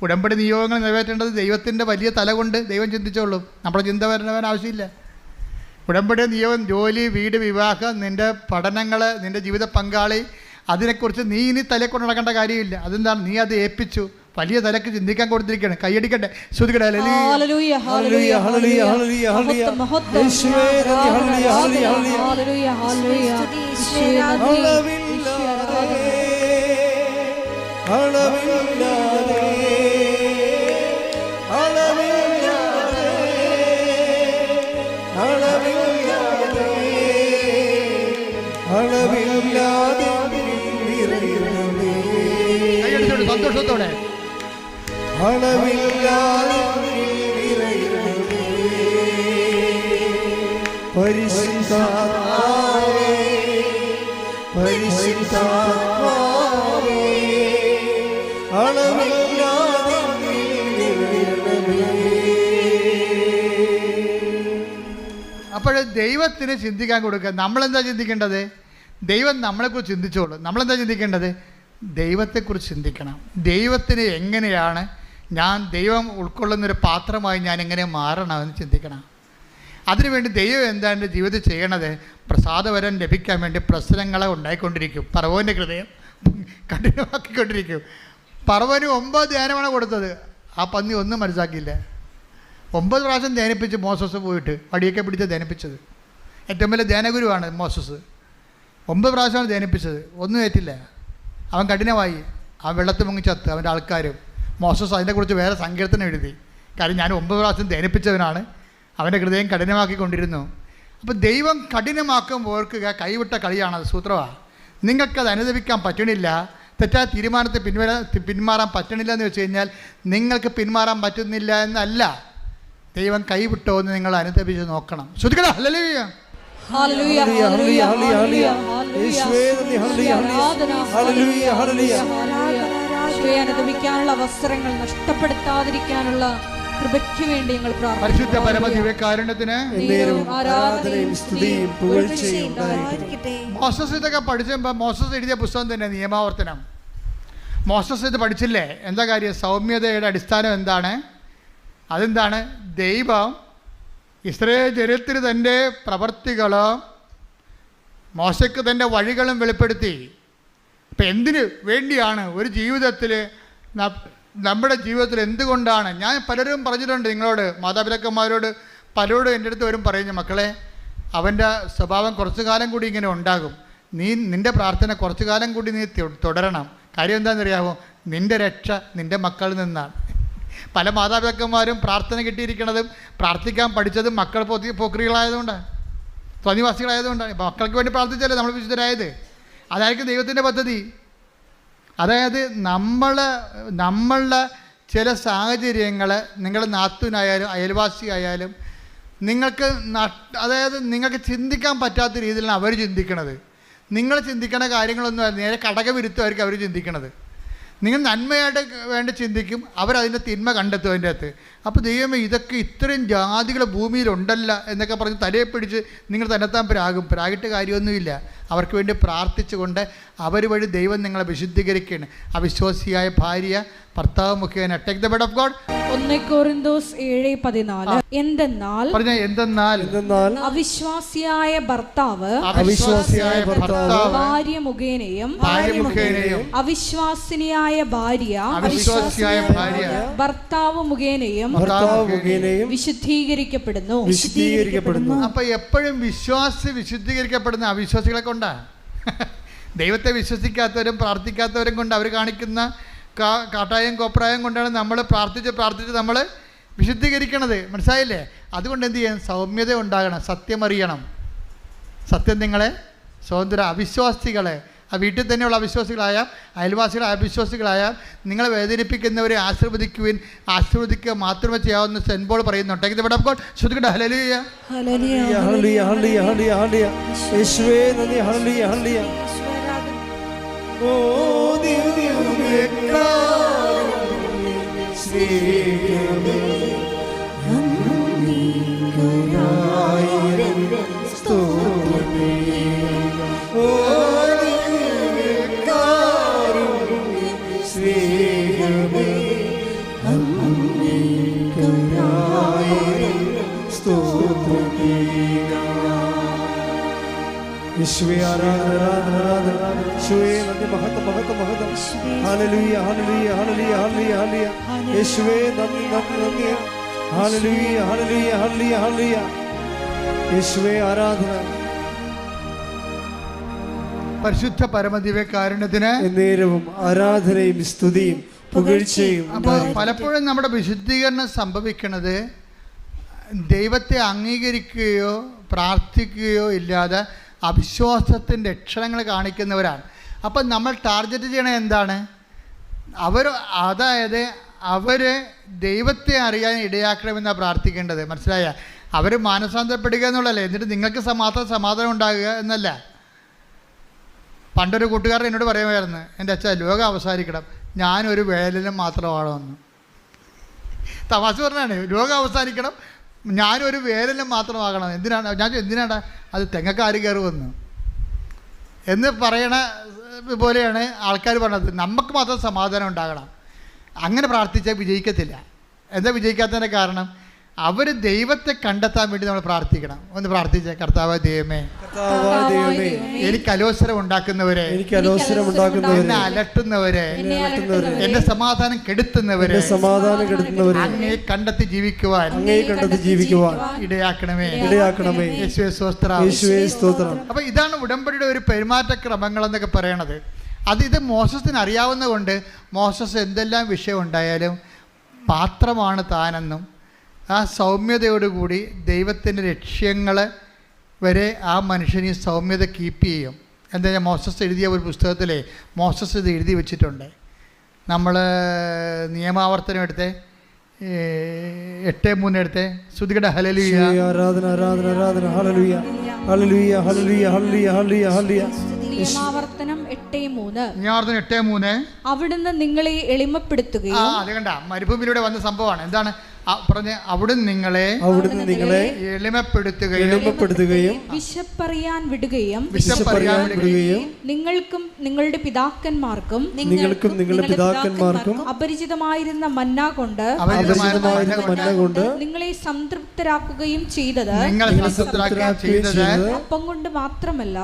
S4: ഉടമ്പടി നിയോഗങ്ങൾ നിറവേറ്റേണ്ടത് ദൈവത്തിൻ്റെ വലിയ തല കൊണ്ട് ദൈവം ചിന്തിച്ചോളൂ. നമ്മുടെ ചിന്ത വരണവൻ ആവശ്യമില്ല. ഉടമ്പടി നിയോഗം, ജോലി, വീട്, വിവാഹം, നിൻ്റെ പഠനങ്ങൾ, നിൻ്റെ ജീവിത പങ്കാളി, അതിനെക്കുറിച്ച് നീ ഇനി തലയെ കൊണ്ട് നടക്കേണ്ട കാര്യമില്ല. അതെന്താണ്? നീ അത് ഏൽപ്പിച്ചു. വലിയ തലക്ക് ചിന്തിക്കാൻ കൊടുത്തിരിക്കുകയാണ്. കൈയടിക്കട്ടെ, ശ്രുതിക്കട്ടെ. സന്തോഷത്തോടെ
S5: പരിശുദ്ധാത്മാവേ, പരിശുദ്ധാത്മാവേ,
S4: അപ്പോൾ ദൈവത്തിന് ചിന്തിക്കാൻ കൊടുക്കുക. നമ്മളെന്താ ചിന്തിക്കേണ്ടത്? ദൈവം നമ്മളെക്കുറിച്ച് ചിന്തിച്ചോളൂ. നമ്മളെന്താ ചിന്തിക്കേണ്ടത്? ദൈവത്തെക്കുറിച്ച് ചിന്തിക്കണം. ദൈവത്തിന് എങ്ങനെയാണ് ദൈവം ഉൾക്കൊള്ളുന്നൊരു പാത്രമായി ഞാൻ എങ്ങനെ മാറണമെന്ന് ചിന്തിക്കണം. അതിനുവേണ്ടി ദൈവം എന്താ എൻ്റെ ജീവിതത്തിൽ ചെയ്യണത്? പ്രസാദവരം ലഭിക്കാൻ വേണ്ടി പ്രശ്നങ്ങളെ ഉണ്ടായിക്കൊണ്ടിരിക്കും. പറവോൻ്റെ ഹൃദയം കഠിനമാക്കിക്കൊണ്ടിരിക്കും. പറവന് 9 ധ്യാനമാണ് കൊടുത്തത്. ആ പന്നി ഒന്നും മനസ്സാക്കിയില്ല. 9 പ്രാവശ്യം ധ്യാനിപ്പിച്ച് മോസസ് പോയിട്ട് വടിയൊക്കെ പിടിച്ച് ധ്യാനിപ്പിച്ചത്. ഏറ്റവും വലിയ ധ്യാനഗുരുവാണ് മോസസ്. 9 പ്രാവശ്യമാണ് ധ്യാനിപ്പിച്ചത്, ഒന്നും ഏറ്റില്ല. അവൻ കഠിനമായി. അവൻ വെള്ളത്തിൽ മുങ്ങി ചത്ത്. അവൻ്റെ ആൾക്കാരും. മോസസ് അതിനെക്കുറിച്ച് വേറെ സങ്കീർത്തനം എഴുതി. കാര്യം ഞാൻ 9 പ്രാവശ്യം ധ്യാനിപ്പിച്ചവനാണ്. അവൻ്റെ ഹൃദയം കഠിനമാക്കിക്കൊണ്ടിരുന്നു. അപ്പോൾ ദൈവം കഠിനമാക്കുമ്പോൾ ഓർക്കുക, കൈവിട്ട കളിയാണത്, സൂത്രമാണ്. നിങ്ങൾക്കത് അനുദപിക്കാൻ പറ്റണില്ല, തെറ്റായ തീരുമാനത്തെ പിന്മാറാൻ പറ്റണില്ല എന്ന് വെച്ച് കഴിഞ്ഞാൽ നിങ്ങൾക്ക് പിന്മാറാൻ പറ്റുന്നില്ല എന്നല്ല, ദൈവം കൈവിട്ടോ എന്ന് നിങ്ങൾ അനുദപിച്ച് നോക്കണം. ശ്രദ്ധിക്കണം. ഹല്ലേലൂയ.
S1: അനുദപിക്കാനുള്ള അവസരങ്ങൾ നഷ്ടപ്പെടുത്താതിരിക്കാനുള്ള കൃപയ്ക്ക് വേണ്ടി ഞങ്ങൾ
S4: പരിശുദ്ധ പരമദിവ്യകാരുണ്യത്തിന് മോസസ് ഇതൊക്കെ പഠിച്ചപ്പോൾ മോസസ് എഴുതിയ പുസ്തകം തന്നെ നിയമാവർത്തനം. മോസസ് ഇത് പഠിച്ചില്ലേ? എന്താ കാര്യം? സൗമ്യതയുടെ അടിസ്ഥാനം എന്താണ്? അതെന്താണ്? ദൈവം ഇസ്രായേൽ ജനത്തിന് തൻ്റെ പ്രവർത്തികളും മോശയ്ക്ക് തൻ്റെ വഴികളും വെളിപ്പെടുത്തി. ഇപ്പം എന്തിനു വേണ്ടിയാണ് ഒരു ജീവിതത്തിൽ, നമ്മുടെ ജീവിതത്തിൽ എന്തുകൊണ്ടാണ്? ഞാൻ പലരും പറഞ്ഞിട്ടുണ്ട് നിങ്ങളോട്, മാതാപിതാക്കന്മാരോട് പലരോടും എൻ്റെ അടുത്ത് വരും പറയുന്നു, മക്കളെ അവൻ്റെ സ്വഭാവം കുറച്ചു കാലം കൂടി ഇങ്ങനെ ഉണ്ടാകും, നിൻ്റെ പ്രാർത്ഥന കുറച്ചു കാലം കൂടി നീ തുടരണം. കാര്യം എന്താണെന്നറിയാമോ? നിൻ്റെ രക്ഷ നിൻ്റെ മക്കളിൽ നിന്നാണ്. പല മാതാപിതാക്കന്മാരും പ്രാർത്ഥന കിട്ടിയിരിക്കുന്നതും പ്രാർത്ഥിക്കാൻ പഠിച്ചതും മക്കൾ പോക്രികളായതുകൊണ്ടാണ്, സ്വാനിവാസികളായതുകൊണ്ടാണ്. ഇപ്പം മക്കൾക്ക് വേണ്ടി പ്രാർത്ഥിച്ചല്ലേ നമ്മൾ വിശുദ്ധരായത്. അതായിരിക്കും ദൈവത്തിൻ്റെ പദ്ധതി. അതായത് നമ്മളുടെ ചില സാഹചര്യങ്ങൾ, നിങ്ങൾ നാത്തൂനായാലും അയൽവാസിയായാലും നിങ്ങൾക്ക് ചിന്തിക്കാൻ പറ്റാത്ത രീതിയിലാണ് അവർ ചിന്തിക്കണത്. നിങ്ങൾ ചിന്തിക്കുന്ന കാര്യങ്ങളൊന്നും നേരെ കടകവിരുദ്ധമായിരിക്കും അവർ ചിന്തിക്കണത്. നിങ്ങൾ നന്മയായിട്ട് വേണ്ടി ചിന്തിക്കും, അവരതിൻ്റെ തിന്മ കണ്ടെത്തും അതിൻ്റെ അകത്ത്. അപ്പോൾ ദൈവമേ ഇതൊക്കെ ഇത്രയും ജാതികൾ ഭൂമിയിലുണ്ടല്ല എന്നൊക്കെ പറഞ്ഞ് തലയെ പിടിച്ച് നിങ്ങൾ തന്നെത്താൻ പ്രാഗിട്ട് കാര്യമൊന്നുമില്ല. അവർക്ക് വേണ്ടി പ്രാർത്ഥിച്ചുകൊണ്ട് അവർ വഴി ദൈവം നിങ്ങളെ വിശുദ്ധീകരിക്കുകയാണ്. അവിശ്വാസിയായ ഭാര്യ ഭർത്താവ് മുഖേന take the bed of God.
S1: 1 കൊരിന്തോസ് 7:14 എന്തെന്നാൽ അവിശ്വാസിയായ ഭർത്താവ് ഭാര്യ മുഖേനയും അവിശ്വാസിനിയായ ഭാര്യ ഭർത്താവ് മുഖേനയും വിശുദ്ധീകരിക്കപ്പെടുന്നു.
S4: അപ്പൊ എപ്പോഴും വിശുദ്ധീകരിക്കപ്പെടുന്ന അവിശ്വാസികളെ കൊണ്ടാണ്. ദൈവത്തെ വിശ്വസിക്കാത്തവരും പ്രാർത്ഥിക്കാത്തവരും കൊണ്ട് അവർ കാണിക്കുന്ന കാട്ടായം കോപ്രായം കൊണ്ടാണ് നമ്മൾ പ്രാർത്ഥിച്ച് നമ്മൾ വിശുദ്ധീകരിക്കണത്. മനസ്സിലായില്ലേ? അതുകൊണ്ട് എന്ത് ചെയ്യാൻ? സൗമ്യത ഉണ്ടാകണം, സത്യം അറിയണം. സത്യം നിങ്ങളെ സ്വതന്ത്ര അവിശ്വാസികളെ, ആ വീട്ടിൽ തന്നെയുള്ള അവിശ്വാസികളായാൽ അയൽവാസികളായ അവിശ്വാസികളായാൽ നിങ്ങളെ വേദനിപ്പിക്കുന്നവരെ ആശീർവദിക്കുക മാത്രമേ ചെയ്യാവുന്ന സെന്റ് പോൾ പറയുന്നുണ്ട്. ശ്രദ്ധിക്കട്ടെ. ഹല്ലേലൂയ.
S5: യേശുവേ ആരാധന ആരാധന ആരാധന. യേശുവേ നന്ദി, മഹത്വം മഹത്വം മഹത്വം. ഹല്ലേലൂയ ഹല്ലേലൂയ ഹല്ലേലൂയ ഹല്ലേലൂയ ഹല്ലേലൂയ. യേശുവേ നന്ദി നന്ദി നന്ദി. ഹല്ലേലൂയ ഹല്ലേലൂയ ഹല്ലേലൂയ ഹല്ലേലൂയ. യേശുവേ ആരാധന.
S4: പരിശുദ്ധ പരമദിവ്യകാരുണ്യത്തിന്
S5: നേരവും ആരാധനയും സ്തുതിയും പുകഴ്ചയും.
S4: പലപ്പോഴും നമ്മുടെ വിശുദ്ധീകരണം സംഭവിക്കുന്നത് ദൈവത്തെ അംഗീകരിക്കുകയോ പ്രാർത്ഥിക്കുകയോ ഇല്ലാതെ അവിശ്വാസത്തിൻ്റെ അക്ഷരങ്ങൾ കാണിക്കുന്നവരാണ്. അപ്പം നമ്മൾ ടാർഗറ്റ് ചെയ്യണത് എന്താണ്? അവർ ദൈവത്തെ അറിയാൻ ഇടയാക്കണമെന്നാണ് പ്രാർത്ഥിക്കേണ്ടത്. മനസ്സിലായ? അവർ മാനസാന്തരപ്പെടുക എന്നുള്ളതല്ലേ. എന്നിട്ട് നിങ്ങൾക്ക് സമാധാനം ഉണ്ടാകുക എന്നല്ല. പണ്ടൊരു കൂട്ടുകാരൻ എന്നോട് പറയുമായിരുന്നു, എൻ്റെ അച്ഛാ ലോകം അവസാനിക്കണം, ഞാനൊരു വേലനും മാത്രമാണോ എന്ന്. തമാശ പറഞ്ഞാണ്. ലോകം അവസാനിക്കണം, ഞാനൊരു വേരെല്ലാം മാത്രമാകണം. എന്തിനാണ് ഞാൻ എന്തിനാണ് അത് തെങ്ങക്കാര് കയറുമെന്ന് എന്ന് പറയണ പോലെയാണ് ആൾക്കാർ പറഞ്ഞത്. നമുക്ക് മാത്രം സമാധാനം ഉണ്ടാകണം. അങ്ങനെ പ്രാർത്ഥിച്ചാൽ വിജയിക്കത്തില്ല. എന്താ വിജയിക്കാത്തതിൻ്റെ കാരണം? അവർ ദൈവത്തെ കണ്ടെത്താൻ വേണ്ടി നമ്മൾ പ്രാർത്ഥിക്കണം. ഒന്ന് പ്രാർത്ഥിച്ചേ. കർത്താവ് ദൈവമേ, എനിക്ക് അലോസരം ഉണ്ടാക്കുന്നവരെ, എന്നെ അലട്ടുന്നവരെ, എന്റെ സമാധാനം കെടുത്തുന്നവരെ അങ്ങേ കണ്ടെത്തി ജീവിക്കുവാൻ ഇടയാക്കണമേ. യേശുവേ സ്തോത്രം. അപ്പൊ ഇതാണ് ഉടമ്പടിയുടെ ഒരു പെരുമാറ്റക്രമങ്ങൾ എന്നൊക്കെ പറയണത്. ഇത് മോശസിന് അറിയാവുന്ന കൊണ്ട് മോശസ് എന്തെല്ലാം വിഷയം ഉണ്ടായാലും പാത്രമാണ് താനെന്നും ആ സൗമ്യതയോടുകൂടി ദൈവത്തിൻ്റെ ലക്ഷ്യങ്ങൾ വരെ ആ മനുഷ്യന് ഈ സൗമ്യത കീപ്പ് ചെയ്യും. എന്താ ഞാൻ മോശസ് എഴുതിയ ഒരു പുസ്തകത്തിലെ മോശസ് ഇത് എഴുതി വെച്ചിട്ടുണ്ട്. നമ്മൾ നിയമാവർത്തനം എടുത്തേ 8:3 എടുത്തേ. ശ്രുതികട ഹല്ലേലൂയ.
S5: ആരാധന ആരാധന ആരാധന ഹല്ലേലൂയ ഹല്ലേലൂയ ഹല്ലേലൂയ ഹല്ലേലൂയ ഹല്ലേലൂയ ഹല്ലേലൂയ.
S1: നിയമാവർത്തനം 8:3.
S4: നിയമാവർത്തനം 8:3.
S1: അവിടുന്ന് നിങ്ങളെ എളിമപ്പെടുത്തുകയും.
S4: അത് കണ്ട മരുഭൂമിയിലൂടെ വന്ന സംഭവമാണ്. എന്താണ് പറഞ്ഞ്? അവിടുന്ന് നിങ്ങളെ എളിമപ്പെടുത്തുകയും
S1: വിശപ്പറിയാൻ വിടുകയും നിങ്ങൾക്കും നിങ്ങളുടെ പിതാക്കന്മാർക്കും അപരിചിതമായിരുന്ന മന്ന കൊണ്ട് നിങ്ങളെ സംതൃപ്തരാക്കുകയും ചെയ്തത് അപ്പം കൊണ്ട് മാത്രമല്ല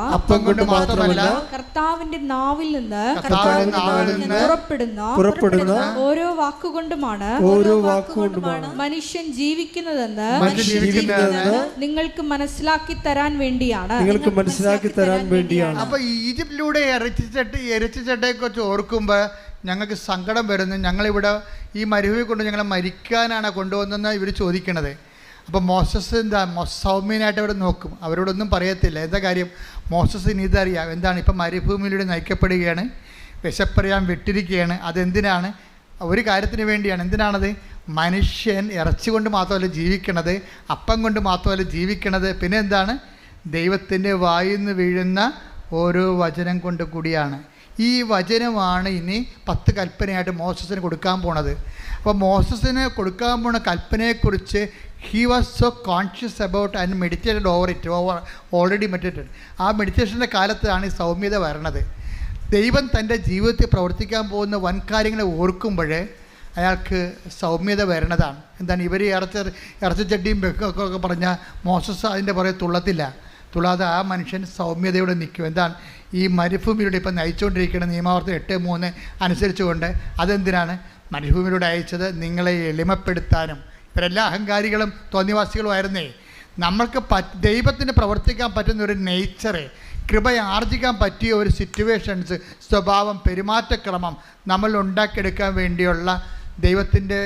S1: കർത്താവിന്റെ നാവിൽ നിന്ന് പുറപ്പെടുന്ന ഓരോ വാക്കുകൊണ്ടുമാണ് മനുഷ്യൻ ജീവിക്കുന്നതെന്ന് നിങ്ങൾക്ക് മനസ്സിലാക്കി തരാൻ വേണ്ടിയാണ്.
S4: അപ്പൊ ഈജിപ്തിലൂടെ ഇറച്ചിച്ചട്ടയെ കുറിച്ച് ഓർക്കുമ്പോൾ ഞങ്ങൾക്ക് സങ്കടം വരുന്നു. ഞങ്ങളിവിടെ ഈ മരുഭൂമി കൊണ്ട് ഞങ്ങളെ മരിക്കാനാണ് കൊണ്ടുവന്നെന്ന് ഇവർ ചോദിക്കണത്. അപ്പോൾ മോശസ് എന്താ സൗമ്യനായിട്ട് അവിടെ നോക്കും. അവരോടൊന്നും പറയത്തില്ല. എന്താ കാര്യം? മോശസിന് ഇതറിയാം. എന്താണ്? ഇപ്പം മരുഭൂമിയിലൂടെ നയിക്കപ്പെടുകയാണ്, വിശപ്പറിയാൻ വിട്ടിരിക്കുകയാണ്. അതെന്തിനാണ്? ഒരു കാര്യത്തിന് വേണ്ടിയാണ്. എന്തിനാണത്? മനുഷ്യൻ ഇറച്ചി കൊണ്ട് മാത്രമല്ല ജീവിക്കണത്, അപ്പം കൊണ്ട് മാത്രമല്ല ജീവിക്കണത്. പിന്നെ എന്താണ്? ദൈവത്തിൻ്റെ വായിൽ നിന്ന് വീഴുന്ന ഓരോ വചനം കൊണ്ട് കൂടിയാണ്. ഈ വചനമാണ് ഇനി 10 കൽപ്പനയായിട്ട് മോശസിന് കൊടുക്കാൻ പോണത്. അപ്പോൾ മോശസിന് കൊടുക്കാൻ പോണ കൽപ്പനയെക്കുറിച്ച് he was so conscious about and meditated over it, already meditated. ആ മെഡിറ്റേഷൻ്റെ കാലത്താണ് ഈ സൗമ്യത വരണത്. ദൈവം തൻ്റെ ജീവിതത്തിൽ പ്രവർത്തിക്കാൻ പോകുന്ന വൻ കാര്യങ്ങളെ ഓർക്കുമ്പോൾ അയാൾക്ക് സൗമ്യത വരണതാണ്. എന്താണ്? ഇവർ ഇറച്ചിച്ചട്ടിയും വെക്കൊക്കെ പറഞ്ഞാൽ മോശസ് അതിൻ്റെ പുറകെ തുള്ളാതെ ആ മനുഷ്യൻ സൗമ്യതയോടെ നിൽക്കും. എന്താണ്? ഈ മരുഭൂമിയിലൂടെ ഇപ്പം നയിച്ചുകൊണ്ടിരിക്കുന്ന നിയമാവർത്തനം 8:3 അനുസരിച്ചുകൊണ്ട്. അതെന്തിനാണ് മരുഭൂമിയിലൂടെ അയച്ചത്? നിങ്ങളെ എളിമപ്പെടുത്താനും. ഇവരെല്ലാം അഹങ്കാരികളും തോന്നിവാസികളുമായിരുന്നേ. നമ്മൾക്ക് ദൈവത്തിന് പ്രവർത്തിക്കാൻ പറ്റുന്ന ഒരു നേച്ചറ്, കൃപ ആർജിക്കാൻ പറ്റിയ ഒരു സിറ്റുവേഷൻസ്, സ്വഭാവം, പെരുമാറ്റക്രമം നമ്മൾ ഉണ്ടാക്കിയെടുക്കാൻ വേണ്ടിയുള്ള ദൈവത്തിൻ്റെ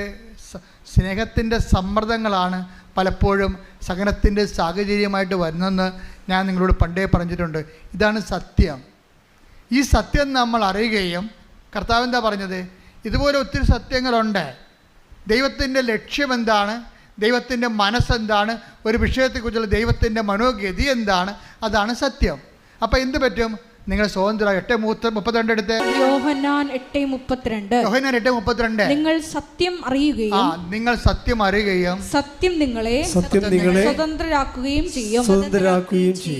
S4: സ്നേഹത്തിൻ്റെ സമ്മർദ്ദങ്ങളാണ് പലപ്പോഴും സഹനത്തിൻ്റെ സാഹചര്യമായിട്ട് വരുന്നതെന്ന് ഞാൻ നിങ്ങളോട് പണ്ടേ പറഞ്ഞിട്ടുണ്ട്. ഇതാണ് സത്യം. ഈ സത്യം നമ്മൾ അറിയുകയും, കർത്താവ് എന്താ പറഞ്ഞത്? ഇതുപോലെ ഒത്തിരി സത്യങ്ങളുണ്ട്. ദൈവത്തിൻ്റെ ലക്ഷ്യം എന്താണ്, ദൈവത്തിൻ്റെ മനസ്സെന്താണ്, ഒരു വിഷയത്തെക്കുറിച്ചുള്ള ദൈവത്തിൻ്റെ മനോഗതി എന്താണ്, അതാണ് സത്യം. അപ്പം എന്ത് പറ്റും? നിങ്ങൾ സ്വതന്ത്ര 8:32 എടുത്ത്.
S1: യോഹന്നാൻ 8:32. നിങ്ങൾ സത്യം അറിയുകയും സത്യം നിങ്ങളെ സ്വതന്ത്രരാക്കുകയും ചെയ്യും.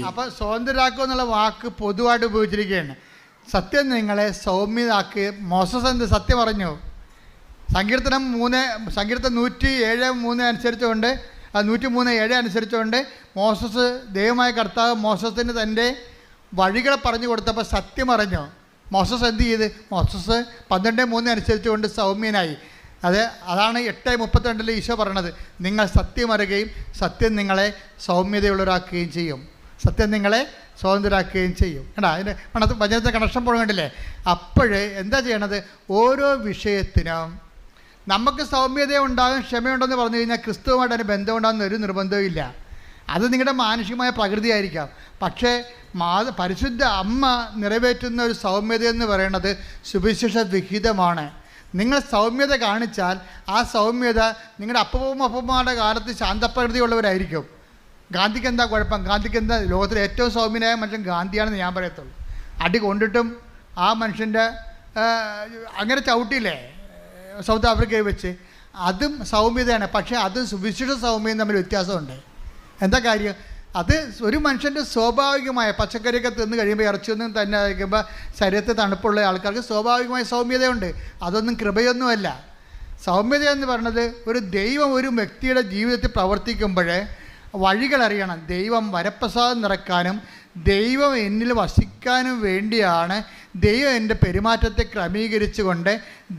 S4: അപ്പൊ സ്വതന്ത്രരാക്കുക എന്നുള്ള വാക്ക് പൊതുവായിട്ട് ഉപയോഗിച്ചിരിക്കുകയാണ്. സത്യം നിങ്ങളെ സൗമ്യതാക്കി. മോശസ് എന്ത് സത്യം പറഞ്ഞു? സങ്കീർത്തനം 107:3 അനുസരിച്ചുകൊണ്ട് 103:7 അനുസരിച്ചുകൊണ്ട് മോശസ്, ദൈവമായ കർത്താവ് മോശസിന് തൻ്റെ വഴികളെ പറഞ്ഞു കൊടുത്തപ്പോൾ സത്യം അറിഞ്ഞു. മോശസ് എന്ത് ചെയ്ത്? മോശസ് 12:3 അനുസരിച്ചുകൊണ്ട് സൗമ്യനായി. അതാണ് 8:32 ഈശോ പറയണത്. നിങ്ങൾ സത്യം അറിയുകയും സത്യം നിങ്ങളെ സൗമ്യതയുള്ളവരാക്കുകയും ചെയ്യും. സത്യം നിങ്ങളെ സ്വതന്ത്രരാക്കുകയും ചെയ്യും. കേട്ടാ, അതിൻ്റെ വചനത്തെ കണക്ഷൻ പോകണ്ടില്ലേ? അപ്പോഴേ എന്താ ചെയ്യണത്? ഓരോ വിഷയത്തിനും നമുക്ക് സൗമ്യത ഉണ്ടാകും, ക്ഷമയുണ്ടെന്ന് പറഞ്ഞു കഴിഞ്ഞാൽ ക്രിസ്തുവുമായിട്ട് അതിന് ബന്ധമുണ്ടാകുന്ന ഒരു നിർബന്ധവും ഇല്ല. അത് നിങ്ങളുടെ മാനുഷികമായ പ്രകൃതിയായിരിക്കാം. പക്ഷേ പരിശുദ്ധ അമ്മ നിറവേറ്റുന്ന ഒരു സൗമ്യത എന്ന് പറയുന്നത് സുവിശേഷ വിഹിതമാണ്. നിങ്ങൾ സൗമ്യത കാണിച്ചാൽ ആ സൗമ്യത നിങ്ങളുടെ അപ്പൂപ്പന്മാരുടെ കാലത്ത് ശാന്തപ്രകൃതിയുള്ളവരായിരിക്കും. ഗാന്ധിക്ക് എന്താ കുഴപ്പം? ഗാന്ധിക്ക് എന്താ? ലോകത്തിലെ ഏറ്റവും സൗമ്യനായ മനുഷ്യൻ ഗാന്ധിയാണെന്ന് ഞാൻ പറയത്തുള്ളൂ. അടി കൊണ്ടിട്ടും ആ മനുഷ്യൻ്റെ അങ്ങനെ ചവിട്ടിയില്ലേ സൗത്ത് ആഫ്രിക്കയിൽ വെച്ച്? അതും സൗമ്യതയാണ്. പക്ഷേ അതും സുവിശേഷ സൗമ്യയും തമ്മിൽ വ്യത്യാസമുണ്ട്. എന്താ കാര്യം? അത് ഒരു മനുഷ്യൻ്റെ സ്വാഭാവികമായ പച്ചക്കറിയൊക്കെ തിന്ന് കഴിയുമ്പോൾ ഇറച്ചിയൊന്നും തന്നെ കഴിക്കുമ്പോൾ ശരീരത്തിൽ തണുപ്പുള്ള ആൾക്കാർക്ക് സ്വാഭാവികമായ സൗമ്യതയുണ്ട്. അതൊന്നും കൃപയൊന്നുമല്ല. സൗമ്യത എന്ന് പറയുന്നത് ഒരു ദൈവം ഒരു വ്യക്തിയുടെ ജീവിതത്തിൽ പ്രവർത്തിക്കുമ്പോൾ വഴികളറിയണം. ദൈവം വരപ്രസാദം നിറക്കാനും ദൈവം എന്നിൽ വസിക്കാനും വേണ്ടിയാണ് ദൈവം എൻ്റെ പെരുമാറ്റത്തെ ക്രമീകരിച്ചുകൊണ്ട്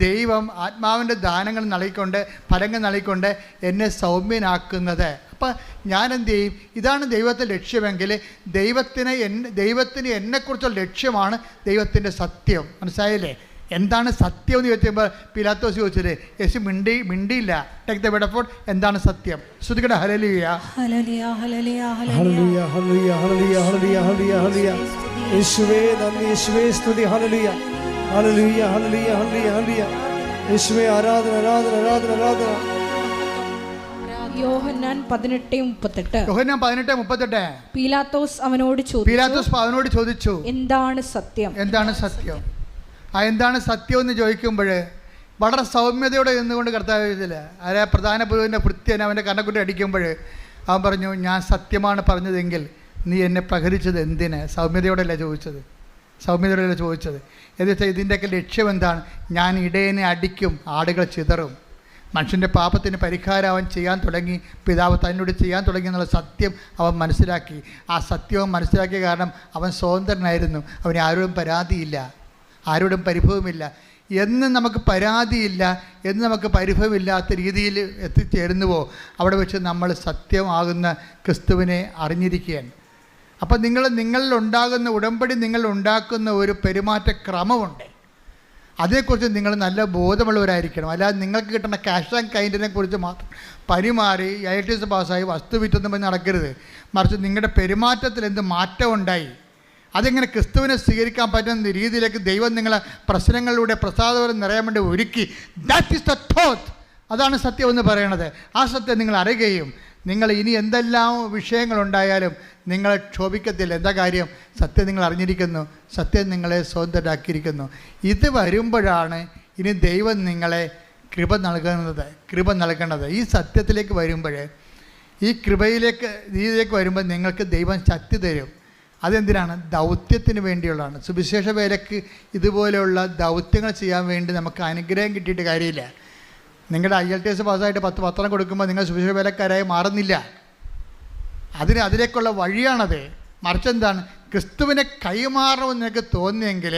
S4: ദൈവം ആത്മാവിൻ്റെ ദാനങ്ങൾ നൽകിക്കൊണ്ട് ഫലങ്ങൾ നൽകിക്കൊണ്ട് എന്നെ സൗമ്യനാക്കുന്നത്. അപ്പം ഞാൻ എന്ത് ചെയ്യും? ഇതാണ് ദൈവത്തിൻ്റെ ലക്ഷ്യമെങ്കിൽ ദൈവത്തിന് എന്നെക്കുറിച്ചുള്ള ലക്ഷ്യമാണ് ദൈവത്തിൻ്റെ സത്യം. മനസ്സിലായില്ലേ? എന്താണ് സത്യം എന്ന് ചോദിക്കുമ്പോൾ പിലാത്തോസ് ചോദിച്ചത് യേശു മിണ്ടിയില്ല. Take the bed for. എന്താണ് സത്യം? ശ്രുതികട ഹല്ലേലൂയ
S2: ഹല്ലേലൂയ ഹല്ലേലൂയ
S5: ഹല്ലേലൂയ ഹല്ലേലൂയ ഹല്ലേലൂയ ഹല്ലേലൂയ ഹല്ലേലൂയ ഹല്ലേലൂയ. യേശുവേ നന്ദി, യേശുവേ സ്തുതി. ഹല്ലേലൂയ ഹല്ലേലൂയ ഹല്ലേലൂയ ഹല്ലേലൂയ ഹല്ലേലൂയ. യേശുവേ ആരാധന ആരാധന ആരാധന ആരാധന.
S1: യോഹന്നാൻ 18:38.
S4: യോഹന്നാൻ 18:38.
S1: പീലാത്തോസ് അവനോട്
S4: ചോദിച്ചു
S1: എന്താണ് സത്യം?
S4: എന്താണ് സത്യം? എന്താണ് സത്യം എന്ന് ചോദിക്കുമ്പോൾ വളരെ സൗമ്യതയോടെ നിന്നുകൊണ്ട് കർത്താവ് ഇതില്ല ആരെ പ്രധാന പുരോഹിതൻ്റെ ഭൃത്യൻ അവൻ്റെ കണ്ണക്കുട്ടി അടിക്കുമ്പോൾ അവൻ പറഞ്ഞു, ഞാൻ സത്യമാണ് പറഞ്ഞതെങ്കിൽ നീ എന്നെ പ്രഹരിച്ചത് എന്തിന്? സൗമ്യതയോടെയല്ല ചോദിച്ചത്. എന്ന് വെച്ചാൽ ഇതിൻ്റെയൊക്കെ ലക്ഷ്യം എന്താണ്? ഞാൻ ഇടയനെ അടിക്കും, ആടുകൾ ചിതറും. മനുഷ്യൻ്റെ പാപത്തിന് പരിഹാരം അവൻ ചെയ്യാൻ തുടങ്ങി, പിതാവ് തന്നോട് ചെയ്യാൻ തുടങ്ങി എന്നുള്ള സത്യം അവൻ മനസ്സിലാക്കി. ആ സത്യം മനസ്സിലാക്കിയ കാരണം അവൻ സ്വതന്ത്രനായിരുന്നു. അവന് ആരോടും പരാതിയില്ല, ആരോടും പരിഭവമില്ല. എന്ന് നമുക്ക് പരാതിയില്ല, എന്ന് നമുക്ക് പരിഭവമില്ലാത്ത രീതിയിൽ എത്തിച്ചേരുന്നുവോ അവിടെ വെച്ച് നമ്മൾ സത്യമാകുന്ന ക്രിസ്തുവിനെ അറിഞ്ഞിരിക്കുകയാണ്. അപ്പം നിങ്ങളിലുണ്ടാകുന്ന ഉടമ്പടി, നിങ്ങളുണ്ടാക്കുന്ന ഒരു പെരുമാറ്റ ക്രമമുണ്ട്. അതേക്കുറിച്ച് നിങ്ങൾ നല്ല ബോധമുള്ളവരായിരിക്കണം. അല്ലാതെ നിങ്ങൾക്ക് കിട്ടുന്ന ക്യാഷ് ആൻഡ് കൈൻഡിനെ കുറിച്ച് മാത്രം പരിമാറി IITS പാസ്സായി വസ്തു വിറ്റൊന്നും പറഞ്ഞ് നടക്കരുത്. മറിച്ച് നിങ്ങളുടെ പെരുമാറ്റത്തിൽ എന്ത് മാറ്റം ഉണ്ടായി, അതെങ്ങനെ ക്രിസ്തുവിനെ സ്വീകരിക്കാൻ പറ്റുന്ന രീതിയിലേക്ക് ദൈവം നിങ്ങളെ പ്രശ്നങ്ങളിലൂടെ പ്രസാദപരം നിറയാൻ വേണ്ടി ഒരുക്കി. That is the truth. അതാണ് സത്യം എന്ന് പറയണത്. ആ സത്യം നിങ്ങൾ അറിയുകയും നിങ്ങൾ ഇനി എന്തെല്ലാം വിഷയങ്ങളുണ്ടായാലും നിങ്ങളെ ക്ഷോഭിക്കത്തില്ല. എന്താ കാര്യം? സത്യം നിങ്ങൾ അറിഞ്ഞിരിക്കുന്നു, സത്യം നിങ്ങളെ സ്വതന്ത്രരാക്കിയിരിക്കുന്നു. ഇത് വരുമ്പോഴാണ് ഇനി ദൈവം നിങ്ങളെ കൃപ നൽകേണ്ടത്. ഈ സത്യത്തിലേക്ക് വരുമ്പോൾ, ഈ രീതിയിലേക്ക് വരുമ്പോൾ നിങ്ങൾക്ക് ദൈവം ശക്തി തരും. അതെന്തിനാണ്? ദൗത്യത്തിന് വേണ്ടിയുള്ളതാണ്. സുവിശേഷ വേലയ്ക്ക് ഇതുപോലെയുള്ള ദൗത്യങ്ങൾ ചെയ്യാൻ വേണ്ടി നമുക്ക് അനുഗ്രഹം കിട്ടിയിട്ട് കാര്യമില്ല. നിങ്ങളുടെ IELTS പാസ്സായിട്ട് 10 പത്രം കൊടുക്കുമ്പോൾ നിങ്ങൾ സുവിശേഷ വേലക്കാരായി മാറുന്നില്ല. അതിലേക്കുള്ള വഴിയാണത്. മറിച്ചെന്താണ്? ക്രിസ്തുവിനെ കൈമാറണമെന്ന് നിങ്ങൾക്ക് തോന്നിയെങ്കിൽ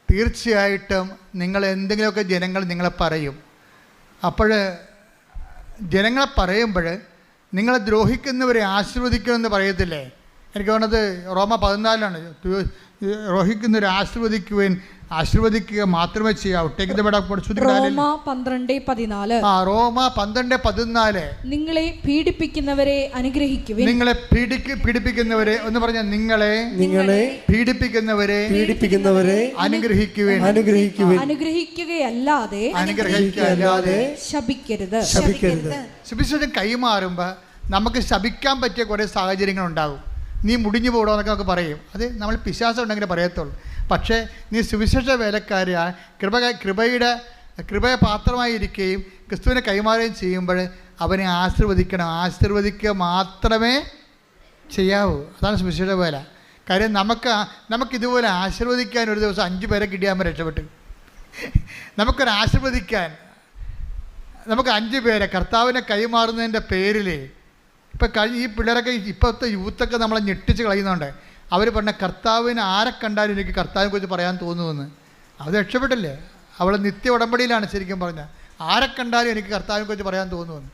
S4: തീർച്ചയായിട്ടും നിങ്ങൾ എന്തെങ്കിലുമൊക്കെ ജനങ്ങൾ നിങ്ങളെ പറയും. അപ്പോൾ ജനങ്ങളെ പറയുമ്പോൾ നിങ്ങളെ ദ്രോഹിക്കുന്നവരെ ആശീർവദിക്കണമെന്ന് പറയത്തില്ലേ? എനിക്ക് തോന്നുന്നത് റോമ 14 ദ്രോഹിക്കുന്നവരെ ആശീർവദിക്കുക മാത്രമേ ചെയ്യാവൂ.
S1: റോമ 12:14.
S4: റോമ 12:14.
S1: നിങ്ങളെ പീഡിപ്പിക്കുന്നവരെ അനുഗ്രഹിക്കുവിൻ.
S4: പീഡിപ്പിക്കുന്നവരെ എന്ന് പറഞ്ഞാൽ നിങ്ങളെ പീഡിപ്പിക്കുന്നവരെ അനുഗ്രഹിക്കുവിൻ.
S1: അനുഗ്രഹിക്കുകയല്ലാതെ ശപിക്കരുത്.
S4: സുവിശേഷം കൈമാറുമ്പോൾ നമുക്ക് ശപിക്കാൻ പറ്റിയ കുറേ സാഹചര്യങ്ങളുണ്ടാകും. നീ മുടിഞ്ഞു പോകണോ എന്നൊക്കെ നമുക്ക് പറയും. അത് നമ്മൾ പിശാചം ഉണ്ടെങ്കിൽ പറയത്തുള്ളൂ. പക്ഷേ നീ സുവിശേഷ വേലക്കാരിയായ കൃപയെ പാത്രമായിരിക്കുകയും ക്രിസ്തുവിനെ കൈമാറുകയും ചെയ്യുമ്പോൾ അവനെ ആശീർവദിക്കുക മാത്രമേ ചെയ്യാവൂ. അതാണ് സുവിശേഷ വേല. കാര്യം നമുക്കിതുപോലെ ആശീർവദിക്കാൻ ഒരു ദിവസം 5 പേരെ കിട്ടിയാൽ രക്ഷപ്പെട്ടു. ആശീർവദിക്കാൻ നമുക്ക് 5 പേരെ കർത്താവിനെ കൈമാറുന്നതിൻ്റെ പേരിൽ ഇപ്പം ഈ പിള്ളേരൊക്കെ ഇപ്പോഴത്തെ യൂത്തൊക്കെ നമ്മളെ ഞെട്ടിച്ച് കളയുന്നുണ്ട്. അവർ പറഞ്ഞ കർത്താവിനെ ആരെ കണ്ടാലും എനിക്ക് കർത്താവിനെ കുറിച്ച് പറയാൻ തോന്നുമെന്ന്. അത് രക്ഷപ്പെട്ടില്ലേ? അവൾ നിത്യ ഉടമ്പടിയിലാണ് ശരിക്കും പറഞ്ഞാൽ. ആരെ കണ്ടാലും എനിക്ക് കർത്താവിനെ കുറിച്ച് പറയാൻ തോന്നുമെന്ന്.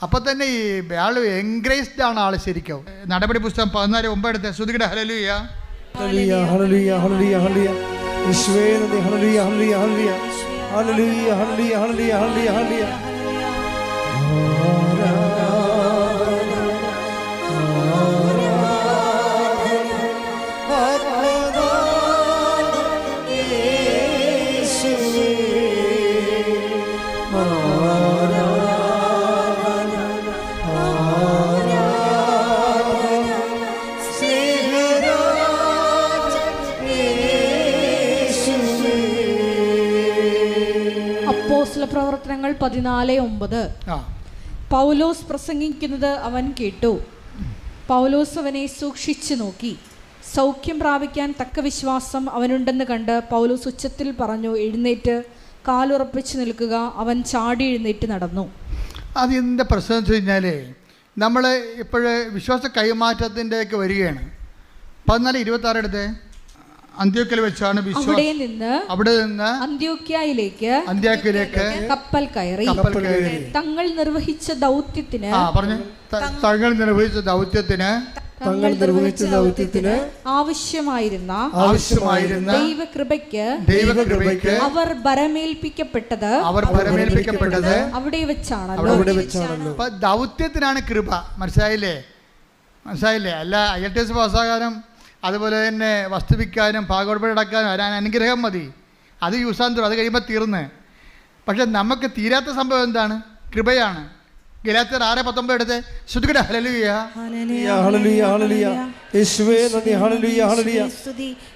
S4: അപ്പോൾ തന്നെ ഈ ആൾ എൻഗ്രേസ്ഡ് ആണ് ആൾ ശരിക്കും. നടപടി പുസ്തകം 14:9 എടുത്ത് ശ്രുതികട ഹല്ലേലൂയ
S5: ഹല്ലേലൂയ ഹല്ലേലൂയ ഹല്ലേലൂയ ഹല്ലേലൂയ. യേശുവേ നന്ദി. ഹല്ലേലൂയ ഹല്ലേലൂയ ഹല്ലേലൂയ ഹല്ലേലൂയ ഹല്ലേലൂയ ഹല്ലേലൂയ ഹല്ലേലൂയ ഹല്ലേലൂയ.
S1: അപ്പോൾ അപ്പോസ്തലപ്രവർത്തനങ്ങൾ 14:9.
S4: ആ,
S1: പൗലോസ് പ്രസംഗിക്കുന്നത് അവൻ കേട്ടു. പൗലോസ് അവനെ സൂക്ഷിച്ചു നോക്കി. സൗഖ്യം പ്രാപിക്കാൻ തക്ക വിശ്വാസം അവനുണ്ടെന്ന് കണ്ട് പൗലോസ് ഉച്ചത്തിൽ പറഞ്ഞു, എഴുന്നേറ്റ് കാലുറപ്പിച്ച് നിൽക്കുക. അവൻ ചാടി എഴുന്നേറ്റ് നടന്നു.
S4: അത് എന്താ പ്രശ്നം എന്ന് വെച്ച് കഴിഞ്ഞാൽ, നമ്മൾ ഇപ്പോഴ് വിശ്വാസ കൈമാറ്റത്തിൻ്റെയൊക്കെ വരികയാണ്. 14:26 എടുത്ത് അന്ത്യോക്യയിൽ വെച്ചാണ് അവിടെ നിന്ന്
S1: അന്ത്യോക്യയിലേക്ക് കപ്പൽ കയറി. തങ്ങൾ നിർവഹിച്ച ദൗത്യത്തിന് ആവശ്യമായിരുന്ന ദൈവകൃപയ്ക്ക് അവർ ഭരമേൽപ്പിക്കപ്പെട്ടത് അവിടെ വെച്ചാണല്ലോ.
S4: ദൗത്യത്തിനാണ് കൃപ. മനസ്സിലായില്ലേ? അല്ല IELTS പാസ്സാകാനും അതുപോലെ തന്നെ വസ്തുവിക്കാനും ഭാഗവടക്കാനും വരാൻ അനുഗ്രഹം മതി. അത് യൂസാന്തരം, അത് കഴിയുമ്പോൾ തീർന്ന്. പക്ഷെ നമുക്ക് തീരാത്ത സംഭവം എന്താണ്? കൃപയാണ്. ഗലാത്യർ 6:19 എടുത്ത് ശ്രുതികട. ഹല്ലേലൂയ,
S5: ഹല്ലേലൂയ, ഹല്ലേലൂയ. യേശുവേ നന്ദി. ഹല്ലേലൂയ, ഹല്ലേലൂയ,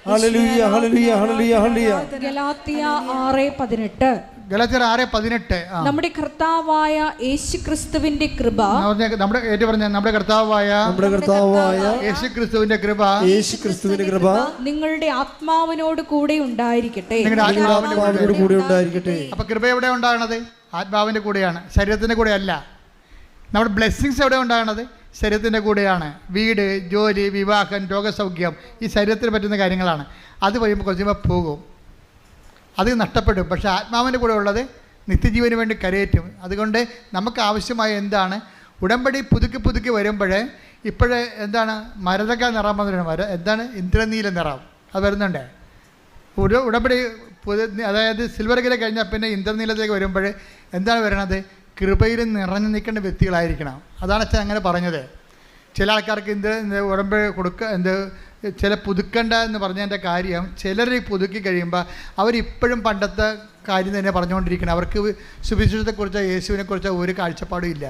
S5: ഹല്ലേലൂയ, ഹല്ലേലൂയ, ഹല്ലേലൂയ, ഹല്ലേലൂയ.
S1: ഗലാത്യ 6:18.
S4: ഗലാത്യർ 6:18.
S1: നമ്മുടെ കർത്താവായ യേശുക്രിസ്തുവിന്റെ കൃപ,
S4: നമ്മുടെ കർത്താവായ യേശുക്രിസ്തുവിന്റെ കൃപ
S1: നിങ്ങളുടെ ആത്മാവിനോട് കൂടെ ഉണ്ടായിരിക്കട്ടെ.
S4: അപ്പൊ കൃപ എവിടെ ഉണ്ടാകണത്? ആത്മാവിന്റെ കൂടെയാണ്, ശരീരത്തിന്റെ കൂടെ അല്ല. നമ്മുടെ ബ്ലെസ്സിങ്സ് എവിടെ ഉണ്ടാകണത്? ശരീരത്തിന്റെ കൂടെയാണ്. വീട്, ജോലി, വിവാഹം, രോഗസൗഖ്യം, ഈ ശരീരത്തിന് പറ്റുന്ന കാര്യങ്ങളാണ്. അത് കഴിയുമ്പോൾ കുറച്ച് കഴിയുമ്പോൾ പോകും, അത് നഷ്ടപ്പെടും. പക്ഷേ ആത്മാവിൻ്റെ കൂടെ ഉള്ളത് നിത്യജീവന് വേണ്ടി കരയേറ്റും. അതുകൊണ്ട് നമുക്ക് ആവശ്യമായ എന്താണ്? ഉടമ്പടി പുതുക്കി വരുമ്പോഴേ ഇപ്പോഴേ എന്താണ് മരതക നിറം വന്നിട്ടുണ്ട്. എന്താണ്? ഇന്ദ്രനീല നിറം അത് വരുന്നുണ്ട്. ഉടമ്പടി അതായത് സിൽവർ ഗില കഴിഞ്ഞാൽ പിന്നെ ഇന്ദ്രനീലത്തേക്ക് വരുമ്പോൾ എന്താണ് വരണത്? കൃപയിൽ നിറഞ്ഞു നിൽക്കേണ്ട വ്യക്തികളായിരിക്കണം. അതാണ് അച്ഛൻ അങ്ങനെ പറഞ്ഞത്. ചില ആൾക്കാർക്ക് ഉടമ്പടി ചില പുതുക്കണ്ട എന്ന് പറഞ്ഞതിൻ്റെ കാര്യം, ചിലർ പുതുക്കി കഴിയുമ്പോൾ അവരിപ്പോഴും പണ്ടത്തെ കാര്യം തന്നെ പറഞ്ഞുകൊണ്ടിരിക്കണം. അവർക്ക് സുവിശേഷത്തെക്കുറിച്ചോ യേശുവിനെക്കുറിച്ചോ ഒരു കാഴ്ചപ്പാടും ഇല്ല.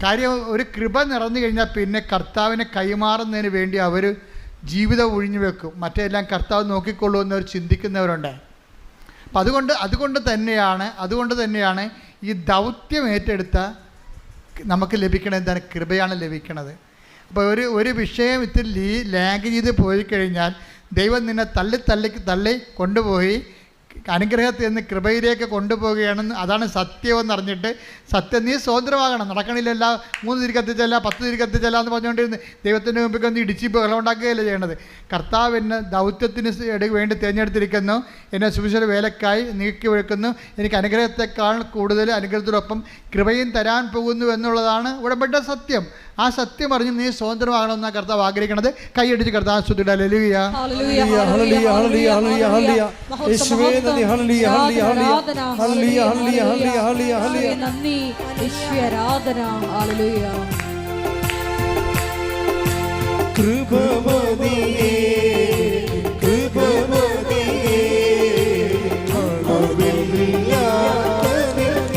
S4: കാര്യം ഒരു കൃപ നിറഞ്ഞു കഴിഞ്ഞാൽ പിന്നെ കർത്താവിനെ കൈമാറുന്നതിന് വേണ്ടി അവർ ജീവിതം ഒഴിഞ്ഞു വെക്കും. മറ്റെല്ലാം കർത്താവ് നോക്കിക്കൊള്ളൂ എന്നവർ ചിന്തിക്കുന്നവരുണ്ട്. അപ്പം അതുകൊണ്ട് തന്നെയാണ് ഈ ദൗത്യം ഏറ്റെടുത്ത നമുക്ക് ലഭിക്കണത് എന്താണ്? കൃപയാണ് ലഭിക്കണത്. അപ്പോൾ ഒരു വിഷയം ഇത്തിരി ലാഗ് ചെയ്ത് പോയി കഴിഞ്ഞാൽ ദൈവം നിന്നെ തള്ളി കൊണ്ടുപോയി അനുഗ്രഹത്തിൽ നിന്ന് കൃപയിലേക്ക് കൊണ്ടുപോവുകയാണെന്ന്, അതാണ് സത്യമെന്ന് അറിഞ്ഞിട്ട് സത്യം നീ സ്വതന്ത്രമാകണം. നടക്കണില്ല 3 തിരി കത്തിച്ചല്ല 10 തിരി കത്തിച്ചല്ല എന്ന് പറഞ്ഞുകൊണ്ടിരുന്ന് ദൈവത്തിൻ്റെ മുമ്പിൽ ഒന്ന് ഇടിച്ച് ബഹളം ഉണ്ടാക്കുകയല്ല ചെയ്യേണ്ടത്. കർത്താവ് എന്നെ ദൗത്യത്തിന് വേണ്ടി തിരഞ്ഞെടുത്തിരിക്കുന്നു, എന്നെ സുവിശേഷ വേലക്കായി നീക്കി വെക്കുന്നു, എനിക്ക് അനുഗ്രഹത്തെക്കാൾ കൂടുതൽ അനുഗ്രഹത്തോടൊപ്പം കൃപയും തരാൻ പോകുന്നു എന്നുള്ളതാണ് ഉടമ്പട്ട സത്യം. ആ സത്യം അറിഞ്ഞ് നീ സ്വതന്ത്രമാകണമെന്നാണ് കർത്താവ് ആഗ്രഹിക്കുന്നത്. കൈയടിച്ച് കർത്താവ് സ്തുതിയുടെ ഹല്ലേലൂയ,
S5: ഹല്ലേലൂയ, ഹല്ലേലൂയ, ഹല്ലേലൂയ, ഹല്ലേലൂയ. യേശുവേ നന്ദി. ഹല്ലേലൂയ, ഹല്ലേലൂയ, ഹല്ലേലൂയ, ഹല്ലേലൂയ, ഹല്ലേലൂയ, ഹല്ലേലൂയ.
S1: നന്ദി, യേശുവേ ആരാധന. ഹല്ലേലൂയ.
S5: കൃപമതിയേ, കൃപമതിയേ, ഹല്ലേലൂയ,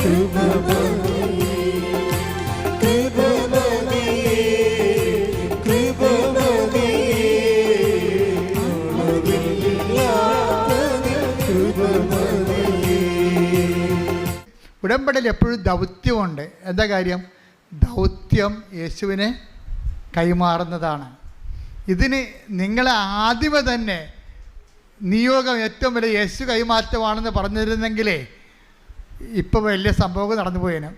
S5: കൃപമതിയേ, കൃപമതിയേ, കൃപമതിയേ, ഹല്ലേലൂയ, കൃപമതിയേ.
S4: ഉടമ്പടിയിൽ എപ്പോഴും ദൗത്യമുണ്ട്. എന്താ കാര്യം? ദൗത്യം യേശുവിനെ കൈമാറുന്നതാണ്. ഇതിന് നിങ്ങൾ ആദ്യമേ തന്നെ നിയോഗം ഏറ്റവും വലിയ യേശു കൈമാറ്റമാണെന്ന് പറഞ്ഞിരുന്നെങ്കിലേ ഇപ്പോൾ വലിയ സംഭവം നടന്നു പോയേനും.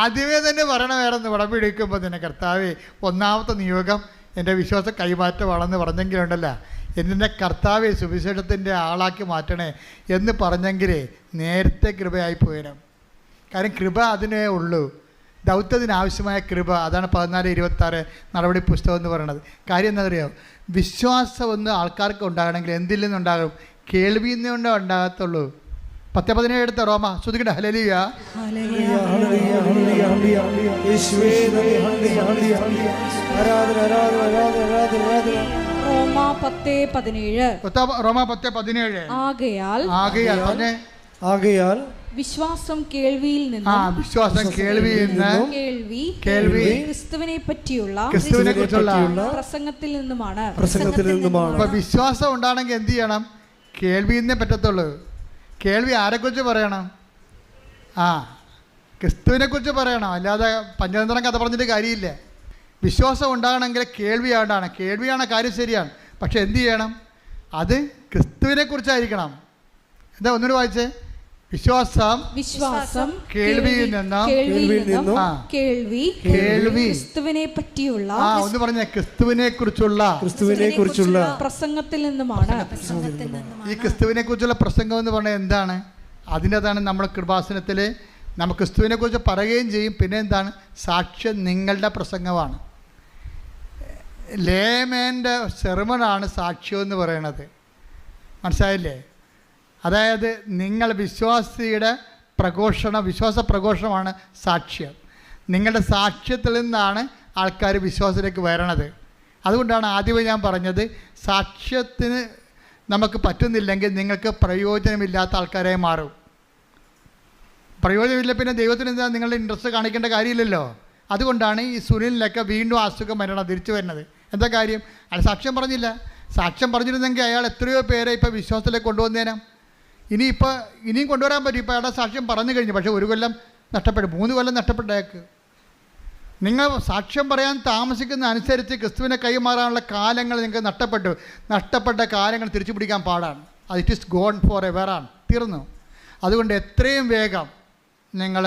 S4: ആദ്യമേ തന്നെ പറയണമായിരുന്നു ഉടമ്പടി എടുക്കുമ്പോൾ തന്നെ, കർത്താവേ ഒന്നാമത്തെ നിയോഗം എൻ്റെ വിശ്വാസ കൈമാറ്റമാണെന്ന് പറഞ്ഞെങ്കിലുണ്ടല്ലോ, എന്നെ കർത്താവെ സുവിശേഷത്തിൻ്റെ ആളാക്കി മാറ്റണേ എന്ന് പറഞ്ഞെങ്കിലേ നേരത്തെ കൃപയായി പോയേനും. കാര്യം കൃപ അതിനേ ഉള്ളൂ. ദൗത്യത്തിനാവശ്യമായ കൃപ, അതാണ് 14:26 നടപടി പുസ്തകം എന്ന് പറയുന്നത്. കാര്യം എന്താണെന്നറിയോ? വിശ്വാസം ഒന്ന് ആൾക്കാർക്ക് ഉണ്ടാകണമെങ്കിൽ എന്തിൽ നിന്നുണ്ടാകും? കേൾവിയിൽ നിന്നേ ഉണ്ടാകത്തുള്ളൂ. 10:17 എടുത്ത റോമ ശ്രുതികട. ഹല്ലേലൂയ,
S5: ഹല്ലേലൂയ, ഹല്ലേലൂയ, ഹല്ലേലൂയ. യേശുവേ നന്ദി. ഹല്ലേലൂയ, ഹല്ലേലൂയ, ഹല്ലേലൂയ. ആരാധന, ആരാധന, ആരാധന, ആരാധന, ആരാധന.
S1: റോമ 10:17.
S4: റോമ 10:17.
S5: ആകയാൽ
S1: വിശ്വാസം കേൾവിയിൽ നിന്നും,
S4: വിശ്വാസം കേൾവിയിൽ നിന്ന്, കേൾവി
S1: ക്രിസ്തുവിനെ പറ്റിയുള്ള പ്രസംഗത്തിൽ നിന്നുമാണ്.
S4: അപ്പൊ വിശ്വാസം ഉണ്ടാണെങ്കിൽ എന്ത് ചെയ്യണം? കേൾവിയിൽ നിന്നേ പറ്റത്തുള്ളൂ. കേൾവി ആരെക്കുറിച്ച് പറയണം? ക്രിസ്തുവിനെക്കുറിച്ച് പറയണം. അല്ലാതെ പഞ്ചതന്ത്രം കഥ പറഞ്ഞിട്ട് കാര്യമില്ല. വിശ്വാസം ഉണ്ടാകണമെങ്കിൽ കേൾവിയാണ് കാര്യം ശരിയാണ്. പക്ഷെ എന്ത് ചെയ്യണം? അത് ക്രിസ്തുവിനെക്കുറിച്ചായിരിക്കണം. എന്താ ഒന്നുകൂടി വായിച്ചേ? വിശ്വാസം കേൾവിയിൽ നിന്നും
S1: കേൾവി ക്രിസ്തുവിനെ പറ്റിയുള്ള
S4: ഒന്ന് പറഞ്ഞ ക്രിസ്തുവിനെ കുറിച്ചുള്ള
S1: പ്രസംഗത്തിൽ നിന്നുമാണ്.
S4: ഈ ക്രിസ്തുവിനെ കുറിച്ചുള്ള പ്രസംഗം എന്ന് പറഞ്ഞാൽ എന്താണ്? അതിൻ്റെതാണ് നമ്മൾ കൃപാസനത്തിൽ നമ്മൾ ക്രിസ്തുവിനെ കുറിച്ച് പറയുകയും ചെയ്യും. പിന്നെ എന്താണ്? സാക്ഷ്യം നിങ്ങളുടെ പ്രസംഗമാണ്. ലേമേൻ്റെ സെർമണാണ് സാക്ഷ്യം എന്ന് പറയണത്. മനസ്സിലായില്ലേ? അതായത് നിങ്ങൾ വിശ്വാസിയുടെ വിശ്വാസ പ്രഘോഷണമാണ് സാക്ഷ്യം. നിങ്ങളുടെ സാക്ഷ്യത്തിൽ നിന്നാണ് ആൾക്കാർ വിശ്വാസത്തിലേക്ക് വരണത്. അതുകൊണ്ടാണ് ആദ്യമേ ഞാൻ പറഞ്ഞത്, സാക്ഷ്യത്തിന് നമുക്ക് പറ്റുന്നില്ലെങ്കിൽ നിങ്ങൾക്ക് പ്രയോജനമില്ലാത്ത ആൾക്കാരായി മാറും. പ്രയോജനമില്ല പിന്നെ ദൈവത്തിന് എന്താ നിങ്ങളുടെ ഇൻട്രസ്റ്റ് കാണിക്കേണ്ട കാര്യമില്ലല്ലോ. അതുകൊണ്ടാണ് ഈ സുനിലിനൊക്കെ വീണ്ടും അസുഖം വരണം, തിരിച്ചു വരുന്നത്. എന്താ കാര്യം? അയാൾ സാക്ഷ്യം പറഞ്ഞില്ല. സാക്ഷ്യം പറഞ്ഞിരുന്നെങ്കിൽ അയാൾ എത്രയോ പേരെ ഇപ്പോൾ വിശ്വാസത്തിലേക്ക് കൊണ്ടുവന്നേനാം. ഇനിയും കൊണ്ടുവരാൻ പറ്റും. ഇപ്പോൾ അയാളുടെ സാക്ഷ്യം പറഞ്ഞു കഴിഞ്ഞു. പക്ഷേ 1 കൊല്ലം നഷ്ടപ്പെട്ടു, 3 കൊല്ലം നഷ്ടപ്പെട്ട അയാൾക്ക്. നിങ്ങൾ സാക്ഷ്യം പറയാൻ താമസിക്കുന്ന അനുസരിച്ച് ക്രിസ്തുവിനെ കൈമാറാനുള്ള കാലങ്ങൾ നിങ്ങൾക്ക് നഷ്ടപ്പെട്ട കാലങ്ങൾ തിരിച്ചു പിടിക്കാൻ പാടാണ്. അത് ഇറ്റ് ഈസ് ഗോൺ ഫോർ എവറാണ്, തീർന്നു. അതുകൊണ്ട് എത്രയും വേഗം നിങ്ങൾ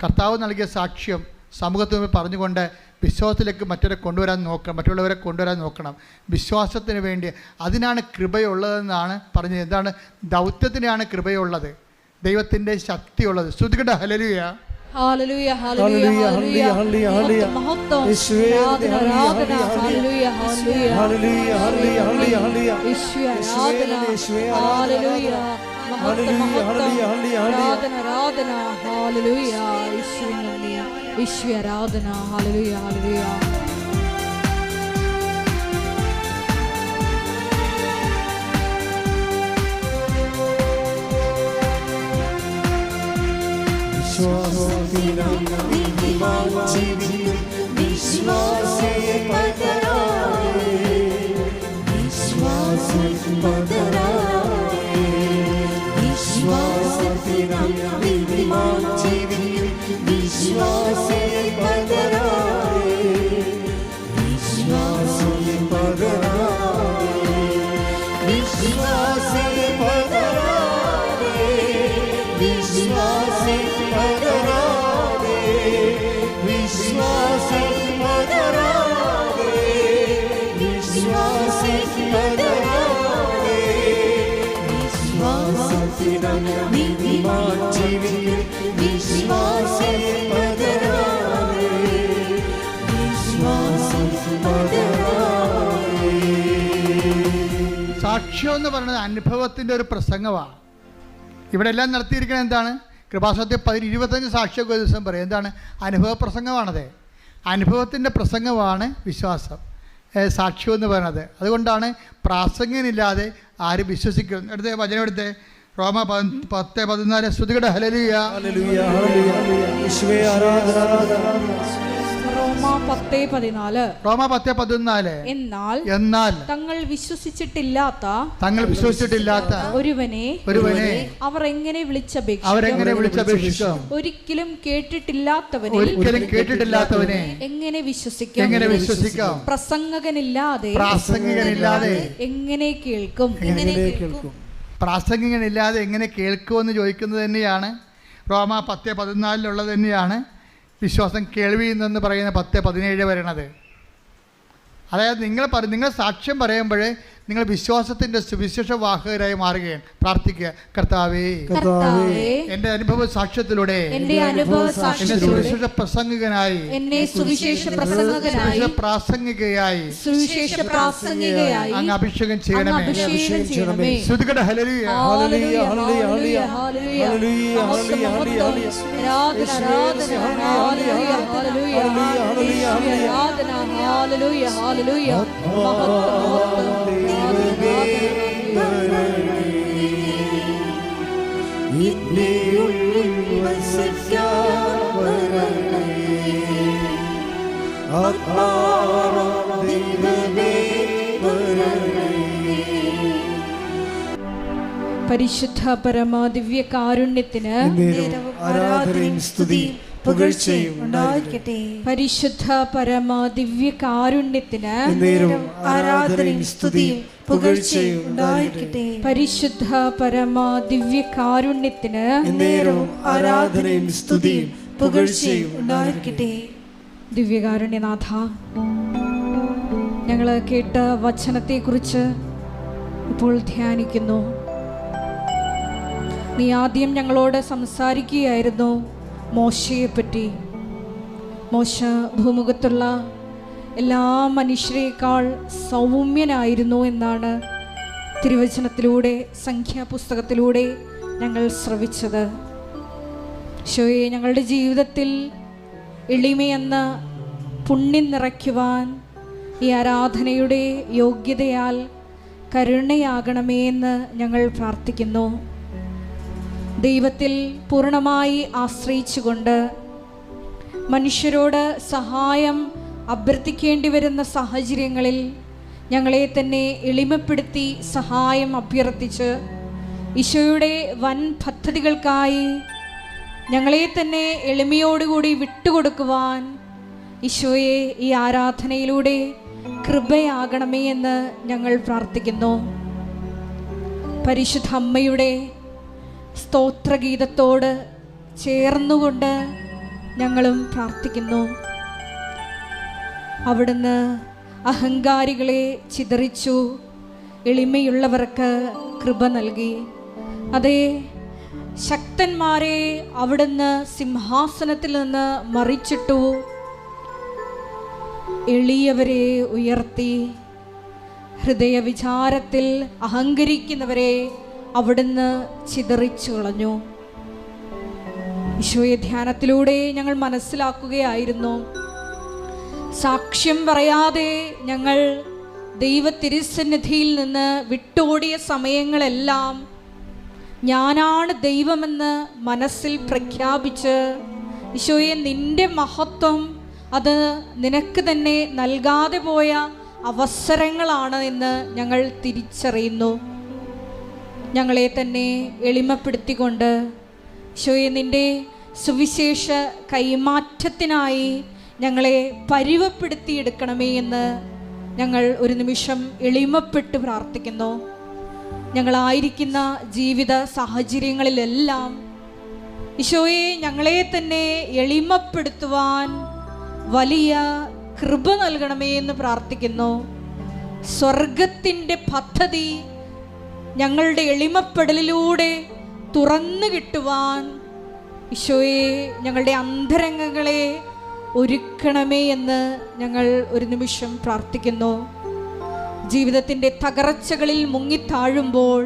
S4: കർത്താവ് നൽകിയ സാക്ഷ്യം സമൂഹത്തിന് മുമ്പിൽ പറഞ്ഞുകൊണ്ട് വിശ്വാസത്തിലേക്ക് മറ്റുള്ളവരെ കൊണ്ടുവരാൻ നോക്കണം. വിശ്വാസത്തിന് വേണ്ടി അതിനാണ് കൃപയുള്ളതെന്നാണ് പറഞ്ഞത്. എന്താണ്? ദൗത്യത്തിനാണ് കൃപയുള്ളത്, ദൈവത്തിൻ്റെ ശക്തിയുള്ളത്. ശ്രുതികട ഹല്ലേലൂയ.
S1: ഹല്ലേലൂയ ഹല്ലേലൂയ ഹല്ലേലൂയ ഹല്ലേലൂയ മഹത്വം ആരാധന ഹല്ലേലൂയ ഹല്ലേലൂയ ഹല്ലേലൂയ ഹല്ലേലൂയ ഹല്ലേലൂയ യേശുവേ ആരാധന ഹല്ലേലൂയ മഹത്വം ആരാധന ഹല്ലേലൂയ യേശുവേ നന്ദി യേശുവേ ആരാധന ഹല്ലേലൂയ ഹല്ലേലൂയ
S4: സാക്ഷ്യം എന്ന് പറയുന്നത് അനുഭവത്തിൻ്റെ ഒരു പ്രസംഗമാണ്. ഇവിടെ എല്ലാം നടത്തിയിരിക്കുന്നത് എന്താണ്? കൃപാസനത്തിൽ 25 സാക്ഷിയൊക്കെ ഒരു ദിവസം പറയും. എന്താണ്? അനുഭവ പ്രസംഗമാണത്. അനുഭവത്തിൻ്റെ പ്രസംഗമാണ് വിശ്വാസം, സാക്ഷ്യം എന്ന് പറയുന്നത്. അതുകൊണ്ടാണ് പ്രാസംഗികനില്ലാതെ ആരും വിശ്വസിക്കും. എടുത്തേ വചനം എടുത്തേ, റോമ 10:14. ശ്രുതികട ഹല്ലേലൂയ
S5: ഹല്ലേലൂയ ഹല്ലേലൂയ യേശുവേ ആരാധന.
S1: റോമ
S4: 10:14. എന്നാൽ
S1: തങ്ങൾ വിശ്വസിച്ചിട്ടില്ലാത്ത ഒരുവനെ അവർ എങ്ങനെ വിളിച്ചപേക്ഷിക്കും? ഒരിക്കലും കേട്ടിട്ടില്ലാത്തവനെ എങ്ങനെ വിശ്വസിക്കും? പ്രസംഗകനില്ലാതെ എങ്ങനെ കേൾക്കും?
S4: പ്രാസംഗികനില്ലാതെ എങ്ങനെ കേൾക്കുമെന്ന് ചോദിക്കുന്നത് തന്നെയാണ് റോമ 10:14 തന്നെയാണ് വിശ്വാസം കേൾവിയിൽ നിന്ന് പറയുന്ന 10:17 വരണത്. അതായത് നിങ്ങൾ സാക്ഷ്യം പറയുമ്പോൾ നിങ്ങൾ വിശ്വാസത്തിൻ്റെ സുവിശേഷ വാഹകരായി മാറുകയാണ്. പ്രാർത്ഥിക്കുക, കർത്താവേ എൻ്റെ അനുഭവ സാക്ഷ്യത്തിലൂടെ സുവിശേഷ പ്രസംഗികനായി പ്രാസംഗികയായി അങ്ങ് അഭിഷേകം ചെയ്യണമേ. ശ്രുതികട ഹല്ലേലൂയ ഹല്ലേലൂയ ഹല്ലേലൂയ ഹല്ലേലൂയ
S1: പരിശുദ്ധ പരമ ദിവ്യ കാരുണ്യത്തിന്
S5: നേരവും ആരാധനയും സ്തുതിയും പുകഴ്ചയും
S2: ഉണ്ടായിരിക്കട്ടെ.
S1: പരിശുദ്ധ പരമ ദിവ്യ കാരുണ്യത്തിന്
S5: നേരവും ആരാധനയും സ്തുതിയും പുകഴ്ചയും
S2: ഉണ്ടായിരിക്കട്ടെ.
S1: പരിശുദ്ധ പരമ ദിവ്യ കാരുണ്യത്തിന്
S5: നേരവും ആരാധനയും സ്തുതിയും പുകഴ്ചയും
S2: ഉണ്ടായിരിക്കട്ടെ.
S1: ദിവ്യകാരുണ്യനാഥ, ഞങ്ങൾ കേട്ട വചനത്തെക്കുറിച്ച് ഇപ്പോൾ ധ്യാനിക്കുന്നു. നീ ആദ്യം ഞങ്ങളോട് സംസാരിക്കുകയായിരുന്നു മോശയെപ്പറ്റി. മോശ ഭൂമുഖത്തുള്ള എല്ലാ മനുഷ്യരെക്കാൾ സൗമ്യനായിരുന്നു എന്നാണ് തിരുവചനത്തിലൂടെ, സംഖ്യാപുസ്തകത്തിലൂടെ ഞങ്ങൾ ശ്രവിച്ചത്. ഈശോയെ, ഞങ്ങളുടെ ജീവിതത്തിൽ എളിമയെന്ന പുണ്യം നിറയ്ക്കുവാൻ ഈ ആരാധനയുടെ യോഗ്യതയാൽ കരുണയാകണമേ എന്ന് ഞങ്ങൾ പ്രാർത്ഥിക്കുന്നു. ദൈവത്തിൽ പൂർണ്ണമായി ആശ്രയിച്ചുകൊണ്ട് മനുഷ്യരോട് സഹായം അഭ്യർത്ഥിക്കേണ്ടി വരുന്ന സാഹചര്യങ്ങളിൽ ഞങ്ങളെ തന്നെ എളിമപ്പെടുത്തി സഹായം അഭ്യർത്ഥിച്ച് ഈശോയുടെ വൻ പദ്ധതികൾക്കായി ഞങ്ങളെ തന്നെ എളിമയോടുകൂടി വിട്ടുകൊടുക്കുവാൻ ഈശോയെ ഈ ആരാധനയിലൂടെ കൃപയാകണമേ എന്ന് ഞങ്ങൾ പ്രാർത്ഥിക്കുന്നു. പരിശുദ്ധ അമ്മയുടെ സ്തോത്രഗീതത്തോട് ചേർന്നുകൊണ്ട് ഞങ്ങളും പ്രാർത്ഥിക്കുന്നു. അവിടുന്ന് അഹങ്കാരികളെ ചിതറിച്ചു, എളിമയുള്ളവർക്ക് കൃപ നൽകി. അതേ, ശക്തന്മാരെ അവിടുന്ന് സിംഹാസനത്തിൽ നിന്ന് മറിച്ചിട്ടു, എളിയവരെ ഉയർത്തി. ഹൃദയവിചാരത്തിൽ അഹങ്കരിക്കുന്നവരെ അവിടുന്ന് ചിതറിച്ചു കളഞ്ഞു. ഈശോയെ, ധ്യാനത്തിലൂടെ ഞങ്ങൾ മനസ്സിലാക്കുകയായിരുന്നു, സാക്ഷ്യം പറയാതെ ഞങ്ങൾ ദൈവ തിരുസന്നിധിയിൽ നിന്ന് വിട്ടോടിയ സമയങ്ങളെല്ലാം ഞാനാണ് ദൈവമെന്ന് മനസ്സിൽ പ്രഖ്യാപിച്ച്, ഈശോയെ, നിന്റെ മഹത്വം അത് നിനക്ക് തന്നെ നൽകാതെ പോയ അവസരങ്ങളാണ് എന്ന് ഞങ്ങൾ തിരിച്ചറിയുന്നു. ഞങ്ങളെ തന്നെ എളിമപ്പെടുത്തിക്കൊണ്ട് ഈശോയെ, നിന്റെ സുവിശേഷ കൈമാറ്റത്തിനായി ഞങ്ങളെ പരുവപ്പെടുത്തിയെടുക്കണമേ എന്ന് ഞങ്ങൾ ഒരു നിമിഷം എളിമപ്പെട്ട് പ്രാർത്ഥിക്കുന്നു. ഞങ്ങളായിരിക്കുന്ന ജീവിത സാഹചര്യങ്ങളിലെല്ലാം ഈശോയെ, ഞങ്ങളെ തന്നെ എളിമപ്പെടുത്തുവാൻ വലിയ കൃപ നൽകണമേ എന്ന് പ്രാർത്ഥിക്കുന്നു. സ്വർഗത്തിൻ്റെ പദ്ധതി ഞങ്ങളുടെ എളിമപ്പെടലിലൂടെ തുറന്നു കിട്ടുവാൻ ഈശോയെ, ഞങ്ങളുടെ അന്തരംഗങ്ങളെ ഒരുക്കണമേ എന്ന് ഞങ്ങൾ ഒരു നിമിഷം പ്രാർത്ഥിക്കുന്നു. ജീവിതത്തിൻ്റെ തകർച്ചകളിൽ മുങ്ങിത്താഴുമ്പോൾ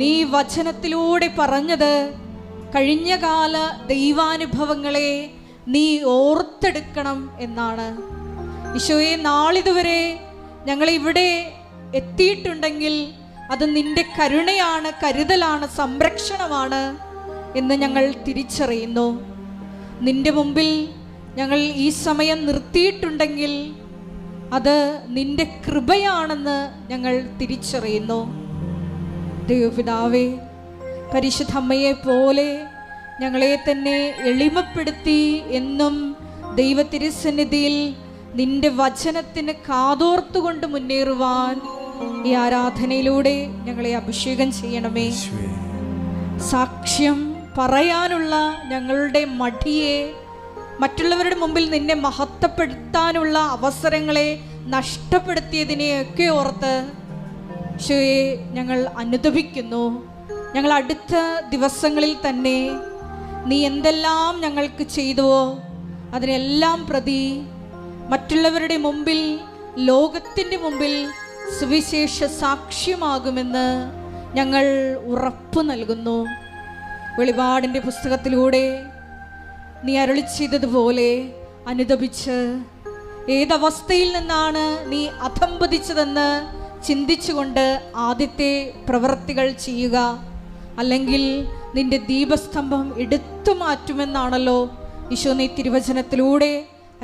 S1: നീ വചനത്തിലൂടെ പറഞ്ഞത് കഴിഞ്ഞകാല ദൈവാനുഭവങ്ങളെ നീ ഓർത്തെടുക്കണം എന്നാണ്. ഈശോയെ, നാളിതുവരെ ഞങ്ങളിവിടെ എത്തിയിട്ടുണ്ടെങ്കിൽ അത് നിന്റെ കരുണയാണ്, കരുതലാണ്, സംരക്ഷണമാണ് എന്ന് ഞങ്ങൾ തിരിച്ചറിയുന്നു. നിന്റെ മുമ്പിൽ ഞങ്ങൾ ഈ സമയം നിർത്തിയിട്ടുണ്ടെങ്കിൽ അത് നിന്റെ കൃപയാണെന്ന് ഞങ്ങൾ തിരിച്ചറിയുന്നു. ദൈവപിതാവേ, പരിശുദ്ധ അമ്മയെ പോലെ ഞങ്ങളെ തന്നെ എളിമപ്പെടുത്തി എന്നും ദൈവ തിരുസന്നിധിയിൽ നിന്റെ വചനത്തിന് കാതോർത്തുകൊണ്ട് മുന്നേറുവാൻ ഈ ആരാധനയിലൂടെ ഞങ്ങളെ അഭിഷേകം ചെയ്യണമേ. സാക്ഷ്യം പറയാനുള്ള ഞങ്ങളുടെ മടിയെ, മറ്റുള്ളവരുടെ മുമ്പിൽ നിന്നെ മഹത്വപ്പെടുത്താനുള്ള അവസരങ്ങളെ നഷ്ടപ്പെടുത്തിയതിനെയൊക്കെ ഓർത്ത് ഈശോയെ ഞങ്ങൾ അനുതപിക്കുന്നു. ഞങ്ങൾ അടുത്ത ദിവസങ്ങളിൽ തന്നെ നീ എന്തെല്ലാം ഞങ്ങൾക്ക് ചെയ്തുവോ അതിനെല്ലാം പ്രതി മറ്റുള്ളവരുടെ മുമ്പിൽ, ലോകത്തിൻ്റെ മുമ്പിൽ സുവിശേഷ സാക്ഷ്യമാകുമെന്ന് ഞങ്ങൾ ഉറപ്പു നൽകുന്നു. വെളിപാടിൻ്റെ പുസ്തകത്തിലൂടെ നീ അരുളി ചെയ്തതുപോലെ അനുതപിച്ച് ഏതവസ്ഥയിൽ നിന്നാണ് നീ അധംപതിച്ചതെന്ന് ചിന്തിച്ചുകൊണ്ട് ആദ്യത്തെ പ്രവൃത്തികൾ ചെയ്യുക, അല്ലെങ്കിൽ നിന്റെ ദീപസ്തംഭം എടുത്തു മാറ്റുമെന്നാണല്ലോ ഈശോ നീ തിരുവചനത്തിലൂടെ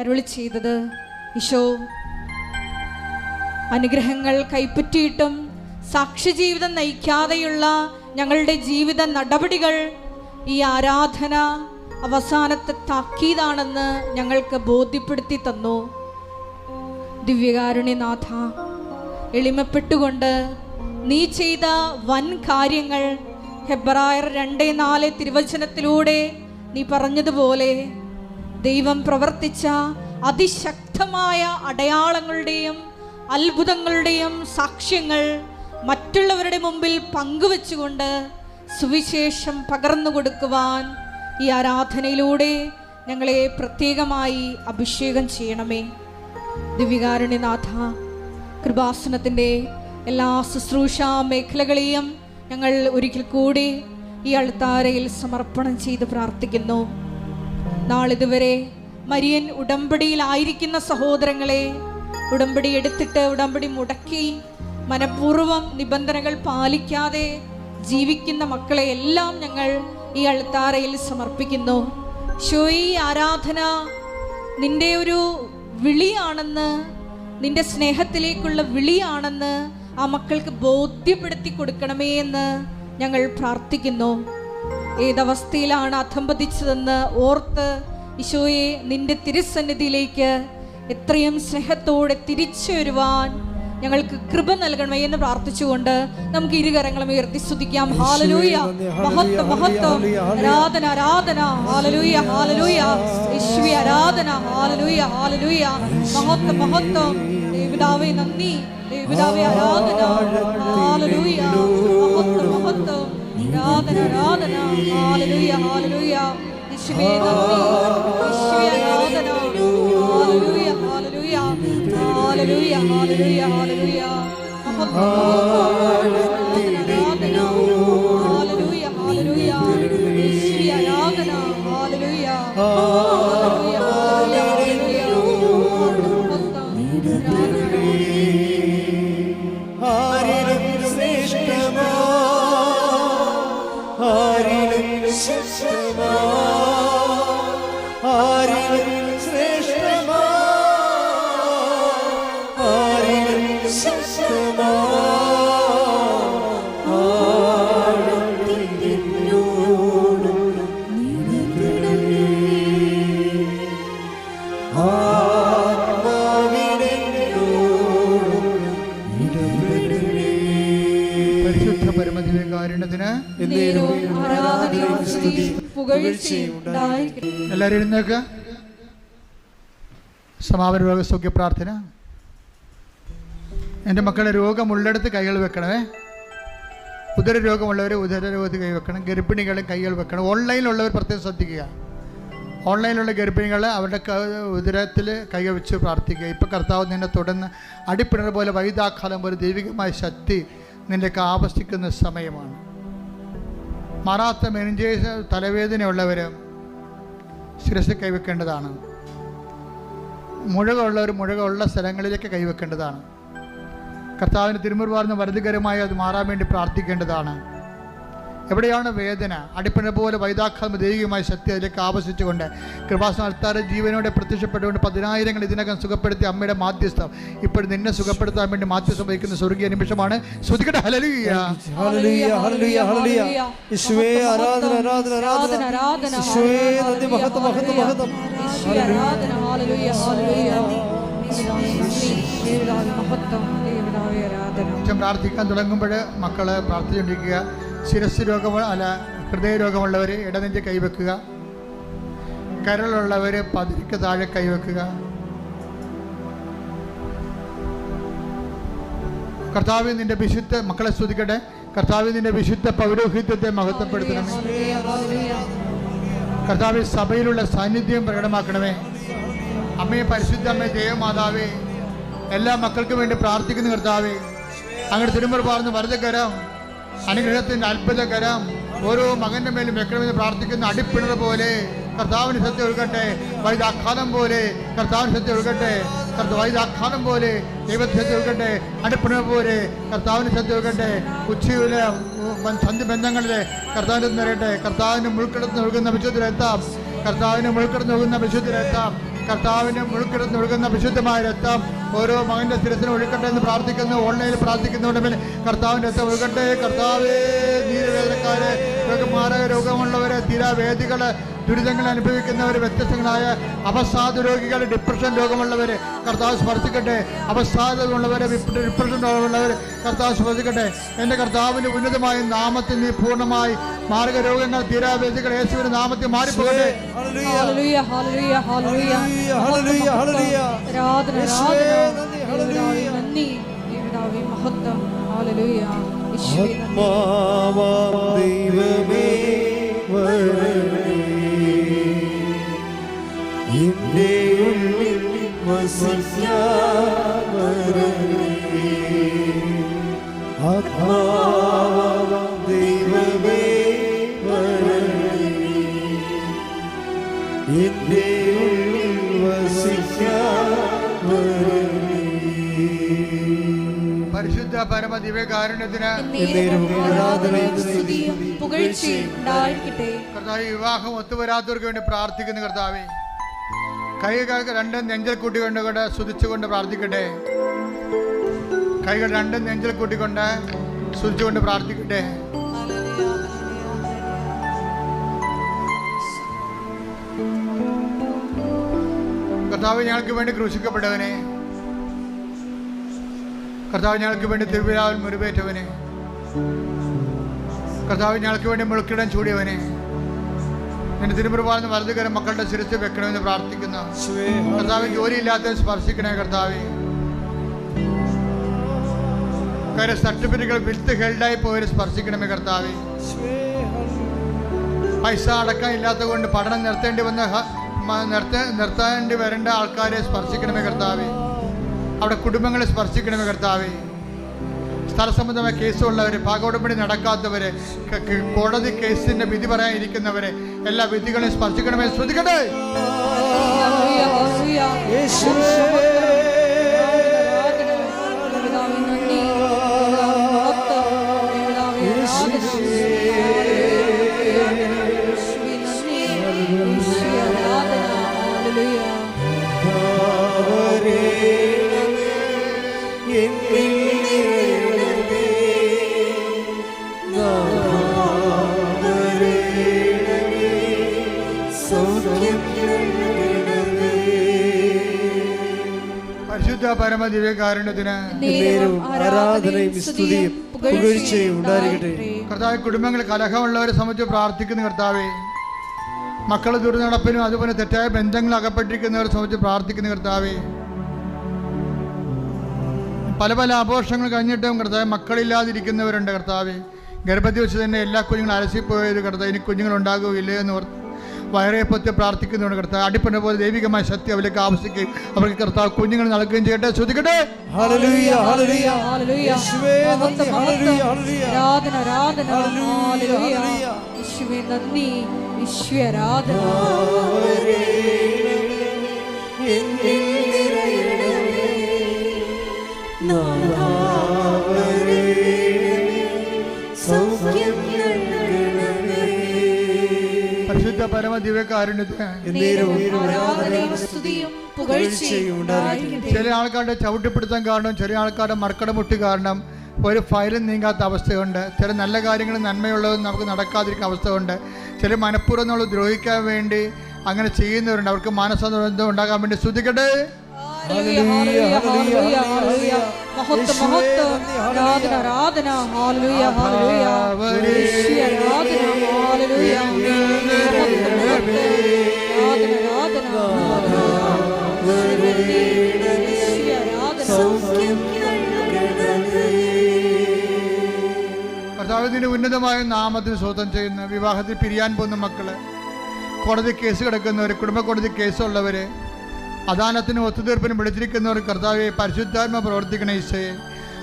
S1: അരുളി ചെയ്തത്. ഈശോ അനുഗ്രഹങ്ങൾ കൈപ്പറ്റിയിട്ടും സാക്ഷ്യജീവിതം നയിക്കാതെയുള്ള ഞങ്ങളുടെ ജീവിത നടപടികൾ ഈ ആരാധന അവസാനത്തെ താക്കീതാണെന്ന് ഞങ്ങൾക്ക് ബോധ്യപ്പെടുത്തി തന്നു. ദിവ്യകാരുണ്യനാഥ, എളിമപ്പെട്ടുകൊണ്ട് നീ ചെയ്ത വൻ കാര്യങ്ങൾ ഹെബ്രായർ 2:4 തിരുവചനത്തിലൂടെ നീ പറഞ്ഞതുപോലെ ദൈവം പ്രവർത്തിച്ച അതിശക്തമായ അടയാളങ്ങളുടെയും അത്ഭുതങ്ങളുടെയും സാക്ഷ്യങ്ങൾ മറ്റുള്ളവരുടെ മുമ്പിൽ പങ്കുവെച്ചുകൊണ്ട് സുവിശേഷം പകർന്നു കൊടുക്കുവാൻ ഈ ആരാധനയിലൂടെ ഞങ്ങളെ പ്രത്യേകമായി അഭിഷേകം ചെയ്യണമേ. ദിവ്യകാരുണ്യനാഥ, കൃപാസനത്തിൻ്റെ എല്ലാ ശുശ്രൂഷ മേഖലകളെയും ഞങ്ങൾ ഒരിക്കൽ കൂടി ഈ അൾത്താരയിൽ സമർപ്പണം ചെയ്ത് പ്രാർത്ഥിക്കുന്നു. നാളിതുവരെ മരിയൻ ഉടമ്പടിയിലായിരിക്കുന്ന സഹോദരങ്ങളെ, ഉടമ്പടി എടുത്തിട്ട് ഉടമ്പടി മുടക്കി മനഃപൂർവ്വം നിബന്ധനകൾ പാലിക്കാതെ ജീവിക്കുന്ന മക്കളെ എല്ലാം ഞങ്ങൾ ഈ അൾത്താരയിൽ സമർപ്പിക്കുന്നു. ഈ ആരാധന നിന്റെ ഒരു വിളിയാണെന്ന്, നിന്റെ സ്നേഹത്തിലേക്കുള്ള വിളിയാണെന്ന് ആ മക്കൾക്ക് ബോധ്യപ്പെടുത്തി കൊടുക്കണമേ എന്ന് ഞങ്ങൾ പ്രാർത്ഥിക്കുന്നു. ഏതവസ്ഥയിലാണ് അധംപതിച്ചതെന്ന് ഓർത്ത് ഈശോയെ നിന്റെ തിരുസന്നിധിയിലേക്ക് എത്രയും സ്നേഹത്തോടെ തിരിച്ചു വരുവാൻ ഞങ്ങൾക്ക് കൃപ നൽകണമേ എന്ന് പ്രാർത്ഥിച്ചുകൊണ്ട് നമുക്ക് ഇരുകരങ്ങളും ഉയർത്തി സ്തുതിക്കാം. ഹല്ലേലൂയ, മഹത്വം മഹത്വം, ആരാധന ആരാധന, ഹല്ലേലൂയ ഹല്ലേലൂയ, യേശുവേ ആരാധന, ഹല്ലേലൂയ ഹല്ലേലൂയ, മഹത്വം മഹത്വം, ദേവപിതാവേ നന്ദി, ദേവപിതാവേ ആരാധന, ഹല്ലേലൂയ, മഹത്വം മഹത്വം, ആരാധന ആരാധന, ഹല്ലേലൂയ ഹല്ലേലൂയ, യേശുവേ നന്ദി, യേശുവേ ആരാധന, ഹല്ലേലൂയ ഹല്ലേലൂയ, ഹല്ലേലൂയ ഹല്ലേലൂയ ഹല്ലേലൂയ, മഹത്വം ആരാധന, ഹല്ലേലൂയ ഹല്ലേലൂയ, യേശുവേ ആരാധന, ഹല്ലേലൂയ ഹല്ലേലൂയ ഹല്ലേലൂയ,
S5: ആരിലും ശ്രേഷ്ഠമാ, ആരിലും ശ്രേഷ്ഠമാ, ആരിലും ശ്രേഷ്ഠമാ, ആരിലും ശ്രേഷ്ഠമാ,
S4: പരിശുദ്ധ പരമദിവ്യകാരുണ്യത്തിന്
S1: ആരാധനയും സ്തുതിയും പുകഴ്ചയും ഉണ്ടായിരിക്കട്ടെ.
S4: എല്ലാവരും എഴുന്നേൽക്കുക. സമാപന രോഗസൗഖ്യ പ്രാർത്ഥന. എൻ്റെ മക്കളുടെ രോഗമുള്ളിടത്ത് കൈകൾ വെക്കണമേ. ഉദര രോഗമുള്ളവർ ഉദര രോഗത്തിൽ കൈ വെക്കണം. ഗർഭിണികൾ കൈകൾ വെക്കണം. ഓൺലൈനിലുള്ളവർ പ്രത്യേകം ശ്രദ്ധിക്കുക. ഓൺലൈനിലുള്ള ഗർഭിണികൾ അവരുടെ ഉദരത്തിൽ കൈകൾ വെച്ച് പ്രാർത്ഥിക്കുക. ഇപ്പോൾ കർത്താവ് നിന്നെ തുടർന്ന് അടിപ്പിണർ പോലെ വൈദാഘാതം പോലെ ദൈവികമായ ശക്തി നിൻ്റെയൊക്കെ ആവശ്യിക്കുന്ന സമയമാണ്. മാറാത്ത മെനിഞ്ചേസ് തലവേദനയുള്ളവർ ശിരസിൽ കൈവെക്കേണ്ടതാണ്. മുഴകളുള്ളവർ മുഴകളുള്ള സ്ഥലങ്ങളിലേക്ക് കൈവെക്കേണ്ടതാണ്. കർത്താവിന് തിരുമുറുവാർന്ന വരദകരമായി അത് മാറാൻ വേണ്ടി പ്രാർത്ഥിക്കേണ്ടതാണ്. എവിടെയാണ് വേദന, അടിപ്പിണ പോലെ വൈദാഘാതം ദൈവികമായ ശക്തി അതിലേക്ക് ആവശ്യിച്ചുകൊണ്ട് കൃപാസന അൾത്താര ജീവനോടെ പ്രത്യക്ഷപ്പെട്ടുകൊണ്ട് 10,000 ഇതിനകം സുഖപ്പെടുത്തി അമ്മയുടെ മാധ്യസ്ഥം ഇപ്പോഴും നിന്നെ സുഖപ്പെടുത്താൻ വേണ്ടി മാധ്യസ്ഥം വഹിക്കുന്ന സ്വർഗീയ നിമിഷമാണ്. ശ്രുതിക്കട്ടെ ഹല്ലേലൂയ
S5: ഹല്ലേലൂയ ഹല്ലേലൂയ ഹല്ലേലൂയ, യേശുവേ ആരാധന ആരാധന ആരാധന, യേശുവേ നന്ദി, മഹത്വം മഹത്വം മഹത്വം,
S1: യേശുവേ ആരാധന, ഹല്ലേലൂയ ഹല്ലേലൂയ, മഹത്വം, ദേവപിതാവേ ആരാധന.
S4: പ്രാർത്ഥിക്കാൻ തുടങ്ങുമ്പോൾ മക്കൾ പ്രാർത്ഥിച്ചുകൊണ്ടിരിക്കുക. ശിരസ് രോഗം അല്ല ഹൃദയ രോഗമുള്ളവർ ഇടനെഞ്ച് കൈവെക്കുക. കരളുള്ളവർ പതിക്ക് താഴെ കൈവെക്കുക. കർത്താവ് നിന്റെ വിശുദ്ധ മക്കളെ സ്തുതിക്കട്ടെ. കർത്താവ് നിന്റെ വിശുദ്ധ പൗരോഹിത്യത്തെ മഹത്വപ്പെടുത്തണമേ. കർത്താവ് സഭയിലുള്ള സാന്നിധ്യം പ്രകടമാക്കണമേ. അമ്മയെ പരിശുദ്ധ അമ്മയെ ദേവമാതാവേ, എല്ലാ മക്കൾക്കും വേണ്ടി പ്രാർത്ഥിക്കുന്ന കർത്താവേ, അങ്ങയുടെ തിരുമുറുപാർന്ന് വരദകരം അനുഗ്രഹത്തിൻ്റെ അത്ഭുതകരം ഓരോ മകൻ്റെ മേലും വെക്കണമെന്ന് പ്രാർത്ഥിക്കുന്ന അടിപ്പിണർ പോലെ കർത്താവിന് സത്യം ഒഴുകട്ടെ. വൈദാഘാതം പോലെ കർത്താവിന് സത്യം ഒഴുകട്ടെ. വൈദാഘാതം പോലെ ദൈവത്തിന് സത്യം ഒഴുകട്ടെ. അടിപ്പിണർ പോലെ കർത്താവിന് സത്യം ഒഴുകട്ടെ. ഉച്ചയിലെ സന്ധിബന്ധങ്ങളിലെ കർത്താവിന് നിറയട്ടെ. കർത്താവിന് മുൾക്കിടന്ന് ഒഴുകുന്ന വിശുദ്ധരെത്താം. കർത്താവിന് മുൾക്കിടന്ന് ഒഴുകുന്ന വിശുദ്ധരെത്താം. കർത്താവിൻ്റെ മുഴുക്കിടന്ന് ഒഴുകുന്ന വിശുദ്ധമായ രക്തം ഓരോ മകൻ്റെ ശിരസിന് ഒഴുകട്ടെ എന്ന് പ്രാർത്ഥിക്കുന്നു. ഓൺലൈനിൽ പ്രാർത്ഥിക്കുന്നവരുടെ മേൽ കർത്താവിൻ്റെ രക്തം ഒഴുകട്ടെ. കർത്താവേ, നീരവേദനക്കാരെ, മാരക രോഗമുള്ളവരെ, തീരാവേദികൾ, ദുരിതങ്ങൾ അനുഭവിക്കുന്നവർ, വ്യത്യസ്തങ്ങളായ അവസാദ രോഗികൾ, ഡിപ്രഷൻ രോഗമുള്ളവർ കർത്താവ് സ്പർശിക്കട്ടെ. അവസാദമുള്ളവർ, ഡിപ്രഷൻ രോഗമുള്ളവർ കർത്താവ് സ്പർശിക്കട്ടെ. എൻ്റെ കർത്താവിൻ്റെ ഉന്നതമായ നാമത്തിൽ നീ പൂർണ്ണമായി മാരക രോഗങ്ങൾ, തീരാവേദികൾ യേശുവിന്റെ നാമത്തിൽ മാറിപ്പോകട്ടെ.
S1: ഹല്ലേലൂയ, ഹല്ലേലൂയ, ഹല്ലേലൂയ,
S5: ഹല്ലേലൂയ, ഹല്ലേലൂയ.
S1: ആരാധന,
S5: യേശുവേ,
S1: ആരാധന.
S5: നന്ദി, ഹല്ലേലൂയ.
S1: നന്ദി, യേശുവേ, മഹത്വം. ഹല്ലേലൂയ, യേശുവേ, നന്ദി.
S5: ആത്മാവാം ദൈവമേ വരണമേ, എന്റെ ഉള്ളിൽ വസിക്കാൻ വരണമേ. ആത്മാവാം ദൈവമേ വരണമേ, എന്റെ ഉള്ളിൽ വസിക്കാൻ വരണമേ.
S4: പരിശുദ്ധ പരമ ദിവ്യകാരുണ്യത്തിന്
S1: എന്നേരവും ആരാധനയും സ്തുതിയും പുകഴ്ചയും ഉണ്ടായിരിക്കട്ടെ.
S4: കർത്താവ്, വിവാഹം ഒത്തുവരാത്തവർക്ക് വേണ്ടി പ്രാർത്ഥിക്കുന്നു. കർത്താവെ, കൈകൾ രണ്ടും നെഞ്ചൽ കൂട്ടിക്കൊണ്ട് സ്തുതിച്ചുകൊണ്ട് പ്രാർത്ഥിക്കട്ടെ. കൈകൾ രണ്ടും നെഞ്ചൽ കൂട്ടിക്കൊണ്ട് സ്തുതിച്ചുകൊണ്ട് പ്രാർത്ഥിക്കട്ടെ. കർത്താവ്, ഞങ്ങൾക്ക് വേണ്ടി ക്രൂശിക്കപ്പെട്ടവനെ, കർത്താവ്, ഞങ്ങൾക്ക് വേണ്ടി തിരുവിലാവിൽ മുറിവേറ്റവനെ, കർത്താവ്, ഞങ്ങൾക്ക് വേണ്ടി മുളുക്കിടം ചൂടിയവനെ, നിന്റെ തിരുമുറിവാർന്ന് വലതുകരം മക്കളുടെ ശിരസ് വെക്കണമെന്ന് പ്രാർത്ഥിക്കുന്നു. കർത്താവ്, ജോലിയില്ലാത്ത സ്പർശിക്കണേ. കർത്താവ്, കാര്യം സർട്ടിഫിക്കറ്റുകൾ വിത്ത് ഹെൽഡായി പോയവരെ സ്പർശിക്കണമേ. കർത്താവ്, പൈസ അടക്കം ഇല്ലാത്തത് കൊണ്ട് പഠനം നിർത്തേണ്ടി വരേണ്ട ആൾക്കാരെ സ്പർശിക്കണമേ. കർത്താവ്, അവിടെ കുടുംബങ്ങളെ സ്പർശിക്കണമേ. കർത്താവ്, സ്ഥലസംബന്ധമായ കേസുള്ളവരെ, ഭാഗോടമ്പടി നടക്കാത്തവരെ, കോടതി കേസിന്റെ വിധി പറയാൻ ഇരിക്കുന്നവരെ, എല്ലാ വിധികളെയും സ്പർശിക്കണമേ. ശ്രദ്ധിക്കട്ടെ.
S1: ഹല്ലേലൂയ, ഹല്ലേലൂയ,
S5: യേശുവേ,
S1: ആരാധന, പിതാവേ, നന്ദി, മഹത്വം, പിതാവേ, ആരാധന, യേശുവേ, നന്ദി, യേശുവേ, ആരാധന, ഹല്ലേലൂയ.
S5: എന്നിൽ നിറയണമേ, നാമരേണമേ, സൗഖ്യം നൽകണമേ.
S4: പരിശുദ്ധ പരമ ദിവ്യകാരുണ്യത്തിന്
S1: നേരവും
S5: ആരാധനയും സ്തുതിയും പുകഴ്ചയും ഉണ്ടായിരിക്കട്ടെ.
S4: കർത്താവ്, കുടുംബങ്ങളിൽ കലഹമുള്ളവരെ സംബന്ധിച്ച് പ്രാർത്ഥിക്കുന്ന. കർത്താവെ, മക്കൾ ദുർനടപ്പിനും അതുപോലെ തെറ്റായ ബന്ധങ്ങൾ അകപ്പെട്ടിരിക്കുന്നവരെ സംബന്ധിച്ച് പ്രാർത്ഥിക്കുന്ന. കർത്താവെ, പല പല ആഘോഷങ്ങൾ കഴിഞ്ഞിട്ടും കർത്താവ് മക്കളില്ലാതിരിക്കുന്നവരുണ്ട്. കർത്താവെ, ഗർഭത്തിൽ വെച്ച് തന്നെ എല്ലാ കുഞ്ഞുങ്ങളും അലസിപ്പോയത്. കർത്താവ്, ഇനി കുഞ്ഞുങ്ങളുണ്ടാകുകയില്ലേ എന്ന് ഓർത്ത് വയറെ പറ്റി പ്രാർത്ഥിക്കുന്നുണ്ട്. കർത്താവ്, അടിപ്പണ പോലെ ദൈവികമായ ശക്തി അവർക്ക് ആവശ്യിക്കുകയും അവർക്ക് കർത്താവ് കുഞ്ഞുങ്ങൾ നൽകുകയും ചെയ്യട്ടെ. ശ്രദ്ധിക്കട്ടെ.
S5: ഹല്ലേലൂയ, ഹല്ലേലൂയ,
S1: ഹല്ലേലൂയ,
S5: യേശുവേ, നന്ദി, ഹല്ലേലൂയ, ഹല്ലേലൂയ.
S1: ആരാധന, ആരാധന,
S5: ഹല്ലേലൂയ,
S1: ഹല്ലേലൂയ,
S5: ഹല്ലേലൂയ.
S1: യേശുവേ, നന്ദി, യേശുവേ, ആരാധന.
S5: എന്നിൽ നിറയണമേ, നാമരേണമേ, സൗഖ്യം നൽകണമേ.
S4: പരിശുദ്ധ പരമ ദിവ്യകാരുണ്യത്തിന്
S5: എന്നേരവും
S1: ആരാധനയും സ്തുതിയും പുകഴ്ചയും ഉണ്ടായിരിക്കട്ടെ.
S4: ചില ആൾക്കാരുടെ ചവിട്ടിപ്പിടുത്തം കാരണം, ചില ആൾക്കാരുടെ മർക്കടമുട്ടി കാരണം ഒരു ഫയലും നീങ്ങാത്ത അവസ്ഥയുണ്ട്. ചില നല്ല കാര്യങ്ങളും നന്മയുള്ളതും നമുക്ക് നടക്കാതിരിക്കുന്ന അവസ്ഥയുണ്ട്. ചില മനഃപൂർവ്വം നമ്മൾ ദ്രോഹിക്കാൻ വേണ്ടി അങ്ങനെ ചെയ്യുന്നവരുണ്ട്. അവർക്ക് മാനസാന്തരം ഉണ്ടാകാൻ വേണ്ടി ശ്രദ്ധിക്കട്ടെ.
S1: ഹല്ലേലൂയ, ഹല്ലേലൂയ, ഹല്ലേലൂയ, ഹല്ലേലൂയ. മഹത്വം, മഹത്വം, ആരാധന, ആരാധന, ഹല്ലേലൂയ, ഹല്ലേലൂയ, യേശുവേ, ആരാധന, ഹല്ലേലൂയ, മഹത്വം, മഹത്വം, ആരാധന, ആരാധന, ഹല്ലേലൂയ, യേശുവേ, ആരാധന.
S4: കർത്താവിന്റെ ഉന്നതമായ നാമത്തിന് സ്വതം ചെയ്യുന്ന, വിവാഹത്തിൽ പിരിയാൻ പോകുന്ന മക്കള്, കോടതി കേസ് കിടക്കുന്നവർ, കുടുംബ കോടതി കേസുള്ളവര്, അദാലത്തിനും ഒത്തുതീർപ്പിനും വിളിച്ചിരിക്കുന്നവർ, കർത്താവെ, പരിശുദ്ധാത്മ പ്രവർത്തിക്കണ ഈശോയെ.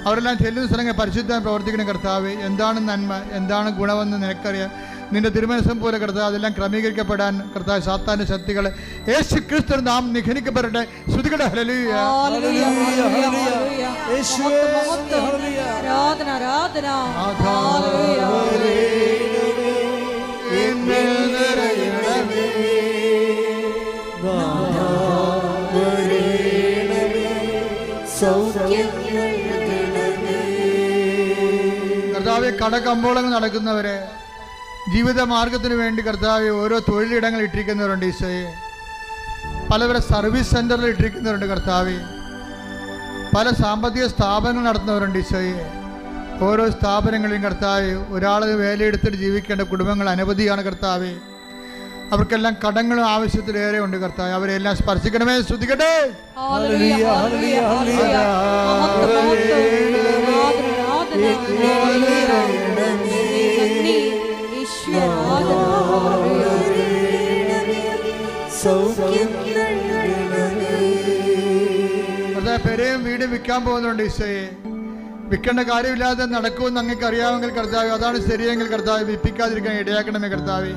S4: അവരെല്ലാം ചെല്ലുന്ന സ്ഥലങ്ങൾ പരിശുദ്ധാത്മ പ്രവർത്തിക്കണ കർത്താവെ. എന്താണ് നന്മ, എന്താണ് ഗുണമെന്ന് നിനക്കറിയാം. നിന്റെ തിരുമനസം പോലെ കർത്താവ് അതെല്ലാം ക്രമീകരിക്കപ്പെടാൻ കർത്താവ് സാത്താന്റെ ശക്തികൾ യേശു ക്രിസ്തു നാം നിഖനിക്കപ്പെടട്ടെ. ശ്രുതികട്ടെ. ഹല്ലേലൂയ,
S1: ഹല്ലേലൂയ, ഹല്ലേലൂയ, ഹല്ലേലൂയ.
S5: യേശുവേ,
S1: മഹത്വം,
S5: ഹല്ലേലൂയ.
S1: ആരാധന, ആരാധന, ഹല്ലേലൂയ.
S5: എന്നിൽ നിറയണമേ, നാമരേണമേ,
S4: കർത്താവെ കടകമ്പോളങ്ങൾ നടക്കുന്നവരെ, ജീവിത മാർഗത്തിന് വേണ്ടി കർത്താവെ ഓരോ തൊഴിലിടങ്ങൾ ഇട്ടിരിക്കുന്നവരുണ്ട് ഈശോയെ. പലവരെ സർവീസ് സെൻ്ററിൽ ഇട്ടിരിക്കുന്നവരുണ്ട് കർത്താവെ. പല സാമ്പത്തിക സ്ഥാപനങ്ങൾ നടത്തുന്നവരുണ്ട് ഈശോയെ. ഓരോ സ്ഥാപനങ്ങളിലും കർത്താവെ ഒരാൾ വേലയെടുത്തിട്ട് ജീവിക്കേണ്ട കുടുംബങ്ങൾ അനവധിയാണ് കർത്താവെ. അവർക്കെല്ലാം കടങ്ങളും ആവശ്യത്തിലേറെ ഉണ്ട് കർത്താവെ. അവരെല്ലാം സ്പർശിക്കണമേ. ശ്രദ്ധിക്കട്ടെ. പെരയും വീടും വിൽക്കാൻ പോകുന്നുണ്ട് ഈശോയെ. വിൽക്കേണ്ട കാര്യമില്ലാതെ നടക്കുമെന്ന് അങ്ങക്ക് അറിയാമെങ്കിൽ കർത്താവ്, അതാണ് ശരിയെങ്കിൽ കർത്താവ് വിൽപ്പിക്കാതിരിക്കാൻ ഇടയാക്കണമേ കർത്താവ്.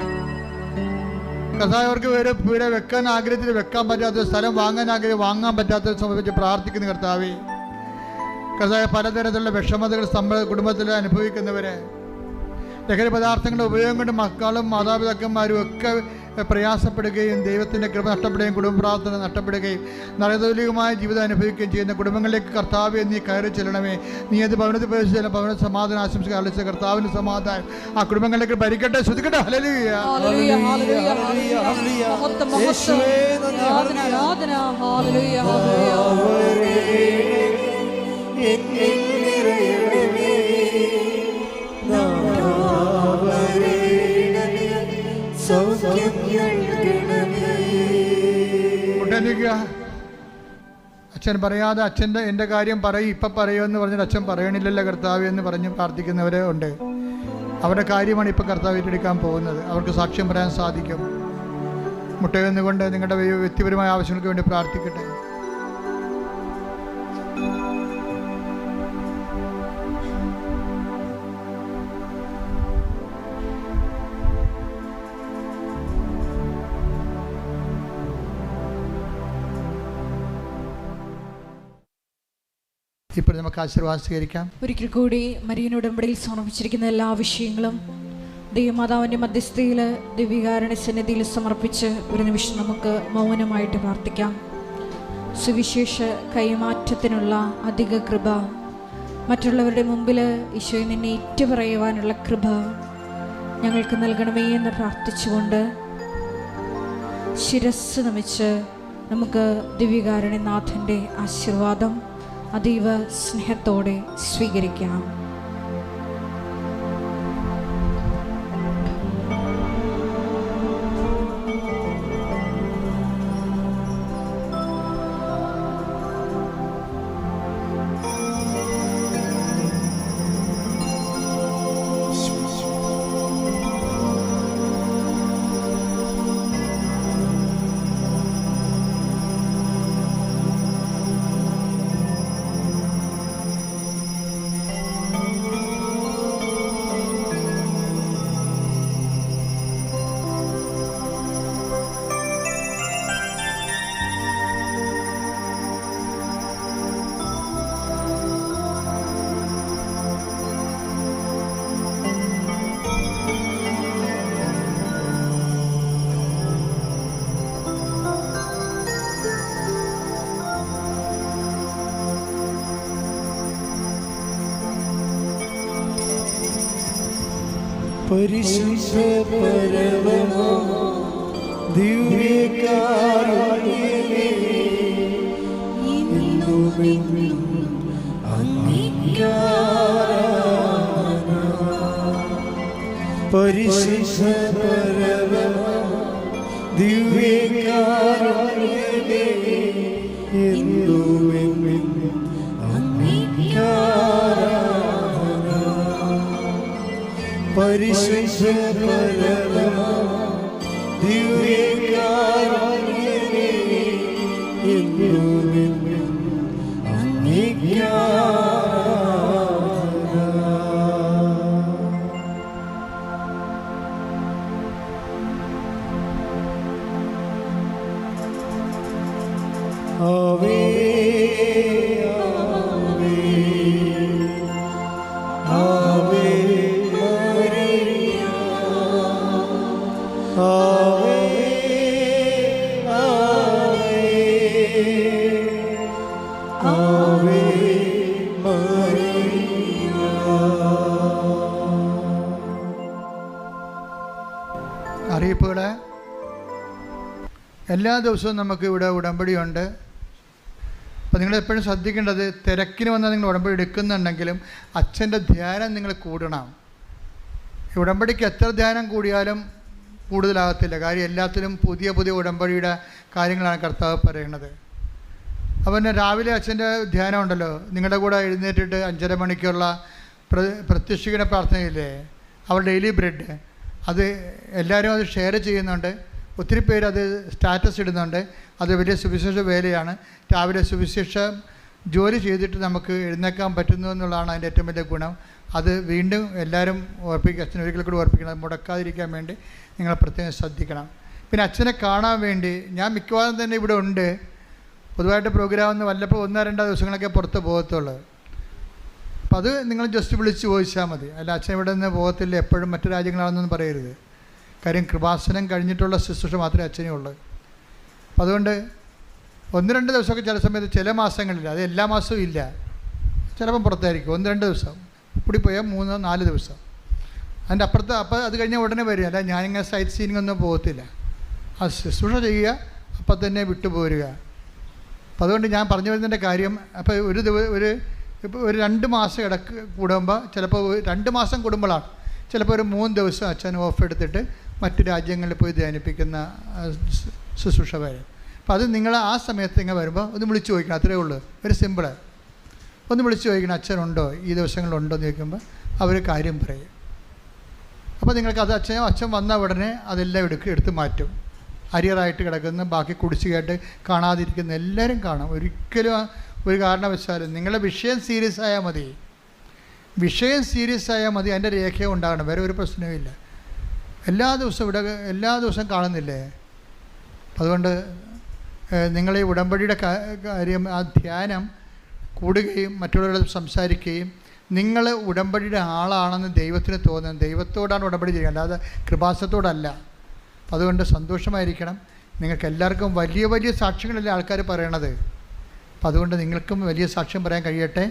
S4: കർത്താവ് അവർക്ക് വേറെ വെക്കാൻ ആഗ്രഹത്തിൽ വെക്കാൻ പറ്റാത്ത സ്ഥലം വാങ്ങാൻ പറ്റാത്ത സംബന്ധിച്ച് പ്രാർത്ഥിക്കുന്ന കർത്താവ്. കർത്താവ് പലതരത്തിലുള്ള വിഷമതകൾ കുടുംബത്തിൽ അനുഭവിക്കുന്നവരെ, ലഹരി പദാർത്ഥങ്ങളുടെ ഉപയോഗം കൊണ്ട് മക്കളും മാതാപിതാക്കന്മാരും ഒക്കെ പ്രയാസപ്പെടുകയും ദൈവത്തിൻ്റെ കൃപ നഷ്ടപ്പെടുകയും കുടുംബ പ്രാർത്ഥന നഷ്ടപ്പെടുകയും നരകതുല്യമായ ജീവിതം അനുഭവിക്കുകയും ചെയ്യുന്ന കുടുംബങ്ങളിലേക്ക് കർത്താവെ നീ കയറി ചെല്ലണമേ. നീ അത് ഭവനത്തിൽ പ്രവേശിച്ചാലും ഭവന സമാധാനം ആശംസിക്കുക. അളിച്ച കർത്താവിൻ്റെ സമാധാനം ആ കുടുംബങ്ങളിലേക്ക് ഭരിക്കട്ടെ. ശ്രദ്ധിക്കട്ടെ. ഹല്ലേലൂയ. അച്ഛൻ പറയാതെ എൻ്റെ കാര്യം പറയും ഇപ്പം പറയുമെന്ന് പറഞ്ഞിട്ട് അച്ഛൻ പറയണില്ലല്ലോ കർത്താവ് എന്ന് പറഞ്ഞ് പ്രാർത്ഥിക്കുന്നവരെ ഉണ്ട്. അവരുടെ കാര്യമാണ് ഇപ്പം കർത്താവ് ഏറ്റെടുക്കാൻ പോകുന്നത്. അവർക്ക് സാക്ഷ്യം പറയാൻ സാധിക്കും. മുട്ടയെന്നുകൊണ്ട് നിങ്ങളുടെ വ്യക്തിപരമായ ആവശ്യങ്ങൾക്ക് വേണ്ടി പ്രാർത്ഥിക്കട്ടെ. ഇപ്പോൾ നമുക്ക് ആശീർവാദം സ്വീകരിക്കാം.
S1: ഒരിക്കൽ കൂടി മരിയൻ ഉടമ്പടിയിൽ സമർപ്പിച്ചിരിക്കുന്ന എല്ലാ വിഷയങ്ങളും ദൈവമാതാവിൻ്റെ മധ്യസ്ഥയിൽ ദിവ്യകാരുണ്യ സന്നിധിയിൽ സമർപ്പിച്ച് ഒരു നിമിഷം നമുക്ക് മൗനമായിട്ട് പ്രാർത്ഥിക്കാം. സുവിശേഷ കൈമാറ്റത്തിനുള്ള അധിക കൃപ, മറ്റുള്ളവരുടെ മുമ്പിൽ ഈശോയെ നിന്നെ ഏറ്റുപറയുവാനുള്ള കൃപ ഞങ്ങൾക്ക് നൽകണമേ എന്ന് പ്രാർത്ഥിച്ചുകൊണ്ട് ശിരസ് നമിച്ച് നമുക്ക് ദിവ്യകാരുണ്യനാഥൻ്റെ ആശീർവാദം അതീവ സ്നേഹത്തോടെ സ്വീകരിക്കാം.
S5: പരിശുദ്ധ പരമമാ ദിവ്യകാരുണ്യമേ, എന്നുമെന്നും അങ്ങേക്കാരാധന. പരിശുദ്ധ പരമമാ ദിവ്യകാരുണ്യമേ, എന്നുമെന്നും അങ്ങേക്കാരാധന. പരിശുദ്ധ പരമമാ ദിവ്യകാരുണ്യമേ, എന്നുമെന്നും അങ്ങേക്കാരാധന. ആവേ ആവേ ആവേ ആവേ ആവേ
S4: അറിയിപ്പുകൾ. എല്ലാ ദിവസവും നമുക്ക് ഇവിടെ ഉടമ്പടിയുണ്ട്. അപ്പോൾ നിങ്ങൾ എപ്പോഴും ശ്രദ്ധിക്കേണ്ടത്, തിരക്കിന് വന്നാൽ നിങ്ങൾ ഉടമ്പടി എടുക്കുന്നുണ്ടെങ്കിലും അച്ഛൻ്റെ ധ്യാനം നിങ്ങൾ കൂടണം. ഉടമ്പടിക്ക് എത്ര ധ്യാനം കൂടിയാലും കൂടുതലാകത്തില്ല. കാര്യം എല്ലാത്തിലും പുതിയ പുതിയ ഉടമ്പടിയുടെ കാര്യങ്ങളാണ് കർത്താവ് പറയുന്നത്. അപ്പോൾ പിന്നെ രാവിലെ അച്ഛൻ്റെ ധ്യാനം ഉണ്ടല്ലോ, നിങ്ങളുടെ കൂടെ എഴുന്നേറ്റിട്ട് 5:30 മണിക്കുള്ള പ്രത്യക്ഷീകരണ പ്രാർത്ഥനയില്ലേ, അവർ ഡെയിലി ബ്രെഡ്, അത് എല്ലാവരും അത് ഷെയർ ചെയ്യുന്നുണ്ട്. ഒത്തിരി പേര് അത് സ്റ്റാറ്റസ് ഇടുന്നുണ്ട്. അത് വലിയ സുവിശേഷ വേലയാണ്. രാവിലെ സുവിശേഷ ജോലി ചെയ്തിട്ട് നമുക്ക് എഴുന്നേക്കാൻ പറ്റുന്നു എന്നുള്ളതാണ് അതിൻ്റെ ഏറ്റവും വലിയ ഗുണം. അത് വീണ്ടും എല്ലാവരും ഓർപ്പിക്കുക, അച്ഛൻ ഒരിക്കൽ കൂടി ഓർപ്പിക്കണം. അത് മുടക്കാതിരിക്കാൻ വേണ്ടി നിങ്ങൾ പ്രത്യേകം ശ്രദ്ധിക്കണം. പിന്നെ അച്ഛനെ കാണാൻ വേണ്ടി ഞാൻ മിക്കവാറും തന്നെ ഇവിടെ ഉണ്ട്. പൊതുവായിട്ട് പ്രോഗ്രാം ഒന്ന് വല്ലപ്പോൾ 1-2 ദിവസങ്ങളൊക്കെ പുറത്ത് പോകത്തുള്ളൂ. അപ്പോൾ അത് നിങ്ങൾ ജസ്റ്റ് വിളിച്ച് ചോദിച്ചാൽ മതി. അല്ല അച്ഛൻ ഇവിടെ നിന്ന് പോകത്തില്ല, എപ്പോഴും മറ്റു രാജ്യങ്ങളാണെന്നൊന്നും പറയരുത്. കാര്യം കൃപാസനം കഴിഞ്ഞിട്ടുള്ള ശുശ്രൂഷ മാത്രമേ അച്ഛനേ ഉള്ളൂ. അപ്പം അതുകൊണ്ട് 1-2 ദിവസമൊക്കെ ചില സമയത്ത്, ചില മാസങ്ങളിൽ, അത് എല്ലാ മാസവും ഇല്ല, ചിലപ്പം പുറത്തായിരിക്കും. 1-2 ദിവസം കൂടി പോയാൽ 3-4 ദിവസം. അതിൻ്റെ അപ്പുറത്ത് അപ്പോൾ അത് കഴിഞ്ഞാൽ ഉടനെ വരിക. അല്ല ഞാനിങ്ങനെ സൈറ്റ് സീനിങ് ഒന്നും പോകത്തില്ല. ആ ശുശ്രൂഷ ചെയ്യുക, അപ്പം തന്നെ വിട്ടുപോരുക. അപ്പം അതുകൊണ്ട് ഞാൻ പറഞ്ഞു വരുന്നതിൻ്റെ കാര്യം, അപ്പോൾ ഇപ്പോൾ ഒരു 2 മാസം കൂടുമ്പോൾ, ചിലപ്പോൾ 2 മാസം കൂടുമ്പോഴാണ് ചിലപ്പോൾ ഒരു 3 ദിവസം അച്ഛൻ ഓഫ് എടുത്തിട്ട് മറ്റു രാജ്യങ്ങളിൽ പോയി ധ്യാനിപ്പിക്കുന്ന ശുശ്രൂഷ വരും. അപ്പോൾ അത് നിങ്ങൾ ആ സമയത്ത് ഇങ്ങനെ വരുമ്പോൾ ഒന്ന് വിളിച്ച് ചോദിക്കണം. അത്രയേ ഉള്ളൂ. ഒരു സിമ്പിള്. ഒന്ന് വിളിച്ച് ചോദിക്കണം, അച്ഛനുണ്ടോ ഈ ദിവസങ്ങളുണ്ടോ എന്ന് ചോദിക്കുമ്പോൾ അവർ കാര്യം പറയും. അപ്പോൾ നിങ്ങൾക്ക് അത് അച്ഛൻ വന്ന ഉടനെ അതെല്ലാം എടുത്ത് മാറ്റും. അരിയറായിട്ട് കിടക്കുന്ന, ബാക്കി കുടിശ്ശികയായിട്ട് കാണാതിരിക്കുന്ന എല്ലാവരും കാണാം. ഒരിക്കലും ഒരു കാരണവശാലും നിങ്ങളുടെ വിഷയം സീരിയസ് ആയാൽ മതി. വിഷയം സീരിയസ് ആയാൽ മതി. അതിൻ്റെ രേഖ ഉണ്ടാകണം. വേറെ ഒരു പ്രശ്നവുമില്ല. എല്ലാ ദിവസവും കാണുന്നില്ലേ? അതുകൊണ്ട് നിങ്ങൾ ഈ ഉടമ്പടിയുടെ കാര്യം, ആ ധ്യാനം കൂടുകയും മറ്റുള്ളവരോട് സംസാരിക്കുകയും, നിങ്ങൾ ഉടമ്പടിയുടെ ആളാണെന്ന് ദൈവത്തിന് തോന്നുന്നത്, ദൈവത്തോടാണ് ഉടമ്പടി ചെയ്യുക, അല്ലാതെ കൃപാസനത്തോടല്ല. അതുകൊണ്ട് സന്തോഷമായിരിക്കണം. നിങ്ങൾക്ക് എല്ലാവർക്കും വലിയ വലിയ സാക്ഷ്യങ്ങളല്ലേ ആൾക്കാർ പറയണത്. അപ്പം അതുകൊണ്ട് നിങ്ങൾക്കും വലിയ സാക്ഷ്യം പറയാൻ കഴിയട്ടെ.